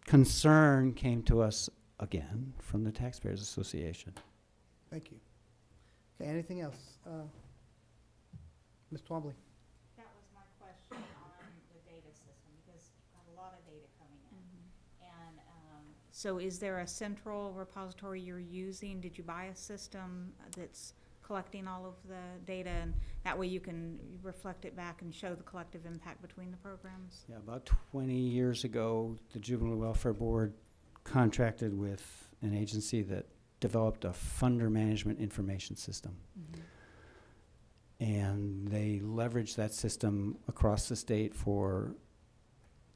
concern came to us again from the Taxpayers Association. Thank you. Okay, anything else? Ms. Twombly? That was my question on the data system, because you've got a lot of data coming in. And so is there a central repository you're using? Did you buy a system that's collecting all of the data, and that way you can reflect it back and show the collective impact between the programs? Yeah, about 20 years ago, the Juvenile Welfare Board contracted with an agency that developed a funder management information system. And they leveraged that system across the state for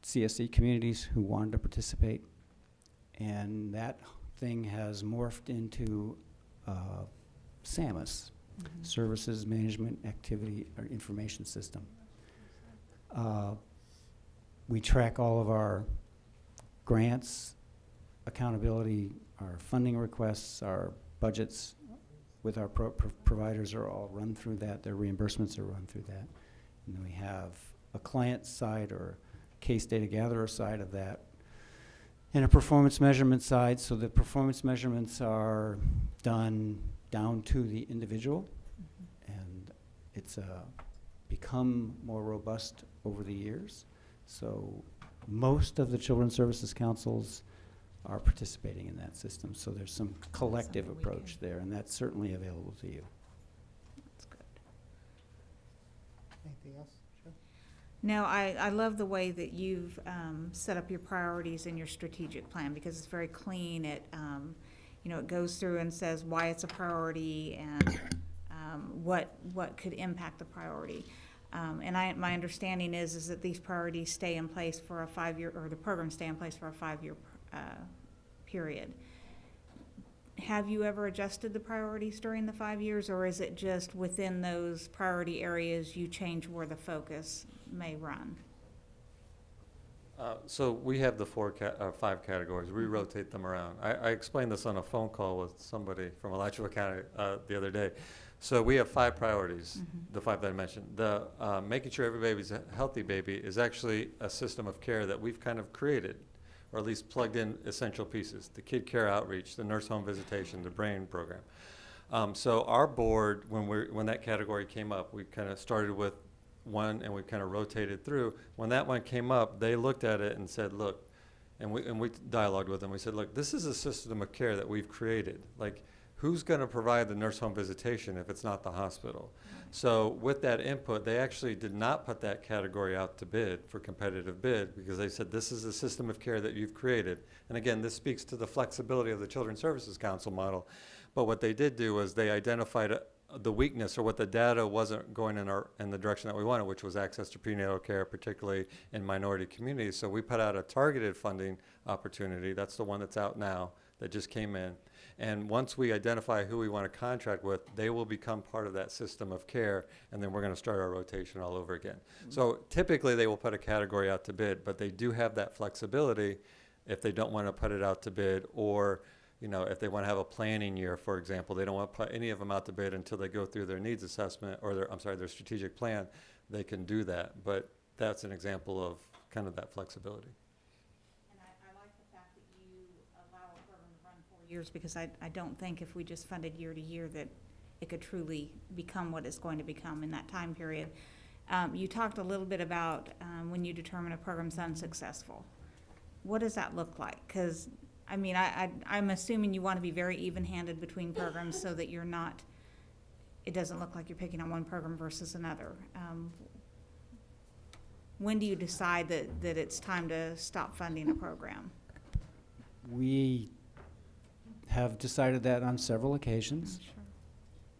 CSE communities who wanted to participate. And that thing has morphed into SAMIS, Services Management Activity or Information System. We track all of our grants, accountability, our funding requests, our budgets with our providers are all run through that. Their reimbursements are run through that. And then we have a client side or case data gatherer side of that, and a performance measurement side. So the performance measurements are done down to the individual, and it's become more robust over the years. So most of the Children's Services Councils are participating in that system. So there's some collective Something we approach there, and that's certainly available to you. That's good. Anything else? Joe? No, I love the way that you've set up your priorities in your strategic plan, because it's very clean. It, it goes through and says why it's a priority and what could impact the priority. And my understanding is that these priorities stay in place for a 5-year, or the programs stay in place for a 5-year period. Have you ever adjusted the priorities during the 5 years, or is it just within those priority areas you change where the focus may run? So we have the 5 categories. We rotate them around. I explained this on a phone call with somebody from Alachua County the other day. So we have 5 priorities, the 5 that I mentioned. The making sure every baby's a healthy baby is actually a system of care that we've kind of created, or at least plugged in essential pieces: the kid care outreach, the nurse home visitation, the brain program. So our board, when that category came up, we kind of started with one and we kind of rotated through. When that one came up, they looked at it and said, look, and we dialogued with them. We said, look, this is a system of care that we've created. Like, who's going to provide the nurse home visitation if it's not the hospital? So with that input, they actually did not put that category out to bid for competitive bid, because they said, this is a system of care that you've created. And again, this speaks to the flexibility of the Children's Services Council model. But what they did do was they identified the weakness, or what the data wasn't going in the direction that we wanted, which was access to prenatal care, particularly in minority communities. So we put out a targeted funding opportunity. That's the one that's out now, that just came in. And once we identify who we want to contract with, they will become part of that system of care, and then we're going to start our rotation all over again. So typically they will put a category out to bid, but they do have that flexibility if they don't want to put it out to bid, or if they want to have a planning year, for example, they don't want to put any of them out to bid until they go through their needs assessment or their strategic plan, they can do that. But that's an example of kind of that flexibility. And I like the fact that you allow a program to run 4 years, because I don't think if we just funded year to year that it could truly become what it's going to become in that time period. You talked a little bit about when you determine a program's unsuccessful. What does that look like? Because I'm assuming you want to be very even-handed between programs so that it doesn't look like you're picking on one program versus another. When do you decide that it's time to stop funding a program? We have decided that on several occasions.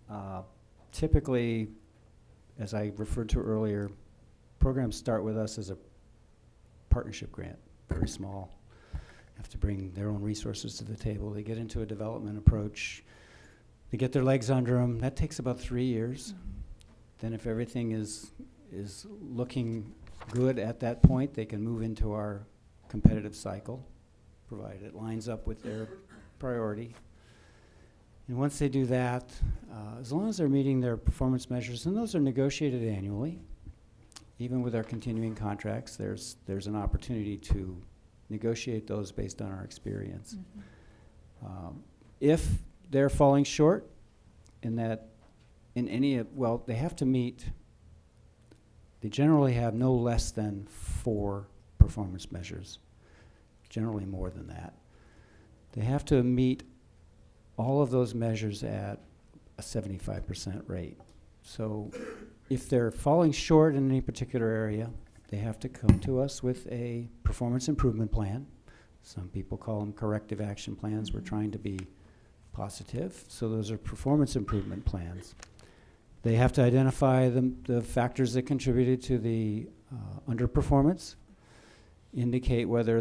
Sure. Typically, as I referred to earlier, programs start with us as a partnership grant, very small. Have to bring their own resources to the table. They get into a development approach. They get their legs under them. That takes about 3 years. Then if everything is looking good at that point, they can move into our competitive cycle, provided it lines up with their priority. And once they do that, as long as they're meeting their performance measures, and those are negotiated annually, even with our continuing contracts, there's an opportunity to negotiate those based on our experience. If they're falling short they have to meet, they generally have no less than 4 performance measures, generally more than that. They have to meet all of those measures at a 75% rate. So if they're falling short in any particular area, they have to come to us with a performance improvement plan. Some people call them corrective action plans. We're trying to be positive. So those are performance improvement plans. They have to identify the factors that contributed to the underperformance, indicate whether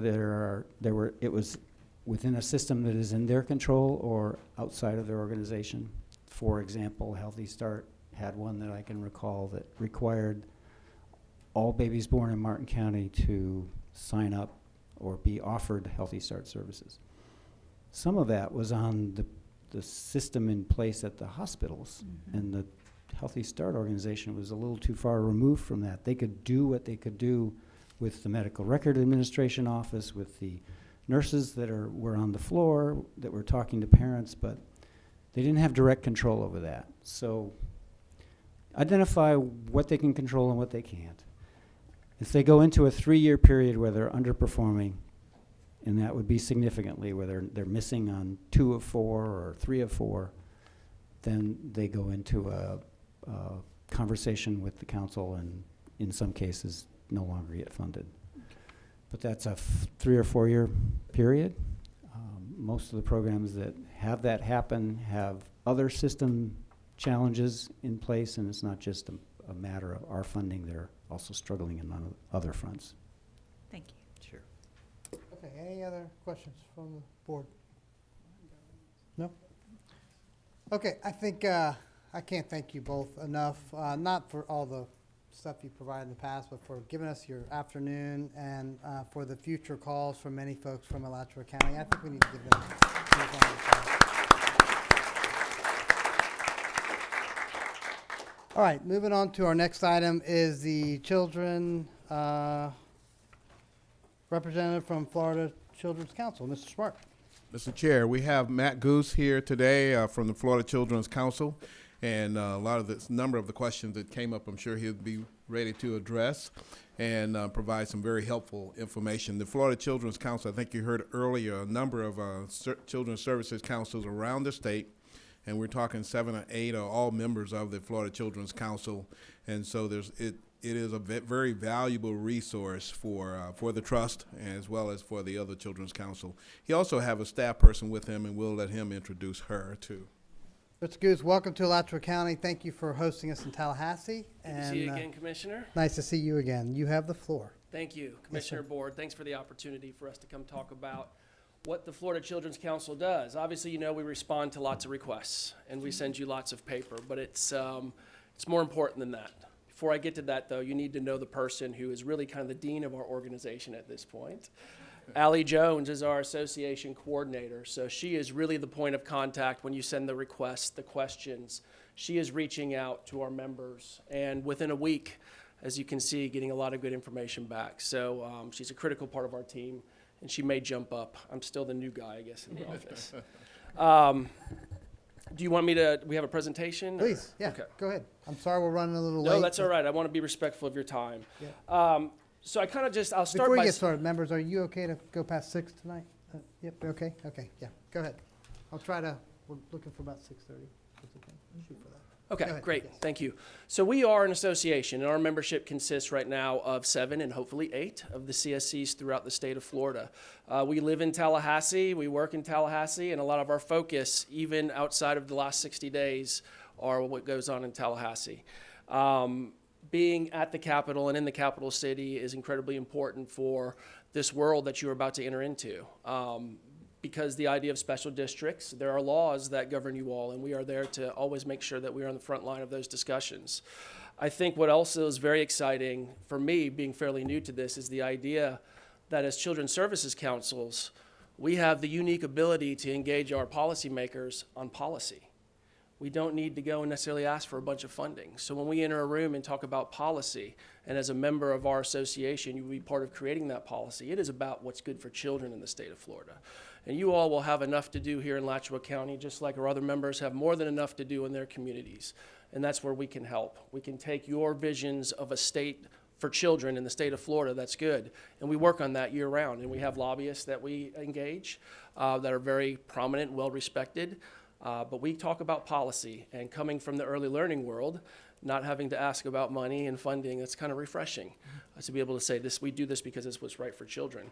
it was within a system that is in their control or outside of their organization. For example, Healthy Start had one that I can recall that required all babies born in Martin County to sign up or be offered Healthy Start services. Some of that was on the system in place at the hospitals, and the Healthy Start organization was a little too far removed from that. They could do what they could do with the medical record administration office, with the nurses that were on the floor, that were talking to parents, but they didn't have direct control over that. So identify what they can control and what they can't. If they go into a 3-year period where they're underperforming, and that would be significantly, whether they're missing on 2 of 4 or 3 of 4, then they go into a conversation with the council, and in some cases no longer get funded. But that's a 3 or 4 year period. Most of the programs that have that happen have other system challenges in place, and it's not just a matter of our funding. They're also struggling on other fronts. Thank you. Sure. Okay, any other questions from the board? No? Okay, I think I can't thank you both enough, not for all the stuff you provided in the past, but for giving us your afternoon and for the future calls from many folks from Alachua County. I think we need to give them a round of applause. All right, moving on to our next item is the children representative from Florida Children's Council, Mr. Smart. Mr. Chair, we have Matt Goose here today from the Florida Children's Council, and a lot of this number of the questions that came up, I'm sure he'll be ready to address and provide some very helpful information. The Florida Children's Council, I think you heard earlier, a number of children's services councils around the state, and we're talking 7 or 8 are all members of the Florida Children's Council, and so it is a very valuable resource for the trust as well as for the other Children's Council. He also have a staff person with him, and we'll let him introduce her too. Mr. Goose, welcome to Alachua County. Thank you for hosting us in Tallahassee. Good to see you again, Commissioner. Nice to see you again. You have the floor. Thank you, Commissioner Board. Thanks for the opportunity for us to come talk about what the Florida Children's Council does. Obviously, you know we respond to lots of requests, and we send you lots of paper, but it's more important than that. Before I get to that, though, you need to know the person who is really kind of the dean of our organization at this point. Allie Jones is our association coordinator, so she is really the point of contact when you send the requests, the questions. She is reaching out to our members, and within a week, as you can see, getting a lot of good information back. So she's a critical part of our team, and she may jump up. I'm still the new guy, I guess, in the office. Do you want me to, we have a presentation? Please, yeah, Okay. go ahead. I'm sorry we're running a little late. No, that's all right. I want to be respectful of your time. Yeah. So I kind of just, I'll start Before by... you get started, members, are you okay to go past 6 tonight? Yep, okay, yeah, go ahead. I'll try to, we're looking for about 6:30. Okay. Shoot for that. Go Okay, ahead. great, Yes. thank you. So we are an association, and our membership consists right now of 7 and hopefully 8 of the CSCs throughout the state of Florida. We live in Tallahassee, we work in Tallahassee, and a lot of our focus, even outside of the last 60 days, are what goes on in Tallahassee. Being at the Capitol and in the capital city is incredibly important for this world that you're about to enter into. Because the idea of special districts, there are laws that govern you all, and we are there to always make sure that we are on the front line of those discussions. I think what also is very exciting for me, being fairly new to this, is the idea that as children's services councils, we have the unique ability to engage our policymakers on policy. We don't need to go and necessarily ask for a bunch of funding. So when we enter a room and talk about policy, and as a member of our association, you will be part of creating that policy, it is about what's good for children in the state of Florida. And you all will have enough to do here in Alachua County, just like our other members have more than enough to do in their communities. And that's where we can help. We can take your visions of a state for children in the state of Florida that's good, and we work on that year round. And we have lobbyists that we engage that are very prominent and well respected. But we talk about policy, and coming from the early learning world, not having to ask about money and funding, it's kind of refreshing to be able to say this, we do this because it's what's right for children.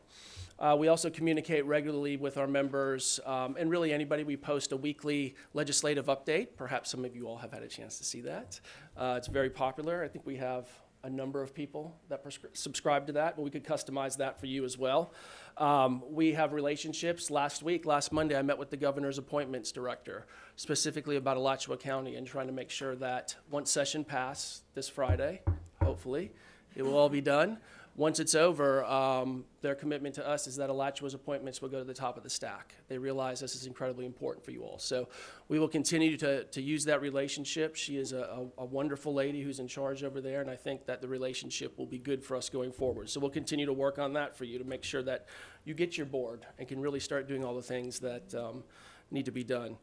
We also communicate regularly with our members, and really anybody. We post a weekly legislative update. Perhaps some of you all have had a chance to see that. It's very popular. I think we have a number of people that subscribe to that, but we could customize that for you as well. We have relationships. Last Monday, I met with the governor's appointments director, specifically about Alachua County, and trying to make sure that once session passed this Friday, hopefully, it will all be done. Once it's over, their commitment to us is that Alachua's appointments will go to the top of the stack. They realize this is incredibly important for you all. So we will continue to use that relationship. She is a wonderful lady who's in charge over there, and I think that the relationship will be good for us going forward. So we'll continue to work on that for you to make sure that you get your board and can really start doing all the things that need to be done.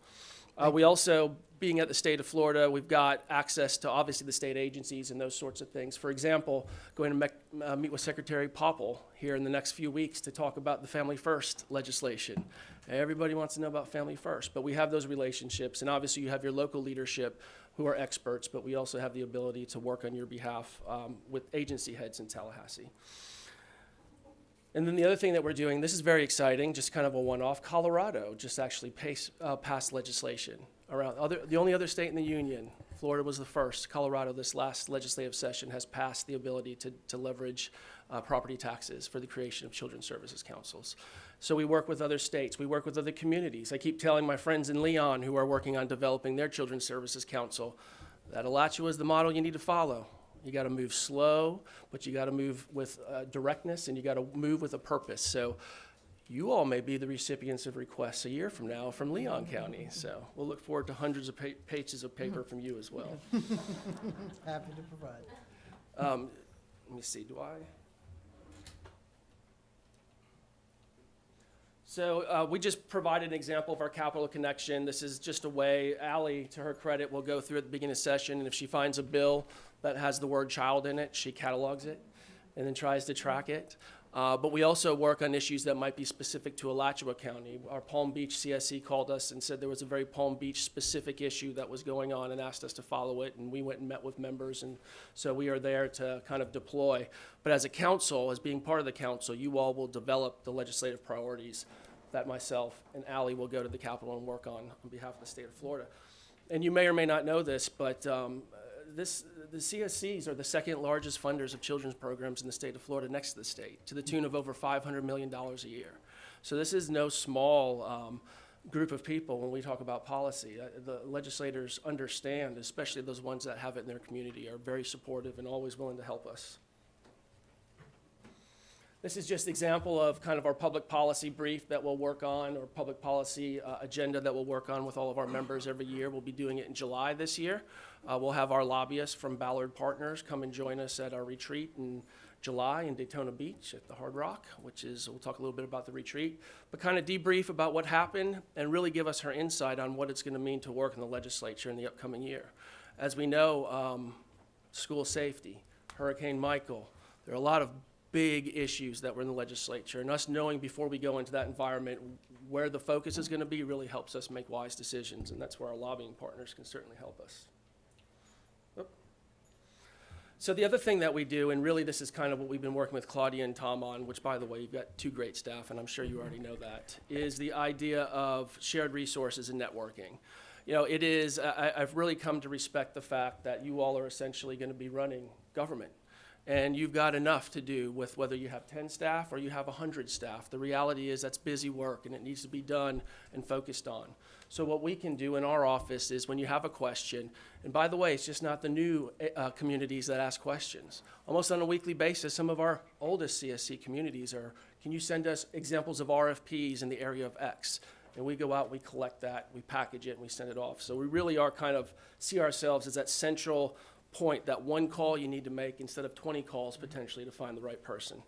We also, being at the state of Florida, we've got access to obviously the state agencies and those sorts of things. For example, going to meet with Secretary Popple here in the next few weeks to talk about the Family First legislation. Everybody wants to know about Family First, but we have those relationships, and obviously you have your local leadership who are experts, but we also have the ability to work on your behalf with agency heads in Tallahassee. And then the other thing that we're doing, this is very exciting, just kind of a one-off. Colorado just actually passed legislation around the only other state in the union. Florida was the first. Colorado, this last legislative session, has passed the ability to leverage property taxes for the creation of children's services councils. So we work with other states. We work with other communities. I keep telling my friends in Leon who are working on developing their children's services council that Alachua is the model you need to follow. You got to move slow, but you got to move with directness, and you got to move with a purpose. So you all may be the recipients of requests a year from now from Leon County. So we'll look forward to hundreds of pages of paper from you as well. Happy to provide. Let me see, do I? So we just provided an example of our capital connection. This is just a way, Allie, to her credit, will go through at the beginning of the session, and if she finds a bill that has the word child in it, she catalogs it and then tries to track it. But we also work on issues that might be specific to Alachua County. Our Palm Beach CSE called us and said there was a very Palm Beach specific issue that was going on and asked us to follow it, and we went and met with members, and so we are there to kind of deploy. But as a council, as being part of the council, you all will develop the legislative priorities that myself and Allie will go to the Capitol and work on behalf of the state of Florida. And you may or may not know this, but the CSCs are the second largest funders of children's programs in the state of Florida, next to the state, to the tune of over $500 million a year. So this is no small group of people when we talk about policy. The legislators understand, especially those ones that have it in their community, are very supportive and always willing to help us. This is just an example of kind of our public policy brief that we'll work on, or public policy agenda that we'll work on with all of our members every year. We'll be doing it in July this year. We'll have our lobbyists from Ballard Partners come and join us at our retreat in July in Daytona Beach at the Hard Rock, which is, we'll talk a little bit about the retreat, but kind of debrief about what happened and really give us her insight on what it's going to mean to work in the legislature in the upcoming year. As we know, school safety, Hurricane Michael, there are a lot of big issues that were in the legislature, and us knowing before we go into that environment where the focus is going to be really helps us make wise decisions, and that's where our lobbying partners can certainly help us. So the other thing that we do, and really this is kind of what we've been working with Claudia and Tom on, which by the way, you've got two great staff, and I'm sure you already know that, is the idea of shared resources and networking. You know, it is, I've really come to respect the fact that you all are essentially going to be running government. And you've got enough to do with whether you have 10 staff or you have 100 staff. The reality is that's busy work, and it needs to be done and focused on. So what we can do in our office is when you have a question, and by the way, it's just not the new communities that ask questions. Almost on a weekly basis, some of our oldest CSC communities are, can you send us examples of RFPs in the area of X? And we go out, we collect that, we package it, and we send it off. So we really are kind of see ourselves as that central point, that one call you need to make instead of 20 calls potentially to find the right person.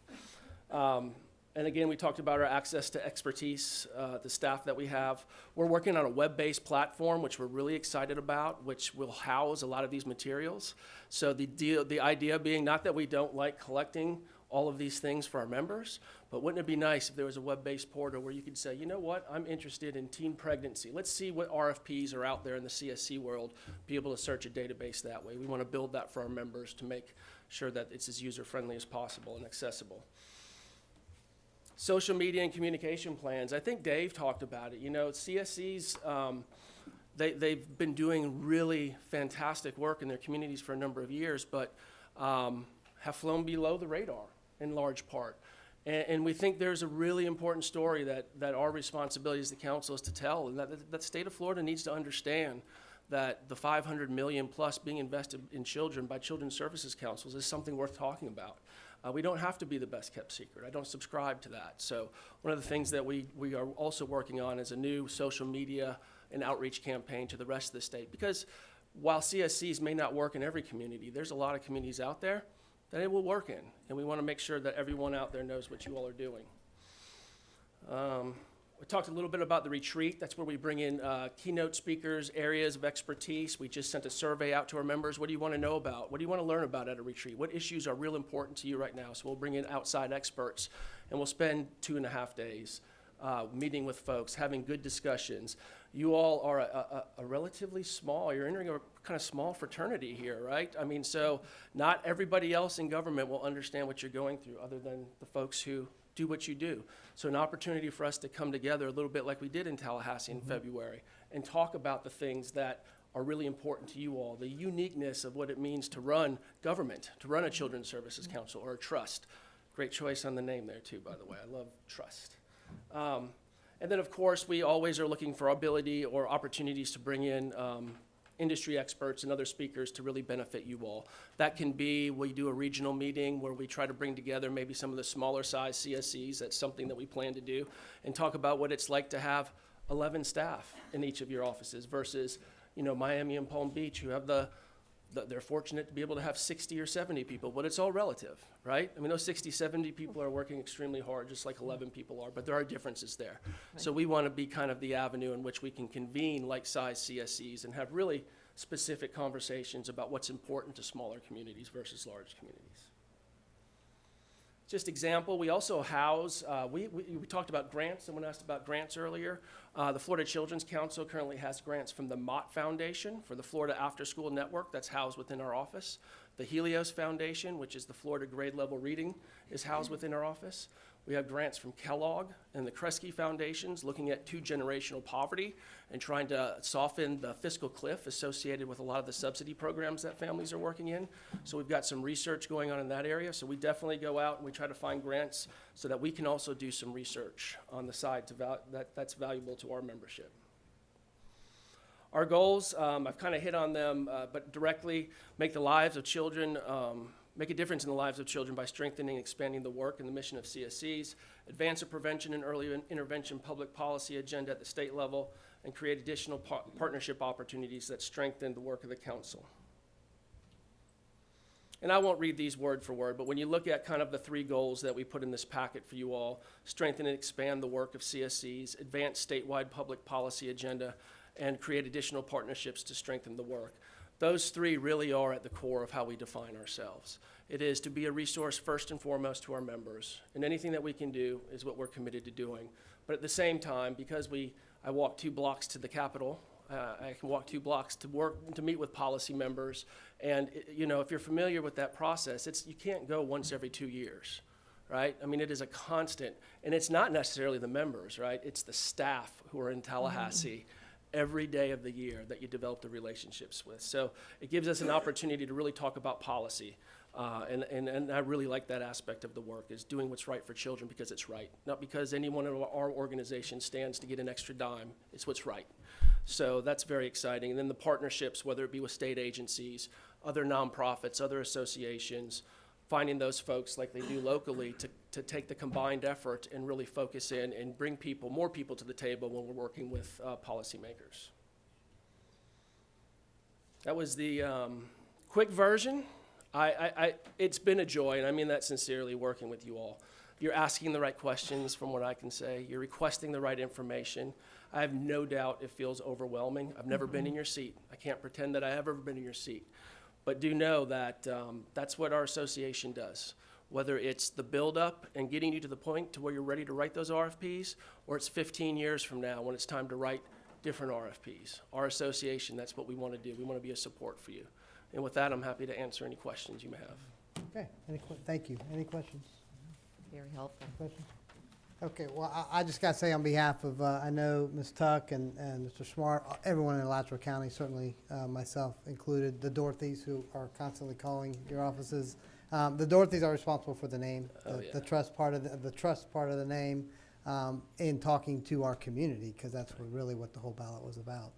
And again, we talked about our access to expertise, the staff that we have. We're working on a web-based platform, which we're really excited about, which will house a lot of these materials. So the idea being not that we don't like collecting all of these things for our members, but wouldn't it be nice if there was a web-based portal where you could say, you know what, I'm interested in teen pregnancy. Let's see what RFPs are out there in the CSC world, be able to search a database that way. We want to build that for our members to make sure that it's as user-friendly as possible and accessible. Social media and communication plans. I think Dave talked about it. You know, CSCs, they've been doing really fantastic work in their communities for a number of years, but have flown below the radar in large part. And we think there's a really important story that our responsibility as the council is to tell, and that state of Florida needs to understand that the $500 million plus being invested in children by Children's Services Councils is something worth talking about. We don't have to be the best kept secret. I don't subscribe to that. So one of the things that we are also working on is a new social media and outreach campaign to the rest of the state, because while CSCs may not work in every community, there's a lot of communities out there that it will work in, and we want to make sure that everyone out there knows what you all are doing. We talked a little bit about the retreat. That's where we bring in keynote speakers, areas of expertise. We just sent a survey out to our members. What do you want to know about? What do you want to learn about at a retreat? What issues are real important to you right now? So we'll bring in outside experts, and we'll spend 2.5 days meeting with folks, having good discussions. You all are a relatively small, you're entering a kind of small fraternity here, right? I mean, so not everybody else in government will understand what you're going through other than the folks who do what you do. So an opportunity for us to come together a little bit like we did in Tallahassee in February and talk about the things that are really important to you all, the uniqueness of what it means to run government, to run a Children's Services Council or a trust. Great choice on the name there too, by the way. I love trust. And then, of course, we always are looking for ability or opportunities to bring in industry experts and other speakers to really benefit you all. That can be, we do a regional meeting where we try to bring together maybe some of the smaller size CSCs. That's something that we plan to do, and talk about what it's like to have 11 staff in each of your offices versus, you know, Miami and Palm Beach, who have they're fortunate to be able to have 60 or 70 people, but it's all relative, right? I mean, those 60, 70 people are working extremely hard, just like 11 people are, but there are differences there. Right. So we want to be kind of the avenue in which we can convene like-size CSCs and have really specific conversations about what's important to smaller communities versus large communities. Just example, we also house, we talked about grants. Someone asked about grants earlier. The Florida Children's Council currently has grants from the Mott Foundation for the Florida After School Network that's housed within our office. The Helios Foundation, which is the Florida Grade Level Reading, is housed within our office. We have grants from Kellogg and the Kresge Foundations looking at 2-generational poverty and trying to soften the fiscal cliff associated with a lot of the subsidy programs that families are working in. So we've got some research going on in that area. So we definitely go out and we try to find grants so that we can also do some research on the side that's valuable to our membership. Our goals, I've kind of hit on them, but directly make the lives of children, make a difference in the lives of children by strengthening and expanding the work and the mission of CSCs, advance a prevention and early intervention public policy agenda at the state level, and create additional partnership opportunities that strengthen the work of the council. And I won't read these word for word, but when you look at kind of the 3 goals that we put in this packet for you all, strengthen and expand the work of CSCs, advance statewide public policy agenda, and create additional partnerships to strengthen the work. Those 3 really are at the core of how we define ourselves. It is to be a resource first and foremost to our members, and anything that we can do is what we're committed to doing. But at the same time, because I walk 2 blocks to the Capitol, I can walk 2 blocks to work, to meet with policy members, and you know, if you're familiar with that process, you can't go once every 2 years, right? I mean, it is a constant, and it's not necessarily the members, right? It's the staff who are in Tallahassee every day of the year that you develop the relationships with. So it gives us an opportunity to really talk about policy. And I really like that aspect of the work, is doing what's right for children because it's right. Not because any one of our organizations stands to get an extra dime. It's what's right. So that's very exciting. And then the partnerships, whether it be with state agencies, other nonprofits, other associations, finding those folks like they do locally to take the combined effort and really focus in and bring more people to the table when we're working with policymakers. That was the quick version. It's been a joy, and I mean that sincerely, working with you all. You're asking the right questions from what I can say. You're requesting the right information. I have no doubt it feels overwhelming. I've never been in your seat. I can't pretend that I have ever been in your seat. But do know that that's what our association does. whether it's the buildup and getting you to the point to where you're ready to write those RFPs, or it's 15 years from now when it's time to write different RFPs. Our association, that's what we want to do. We want to be a support for you. And with that, I'm happy to answer any questions you may have. Okay, thank you. Any questions? Very helpful. Questions? Okay, well, I just got to say on behalf of, I know Ms. Tuck and Mr. Smart, everyone in Alachua County, certainly myself included, the Dorothys who are constantly calling your offices. The Dorothys are responsible for the name, the trust part of the trust part of the name, in talking to our community, because that's really what the whole ballot was about.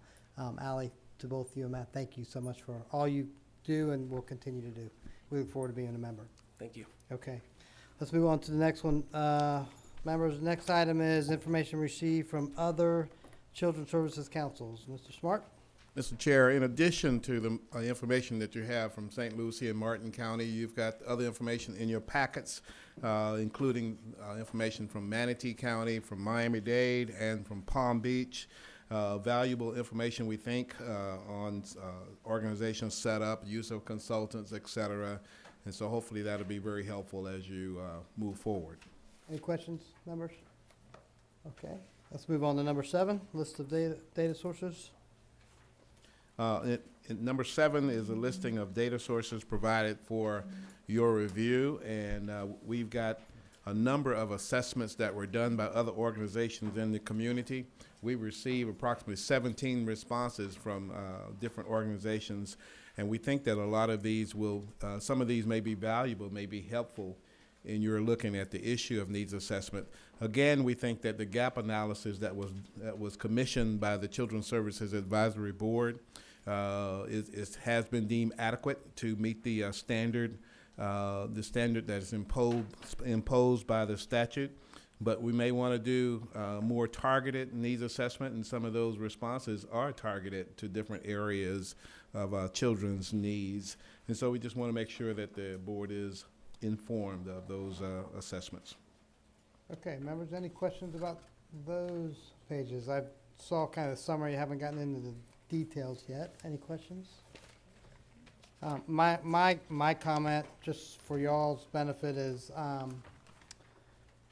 Allie, to both you and Matt, thank you so much for all you do and will continue to do. We look forward to being a member. Thank you. Okay, let's move on to the next one. Members, the next item is information received from other Children's Services Councils. Mr. Smart? Mr. Chair, in addition to the information that you have from St. Lucie and Martin County, you've got other information in your packets, including information from Manatee County, from Miami-Dade, and from Palm Beach. Valuable information, we think, on organizations set up, use of consultants, et cetera. And so hopefully that'll be very helpful as you move forward. Any questions, members? Okay, let's move on to number 7, list of data sources. Number 7 is a listing of data sources provided for your review, and we've got a number of assessments that were done by other organizations in the community. We received approximately 17 responses from different organizations, and we think that a lot of these will, some of these may be valuable, may be helpful in your looking at the issue of needs assessment. Again, we think that the gap analysis that was commissioned by the Children's Services Advisory Board has been deemed adequate to meet the standard that is imposed by the statute. But we may want to do more targeted needs assessment, and some of those responses are targeted to different areas of children's needs. And so we just want to make sure that the board is informed of those assessments. Okay, members, any questions about those pages? I saw kind of a summary, haven't gotten into the details yet. Any questions? My comment, just for y'all's benefit, is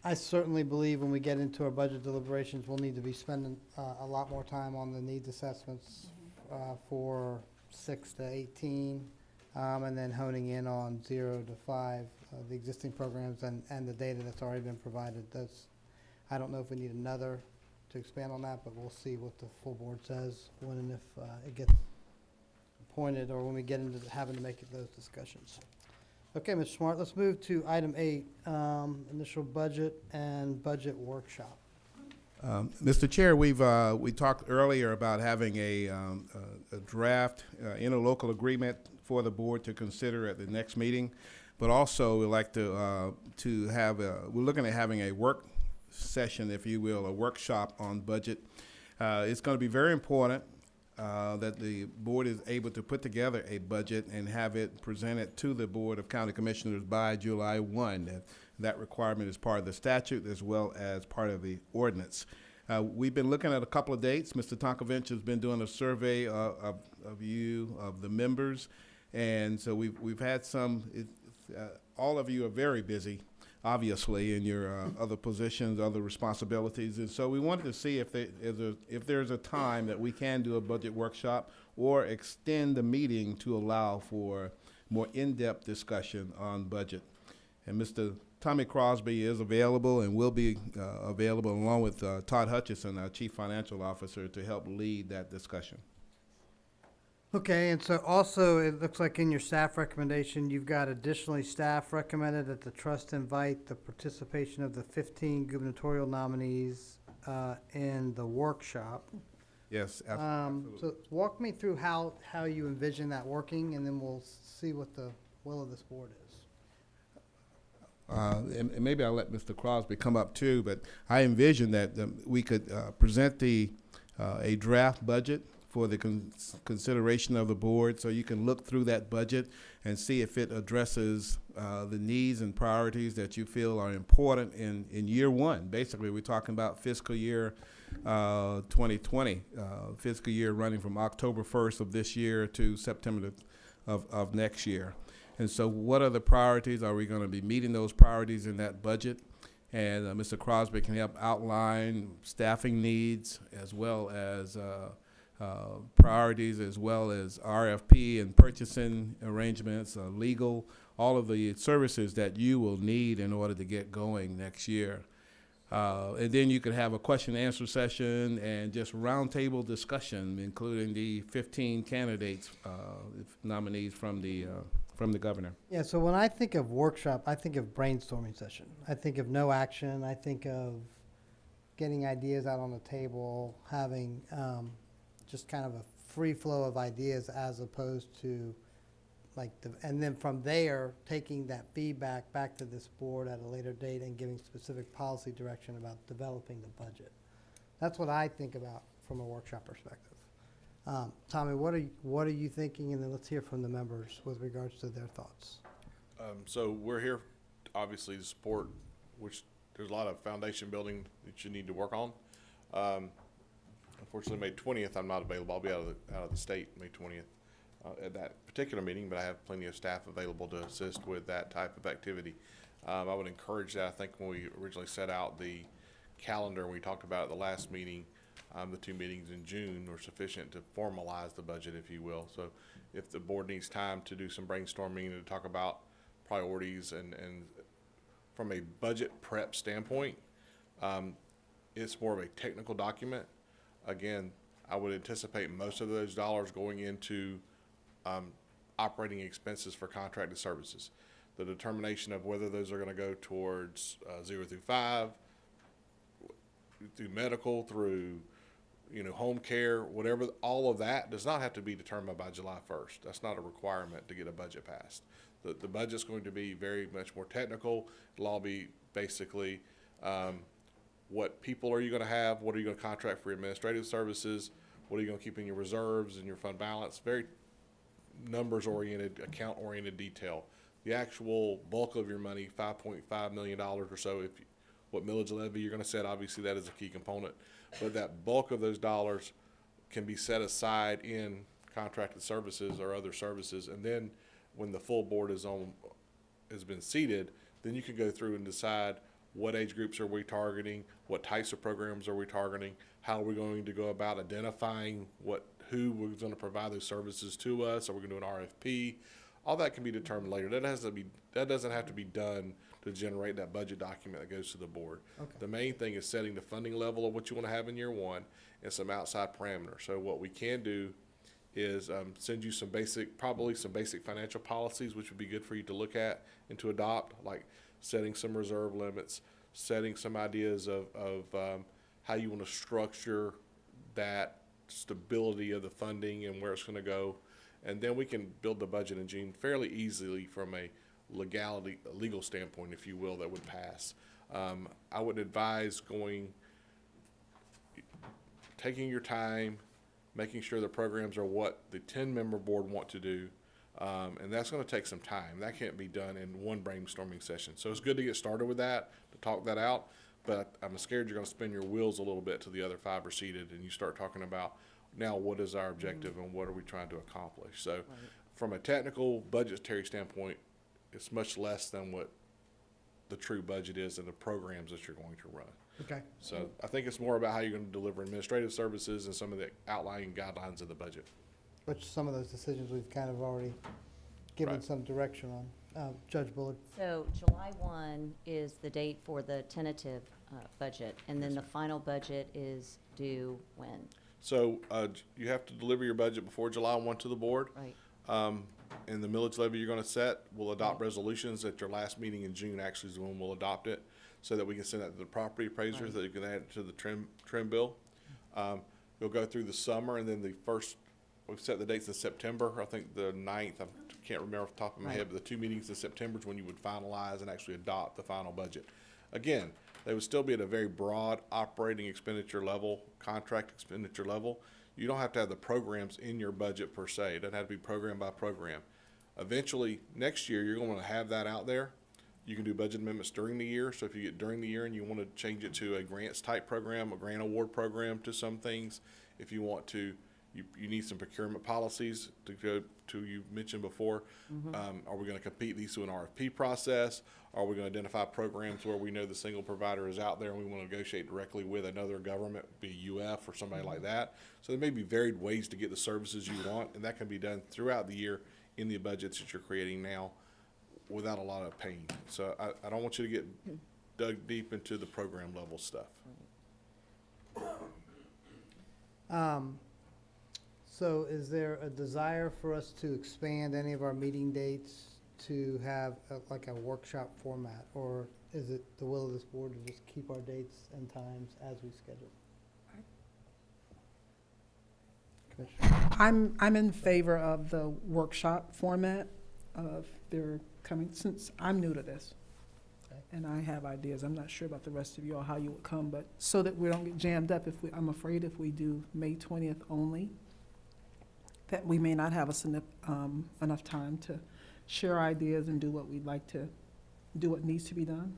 I certainly believe when we get into our budget deliberations, we'll need to be spending a lot more time on the needs assessments for 6 to 18, and then honing in on 0 to 5, the existing programs and the data that's already been provided. I don't know if we need another to expand on that, but we'll see what the full board says when and if it gets appointed, or when we get into having to make those discussions. Okay, Mr. Smart, let's move to item 8, initial budget and budget workshop. Mr. Chair, we talked earlier about having a draft interlocal agreement for the board to consider at the next meeting, but also we'd like to have we're looking at having a work session, if you will, a workshop on budget. It's going to be very important that the board is able to put together a budget and have it presented to the Board of County Commissioners by July 1. That requirement is part of the statute as well as part of the ordinance. We've been looking at a couple of dates. Mr. Tonkovich has been doing a survey of the members, and so we've had some. All of you are very busy, obviously, in your other positions, other responsibilities, and so we wanted to see if there's a time that we can do a budget workshop or extend the meeting to allow for more in-depth discussion on budget. And Mr. Tommy Crosby is available and will be available along with Todd Hutchison, our Chief Financial Officer, to help lead that discussion. Okay, and so also it looks like in your staff recommendation, you've got additionally staff recommended that the trust invite the participation of the 15 gubernatorial nominees in the workshop. Yes, absolutely. So walk me through how you envision that working, and then we'll see what the will of this board is. And maybe I'll let Mr. Crosby come up too, but I envision that we could present a draft budget for the consideration of the board, so you can look through that budget and see if it addresses the needs and priorities that you feel are important in year one. Basically, we're talking about fiscal year 2020, fiscal year running from October 1st of this year to September of next year. And so what are the priorities? Are we going to be meeting those priorities in that budget? And Mr. Crosby can help outline staffing needs as well as priorities, as well as RFP and purchasing arrangements, legal, all of the services that you will need in order to get going next year. And then you could have a question and answer session and just roundtable discussion, including the 15 candidates, nominees from the governor. Yeah, so when I think of workshop, I think of brainstorming session. I think of no action. I think of getting ideas out on the table, having just kind of a free flow of ideas as opposed to like, and then from there, taking that feedback back to this board at a later date and giving specific policy direction about developing the budget. That's what I think about from a workshop perspective. Tommy, what are you thinking? And then let's hear from the members with regards to their thoughts. So we're here, obviously, to support, which there's a lot of foundation building that you need to work on. Unfortunately, May 20th, I'm not available. I'll be out of the state May 20th at that particular meeting, but I have plenty of staff available to assist with that type of activity. I would encourage that. I think when we originally set out the calendar, we talked about at the last meeting, the 2 meetings in June were sufficient to formalize the budget, if you will. So if the board needs time to do some brainstorming and to talk about priorities and from a budget prep standpoint, it's more of a technical document. Again, I would anticipate most of those dollars going into operating expenses for contracted services. The determination of whether those are going to go towards 0 through 5, through medical, through home care, whatever, all of that does not have to be determined by July 1st. That's not a requirement to get a budget passed. The budget's going to be very much more technical. It'll all be basically what people are you going to have, what are you going to contract for administrative services, what are you going to keep in your reserves and your fund balance, very numbers-oriented, account-oriented detail. The actual bulk of your money, $5.5 million or so, what millage levy you're going to set, obviously that is a key component. But that bulk of those dollars can be set aside in contracted services or other services. And then when the full board has been seated, then you can go through and decide what age groups are we targeting, what types of programs are we targeting, how are we going to go about identifying who was going to provide those services to us, are we going to do an RFP? All that can be determined later. That doesn't have to be done to generate that budget document that goes to the board. Okay. The main thing is setting the funding level of what you want to have in year one and some outside parameters. So what we can do is send you probably some basic financial policies, which would be good for you to look at and to adopt, like setting some reserve limits, setting some ideas of how you want to structure that stability of the funding and where it's going to go. And then we can build the budget in June fairly easily from a legal standpoint, if you will, that would pass. I would advise taking your time, making sure the programs are what the 10-member board want to do, and that's going to take some time. That can't be done in one brainstorming session. So it's good to get started with that, to talk that out, but I'm scared you're going to spin your wheels a little bit till the other 5 are seated and you start talking about, now what is our objective and what are we trying to accomplish? So from a technical budgetary standpoint, it's much less than what the true budget is and the programs that you're going to run. Okay. So I think it's more about how you're going to deliver administrative services and some of the outlying guidelines of the budget. Which some of those decisions we've kind of already given Right. some direction on. Judge Bullard. So July 1 is the date for the tentative budget, and then the final budget is due when? So you have to deliver your budget before July 1 to the board. Right. And the millage levy you're going to set, we'll adopt resolutions at your last meeting in June, actually is when we'll adopt it, so that we can send that to the property appraisers, Right. that you can add it to the trim bill. You'll go through the summer, and then we've set the dates in September. I think the 9th, I can't remember off the top of my head, but the 2 meetings in September is when you would finalize and actually adopt the final budget. Again, they would still be at a very broad operating expenditure level, contract expenditure level. You don't have to have the programs in your budget per se. It doesn't have to be program by program. Eventually, next year, you're going to have that out there. You can do budget amendments during the year. So if you get during the year and you want to change it to a grants type program, a grant award program to some things, if you want to You need some procurement policies to go to, you mentioned before. Are we gonna compete these through an RFP process? Are we gonna identify programs where we know the single provider is out there and we wanna negotiate directly with another government, be UF or somebody like that? So there may be varied ways to get the services you want, and that can be done throughout the year in the budgets that you're creating now without a lot of pain. So I don't want you to get dug deep into the program level stuff. So is there a desire for us to expand any of our meeting dates to have like a workshop format? Or is it the will of this board to just keep our dates and times as we schedule? Commissioner? I'm in favor of the workshop format of their coming, since I'm new to this. Okay. And I have ideas. I'm not sure about the rest of you all, how you would come, but so that we don't get jammed up, I'm afraid if we do May 20th only, that we may not have enough time to share ideas and do what we'd like to, do what needs to be done.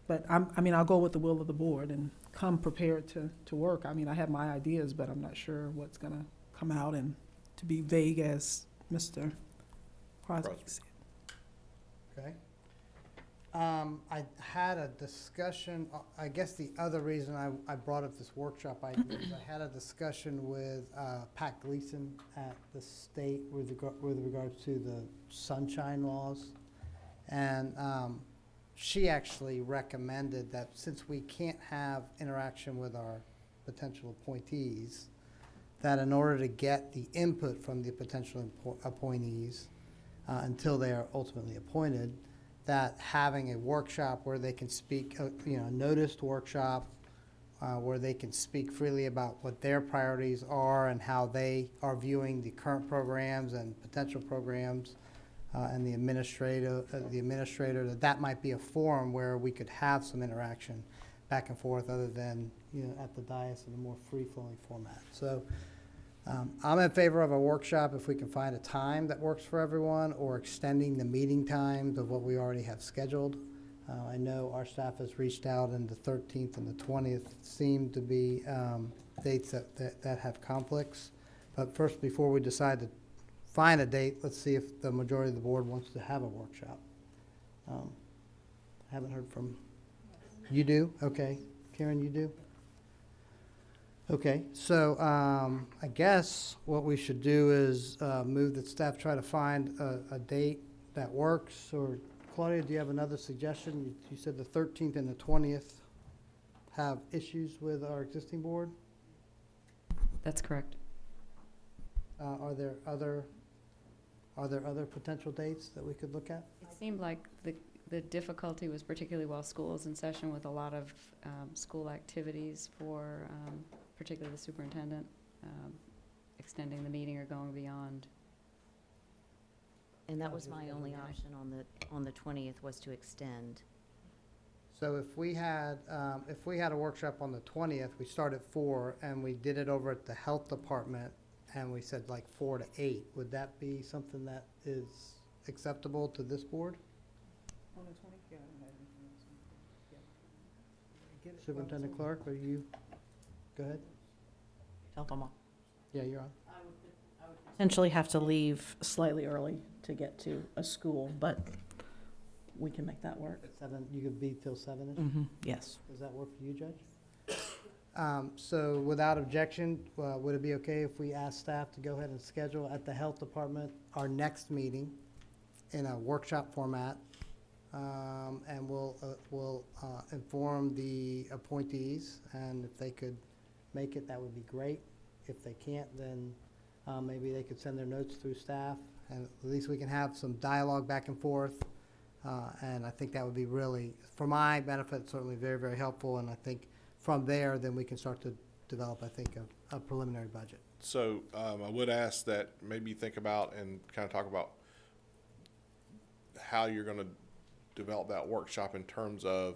But I'll go with the will of the board and come prepared to work. I mean, I have my ideas, but I'm not sure what's gonna come out, and to be vague as Mr. Crosby said. Okay. I had a discussion, I guess the other reason I brought up this workshop idea is I had a discussion with Pat Gleason at the state with regards to the sunshine laws. And she actually recommended that since we can't have interaction with our potential appointees, that in order to get the input from the potential appointees until they are ultimately appointed, that having a workshop where they can speak, a noticed workshop where they can speak freely about what their priorities are and how they are viewing the current programs and potential programs, and the administrator, that might be a forum where we could have some interaction back and forth other than, at the dais in a more free-flowing format. So I'm in favor of a workshop if we can find a time that works for everyone, or extending the meeting times of what we already have scheduled. I know our staff has reached out, and the 13th and the 20th seem to be dates that have conflicts. But first, before we decide to find a date, let's see if the majority of the board wants to have a workshop. Haven't heard from, you do? Okay. Karen, you do? Okay, so I guess what we should do is move that staff try to find a date that works. Or Claudia, do you have another suggestion? You said the 13th and the 20th have issues with our existing board. That's correct. Are there other potential dates that we could look at? It seemed like the difficulty was particularly while school is in session, with a lot of school activities for particularly the superintendent, extending the meeting or going beyond. And that was my only option on the 20th, was to extend. So if we had a workshop on the 20th, we start at 4 and we did it over at the health department, and we said like 4 to 8, would that be something that is acceptable to this board? On the 20th, yeah, I don't have anything else. Yeah. Superintendent Clark, are you, go ahead. Yeah, you're on. Potentially have to leave slightly early to get to a school, but we can make that work. 7, you could be till 7-ish? Yes. Does that work for you, Judge? So without objection, would it be okay if we ask staff to go ahead and schedule at the health department our next meeting in a workshop format? And we'll inform the appointees, and if they could make it, that would be great. If they can't, then maybe they could send their notes through staff, and at least we can have some dialogue back and forth. And I think that would be really, for my benefit, certainly very, very helpful. And I think from there, then we can start to develop, I think, a preliminary budget. So I would ask that maybe think about and kind of talk about how you're going to develop that workshop in terms of,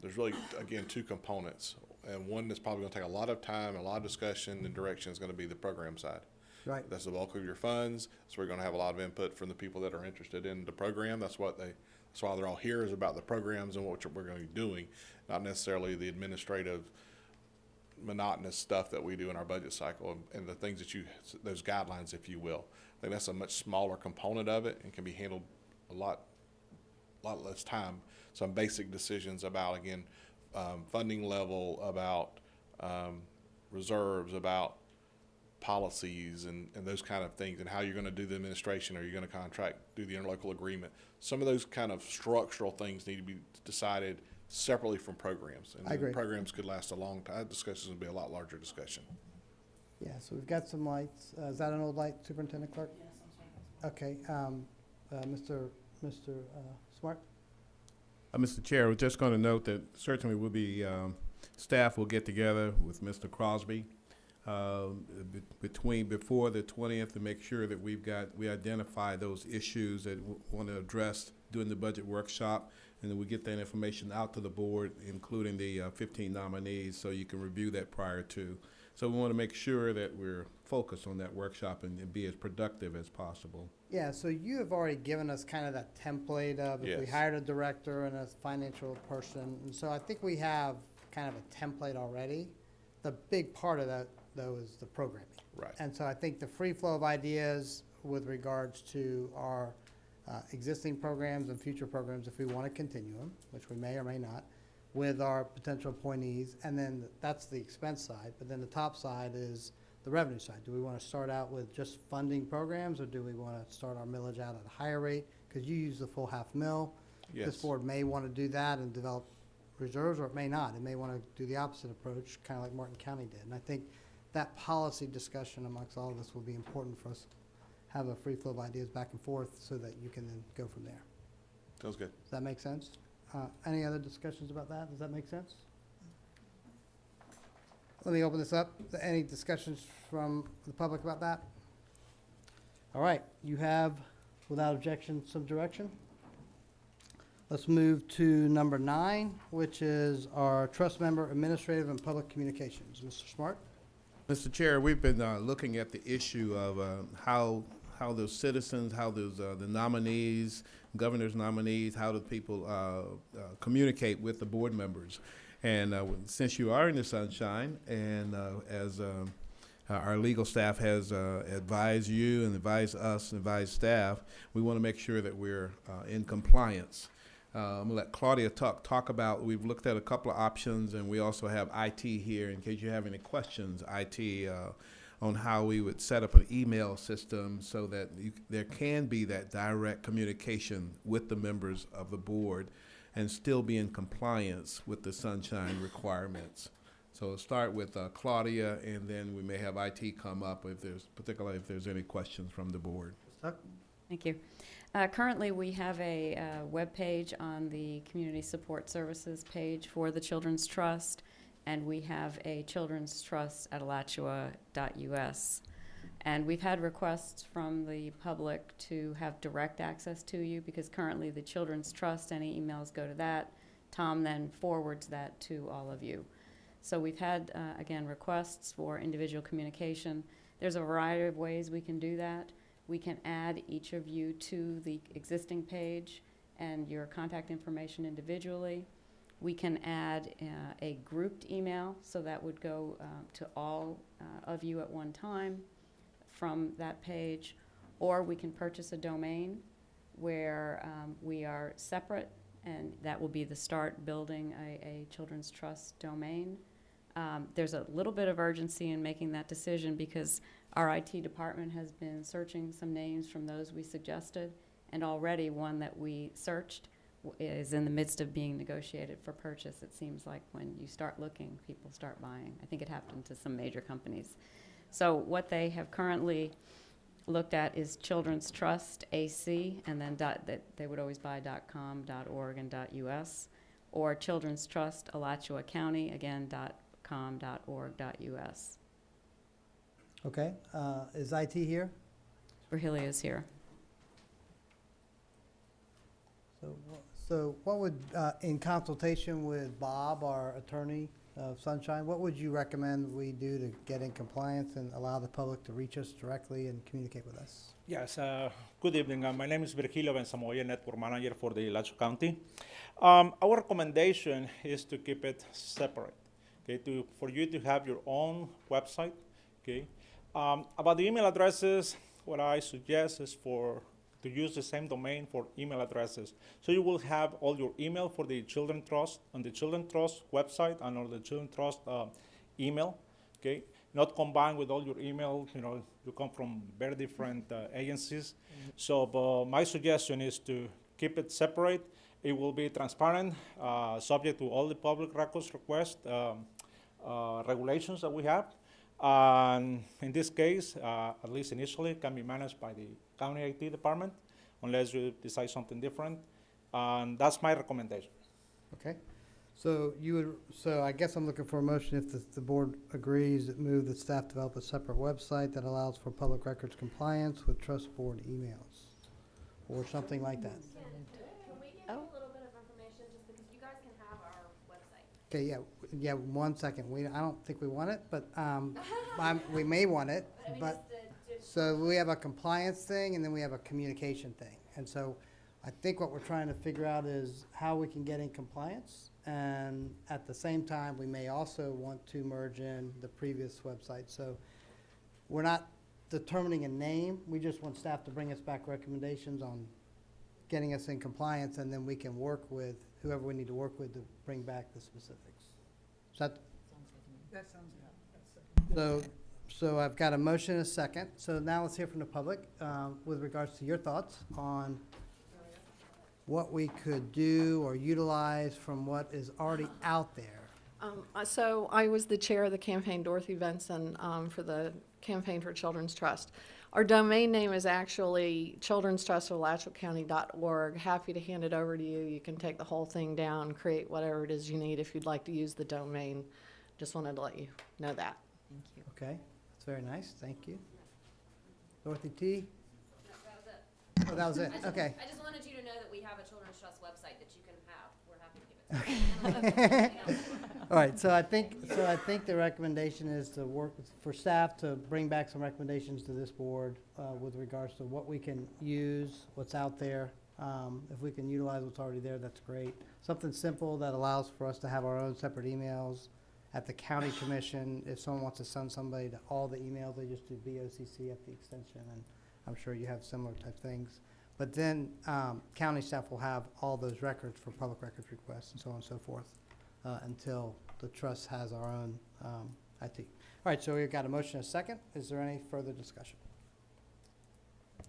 there's really, again, 2 components. And one that's probably going to take a lot of time, a lot of discussion, and direction is going to be the program side. Right. That's the bulk of your funds. So we're going to have a lot of input from the people that are interested in the program. That's why they're all here, is about the programs and what we're going to be doing, not necessarily the administrative monotonous stuff that we do in our budget cycle and the things that those guidelines, if you will. I think that's a much smaller component of it and can be handled a lot less time. Some basic decisions about, again, funding level, about reserves, about policies and those kind of things, and how you're going to do the administration. Are you going to contract, do the interlocal agreement? Some of those kind of structural things need to be decided separately from programs. And I agree. Programs could last a long time. Discussions would be a lot larger discussion. Yeah, so we've got some lights. Is that an old light, Superintendent Clark? Yes, I'm sorry. Okay, Mr. Smart? Mr. Chair, we're just going to note that certainly we'll be, staff will get together with Mr. Crosby before the 20th to make sure that we identify those issues that we want to address during the budget workshop, and then we get that information out to the board, including the 15 nominees, so you can review that prior to. So we want to make sure that we're focused on that workshop and be as productive as possible. Yeah, so you have already given us kind of that template of if we Yes. hired a director and a financial person. And so I think we have kind of a template already. The big part of that, though, is the programming. Right. And so I think the free flow of ideas with regards to our existing programs and future programs, if we want to continue them, which we may or may not, with our potential appointees, and then that's the expense side, but then the top side is the revenue side. Do we want to start out with just funding programs, or do we want to start our millage out at a higher rate? Because you use the full half mil. Yes. This board may want to do that and develop reserves, or it may not. It may want to do the opposite approach, kind of like Martin County did. And I think that policy discussion amongst all of us will be important for us to have a free flow of ideas back and forth so that you can then go from there. Sounds good. Does that make sense? Any other discussions about that? Does that make sense? Let me open this up. Any discussions from the public about that? All right, you have, without objection, some direction. Let's move to number 9, which is our trust member administrative and public communications. Mr. Smart? Mr. Chair, we've been looking at the issue of how those citizens, how those the nominees, governor's nominees, how do people communicate with the board members. And since you are in the sunshine, and as our legal staff has advised you and advised us and advised staff, we want to make sure that we're in compliance. I'm gonna let Claudia talk about, we've looked at a couple of options, and we also have IT here in case you have any questions, IT, on how we would set up an email system so that there can be that direct communication with the members of the board and still be in compliance with the sunshine requirements. So we'll start with Claudia, and then we may have IT come up particularly if there's any questions from the board. Thank you. Currently, we have a web page on the Community Support Services page for the Children's Trust, and we have a Children's Trust at alachua.us. And we've had requests from the public to have direct access to you, because currently the Children's Trust, any emails go to that. Tom then forwards that to all of you. So we've had, again, requests for individual communication. There's a variety of ways we can do that. We can add each of you to the existing page and your contact information individually. We can add a grouped email, so that would go to all of you at one time from that page. Or we can purchase a domain where we are separate, and that will be the start building a Children's Trust domain. There's a little bit of urgency in making that decision, because our IT department has been searching some names from those we suggested, and already one that we searched is in the midst of being negotiated for purchase. It seems like when you start looking, people start buying. I think it happened to some major companies. So what they have currently looked at is Children's Trust AC, and then that they would always buy .com, .org, and .us, or Children's Trust Alachua County, again .com, .org, .us. Okay, is IT here? Virgilia is here. So what would, in consultation with Bob, our attorney of Sunshine, what would you recommend we do to get in compliance and allow the public to reach us directly and communicate with us? Yes, good evening. My name is Virgilio Bensamoya, Network Manager for the Alachua County. Our recommendation is to keep it separate. okay, for you to have your own website, okay. About the email addresses, what I suggest is to use the same domain for email addresses. So you will have all your email for the Children Trust on the Children Trust website and on the Children Trust email, okay? Not combined with all your email, you come from very different agencies. So my suggestion is to keep it separate. It will be transparent, subject to all the public records request regulations that we have. And in this case, at least initially, it can be managed by the county IT department, unless you decide something different. And that's my recommendation. Okay. So so I guess I'm looking for a motion if the board agrees that move that staff develop a separate website that allows for public records compliance with trust board emails, or something like that. Can we give you a little bit of information, just because you guys can have our website? Okay, yeah, 1 second. I don't think we want it, but we may want it, but, so we have a compliance thing and then we have a communication thing. And so I think what we're trying to figure out is how we can get in compliance, and at the same time, we may also want to merge in the previous website. So we're not determining a name, we just want staff to bring us back recommendations on getting us in compliance, and then we can work with whoever we need to work with to bring back the specifics. That sounds good. So I've got a motion and a second. So now let's hear from the public with regards to your thoughts on what we could do or utilize from what is already out there. So I was the chair of the campaign, Dorothy Benson, for the Campaign for Children's Trust. Our domain name is actually childrenstrust.alachuacounty.org. Happy to hand it over to you. You can take the whole thing down, create whatever it is you need if you'd like to use the domain. Just wanted to let you know that. Thank you. Okay, that's very nice. Thank you. Dorothy T. No, that was it. Oh, that was it. Okay. I just wanted you to know that we have a Children's Trust website that you can have. We're happy to give it to you. All right, so I think the recommendation is to work for staff to bring back some recommendations to this board with regards to what we can use, what's out there. If we can utilize what's already there, that's great. Something simple that allows for us to have our own separate emails at the county commission. If someone wants to send somebody to all the emails, they just do BOCC at the extension, and I'm sure you have similar type things. But then county staff will have all those records for public records requests and so on and so forth until the trust has our own IT. All right, so we've got a motion and a second. Is there any further discussion?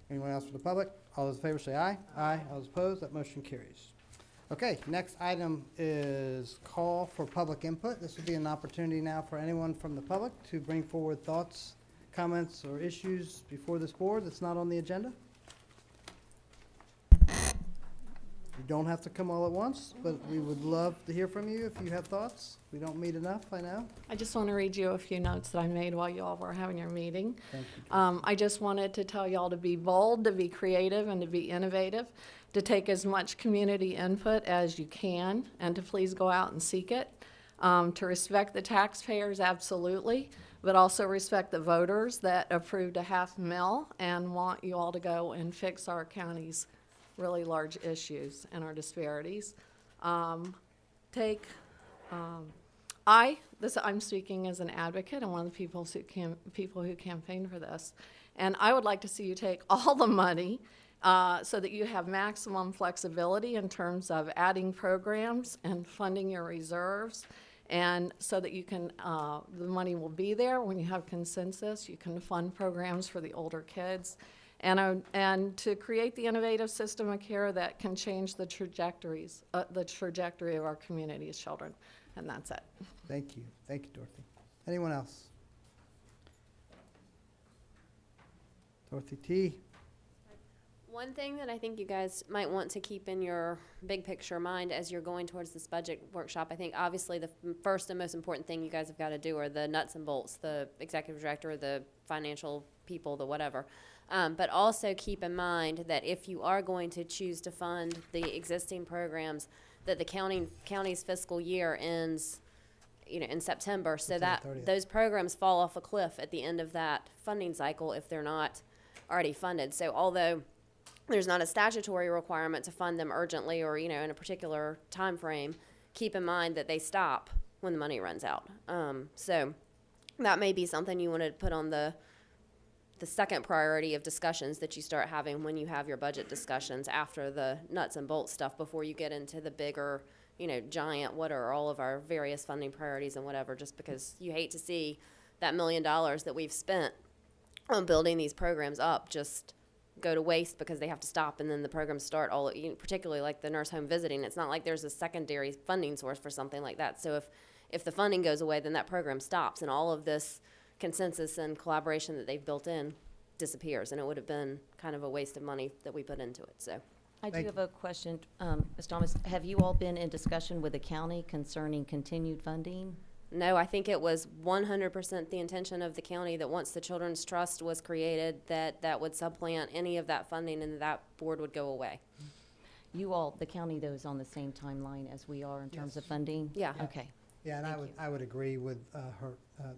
Anyone else from the public? All those in favor say aye. Aye. All those opposed, that motion carries. Okay, next item is call for public input. This will be an opportunity now for anyone from the public to bring forward thoughts, comments, or issues before this board that's not on the agenda. You don't have to come all at once, but we would love to hear from you if you have thoughts. We don't meet enough, I know. I just want to read you a few notes that I made while you all were having your meeting. Thank you. I just wanted to tell y'all to be bold, to be creative, and to be innovative, to take as much community input as you can, and to please go out and seek it. To respect the taxpayers, absolutely, but also respect the voters that approved a $500,000 and want you all to go and fix our county's really large issues and our disparities. I'm speaking as an advocate and one of the people who campaigned for this. And I would like to see you take all the money so that you have maximum flexibility in terms of adding programs and funding your reserves, and so that you can, the money will be there when you have consensus. You can fund programs for the older kids, and to create the innovative system of care that can change the trajectory of our community's children. And that's it. Thank you, Dorothy. Anyone else? Dorothy T. One thing that I think you guys might want to keep in your big picture mind as you're going towards this budget workshop, I think obviously the first and most important thing you guys have got to do are the nuts and bolts, the executive director, the financial people, the whatever. But also keep in mind that if you are going to choose to fund the existing programs, that the county's fiscal year ends, in September, so that 30th. those programs fall off a cliff at the end of that funding cycle if they're not already funded. So although there's not a statutory requirement to fund them urgently or in a particular time frame, keep in mind that they stop when the money runs out. So that may be something you want to put on the second priority of discussions that you start having when you have your budget discussions after the nuts and bolts stuff, before you get into the bigger, giant, what are all of our various funding priorities and whatever, just because you hate to see that $1 million that we've spent on building these programs up just go to waste because they have to stop, and then the programs start all, particularly like the nurse home visiting. It's not like there's a secondary funding source for something like that. So if the funding goes away, then that program stops, and all of this consensus and collaboration that they've built in disappears, and it would have been kind of a waste of money that we put into it. So I do Thank have a question. Ms. Thomas, have you all been in discussion with the county concerning continued funding? no, I think it was 100% the intention of the county that once the Children's Trust was created, that would supplant any of that funding and that board would go away. You all, the county, though, is on the same timeline as we are in terms of funding? Yeah. Okay. Yeah, and I would agree with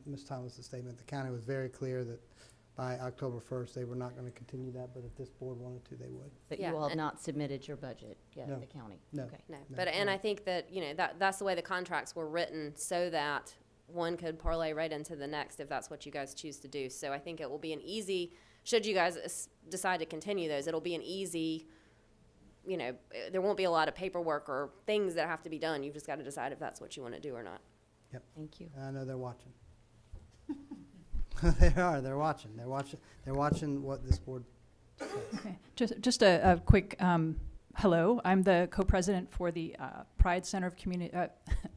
Ms. Thomas's statement. The county was very clear that by October 1st, they were not going to continue that, but if this board wanted to, they would. But Yeah, you all have and- not submitted your budget yet, No. the county? No. Okay. No, No, but, and no. I think that, that's the way the contracts were written, so that one could parlay right into the next if that's what you guys choose to do. So I think it will be an easy, should you guys decide to continue those, it'll be an easy, there won't be a lot of paperwork or things that have to be done. You've just got to decide if that's what you want to do or not. Thank you. I know they're watching. They are, they're watching. They're watching what this board says. Okay. Just a quick hello. I'm the co-president for the Pride Center of Community.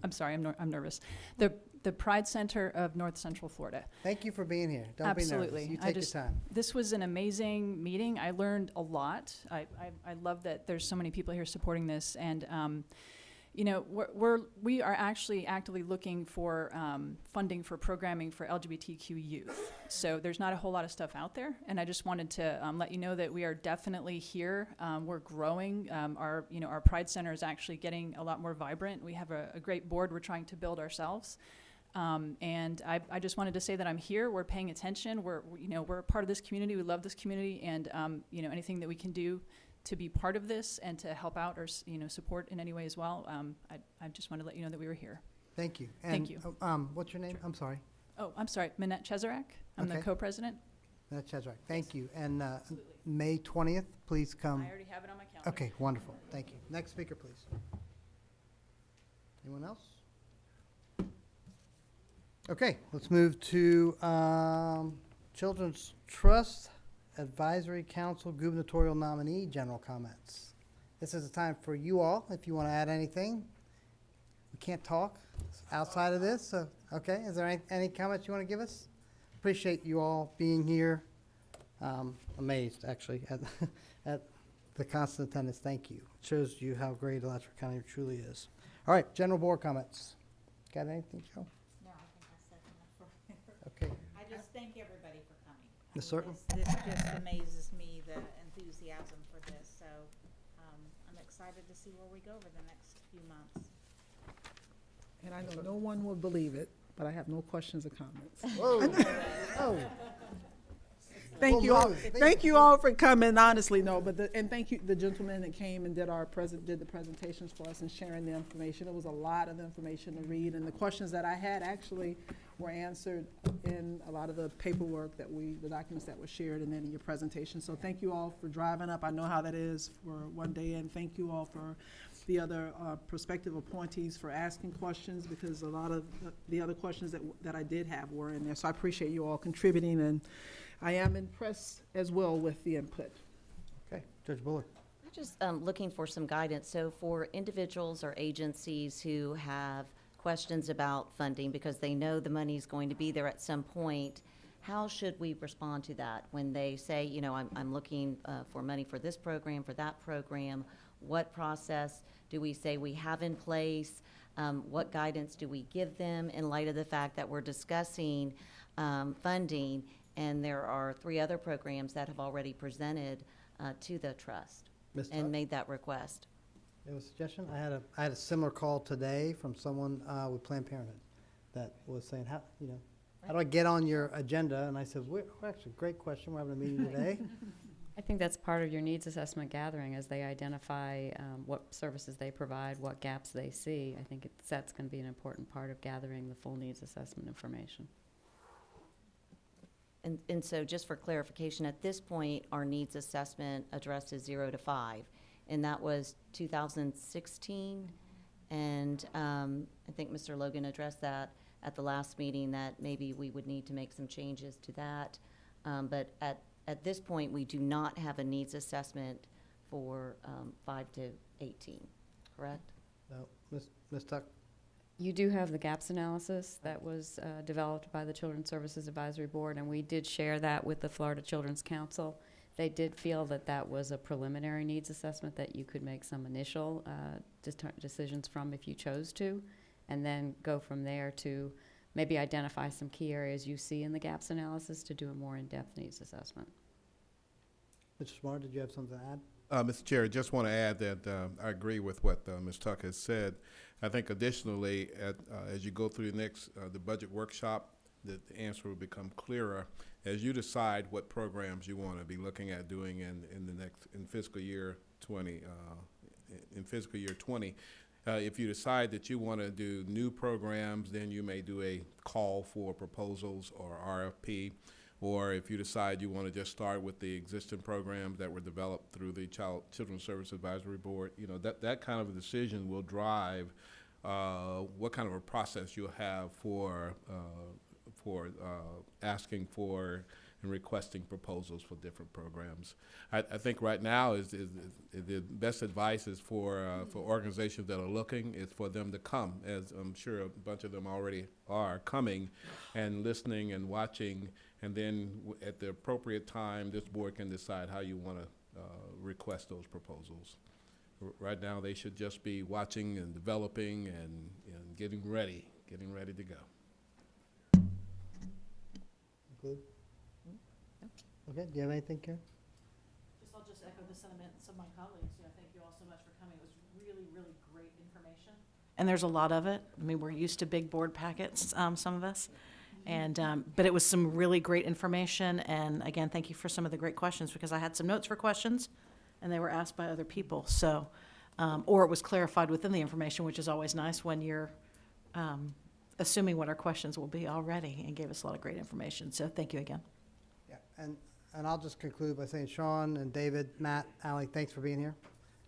I'm sorry, I'm nervous. The Pride Center of North Central Florida. Thank you for being here. Don't Absolutely. be nervous. You I take just- your time. This was an amazing meeting. I learned a lot. I love that there's so many people here supporting this, and we are actually actively looking for funding for programming for LGBTQ youth. So there's not a whole lot of stuff out there, and I just wanted to let you know that we are definitely here. We're growing. Our Pride Center is actually getting a lot more vibrant. We have a great board we're trying to build ourselves. And I just wanted to say that I'm here. We're paying attention. We're a part of this community. We love this community, and anything that we can do to be part of this and to help out or support in any way as well. I just wanted to let you know that we were here. Thank you. Thank you. What's your name? I'm sorry. Oh, I'm sorry, Minette Chesarak. I'm the Okay. co-president. That's Chazrak. Thank you. And May 20th, please come. I already have it on my calendar. Okay, wonderful. Thank you. Next speaker, please. Anyone else? Okay, let's move to Children's Trust Advisory Council Gubernatorial Nominee General Comments. This is a time for you all, if you want to add anything. We can't talk outside of this, so, okay. Is there any comments you want to give us? Appreciate you all being here. Amazed, actually, at the constant attendance. Thank you. Shows you how great Alachua County truly is. All right, general board comments. Got anything, Joe? No, I think I said enough for Okay. I just thank everybody for coming. Yes, sir. This just amazes me, the enthusiasm for this, so I'm excited to see where we go over the next few months. And I know no one will believe it, but I have no questions or comments. Whoa. Oh. Thank Well, you all. no, Thank you all for coming. Honestly, no, but and thank you the gentleman that came and did the presentations for us and sharing the information. It was a lot of information to read, and the questions that I had actually were answered in a lot of the paperwork the documents that were shared, and then in your presentation. So thank you all for driving up. I know how that is for one day, and thank you all for the other prospective appointees for asking questions, because a lot of the other questions that I did have were in there. So I appreciate you all contributing, and I am impressed as well with the input. Okay, Judge Bullard. I'm just looking for some guidance. So for individuals or agencies who have questions about funding because they know the money's going to be there at some point, how should we respond to that when they say, I'm looking for money for this program, for that program? What process do we say we have in place? What guidance do we give them in light of the fact that we're discussing funding, and there are 3 other programs that have already presented to the trust Ms. and Todd? made that request? You have a suggestion? I had a similar call today from someone with Planned Parenthood that was saying, how do I get on your agenda? And I said, we're actually, great question. We're having a meeting today. I think that's part of your needs assessment gathering as they identify what services they provide, what gaps they see. I think that's going to be an important part of gathering the full needs assessment information. And so just for clarification, at this point, our needs assessment addresses 0 to 5, and that was 2016. And I think Mr. Logan addressed that at the last meeting, that maybe we would need to make some changes to that. But at this point, we do not have a needs assessment for 5 to 18, correct? No, Ms. Tuck? You do have the gaps analysis that was developed by the Children's Services Advisory Board, and we did share that with the Florida Children's Council. They did feel that that was a preliminary needs assessment that you could make some initial decisions from if you chose to, and then go from there to maybe identify some key areas you see in the gaps analysis to do a more in-depth needs assessment. Mr. Smart, did you have something to add? Mr. Chair, just want to add that I agree with what Ms. Tuck has said. I think additionally, as you go through the budget workshop, the answer will become clearer as you decide what programs you want to be looking at doing in fiscal year 20. If you decide that you want to do new programs, then you may do a call for proposals or RFP. Or if you decide you want to just start with the existing programs that were developed through the Children's Service Advisory Board, that kind of a decision will drive what kind of a process you'll have for asking for and requesting proposals for different programs. I think right now is the best advice is for organizations that are looking is for them to come, as I'm sure a bunch of them already are coming and listening and watching, and then at the appropriate time, this board can decide how you want to request those proposals. Right now, they should just be watching and developing and getting ready to go. Good. Okay, do you have anything, Karen? I'll just echo the sentiments of my colleagues. Thank you all so much for coming. It was really, really great information. And there's a lot of it. I mean, we're used to big board packets, some of us. And, but it was some really great information. And again, thank you for some of the great questions, because I had some notes for questions and they were asked by other people. So, or it was clarified within the information, which is always nice when you're assuming what our questions will be already, and gave us a lot of great information. So thank you again. Yeah, and I'll just conclude by saying, Sean and David, Matt, Allie, thanks for being here.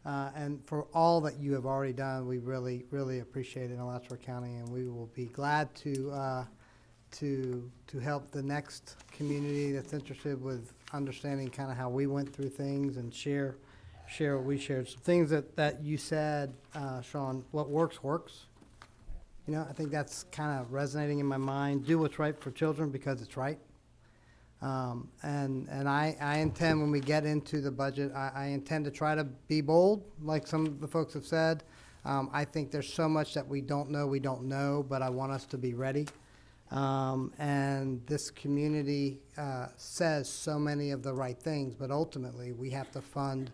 And for all that you have already done, we really, really appreciate it in Alachua County, and we will be glad to help the next community that's interested with understanding kind of how we went through things and share what we shared. Some things that you said, Sean, what works. I think that's kind of resonating in my mind. Do what's right for children because it's right. And I intend, when we get into the budget, I intend to try to be bold, like some of the folks have said. I think there's so much that we don't know, but I want us to be ready. And this community says so many of the right things, but ultimately we have to fund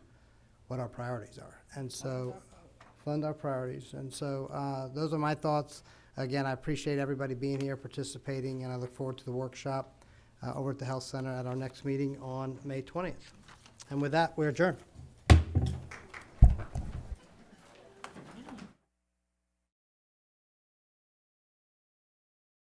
what our priorities are. And so fund our priorities. And so those are my thoughts. Again, I appreciate everybody being here, participating, and I look forward to the workshop over at the Health Center at our next meeting on May 20th. And with that, we're adjourned.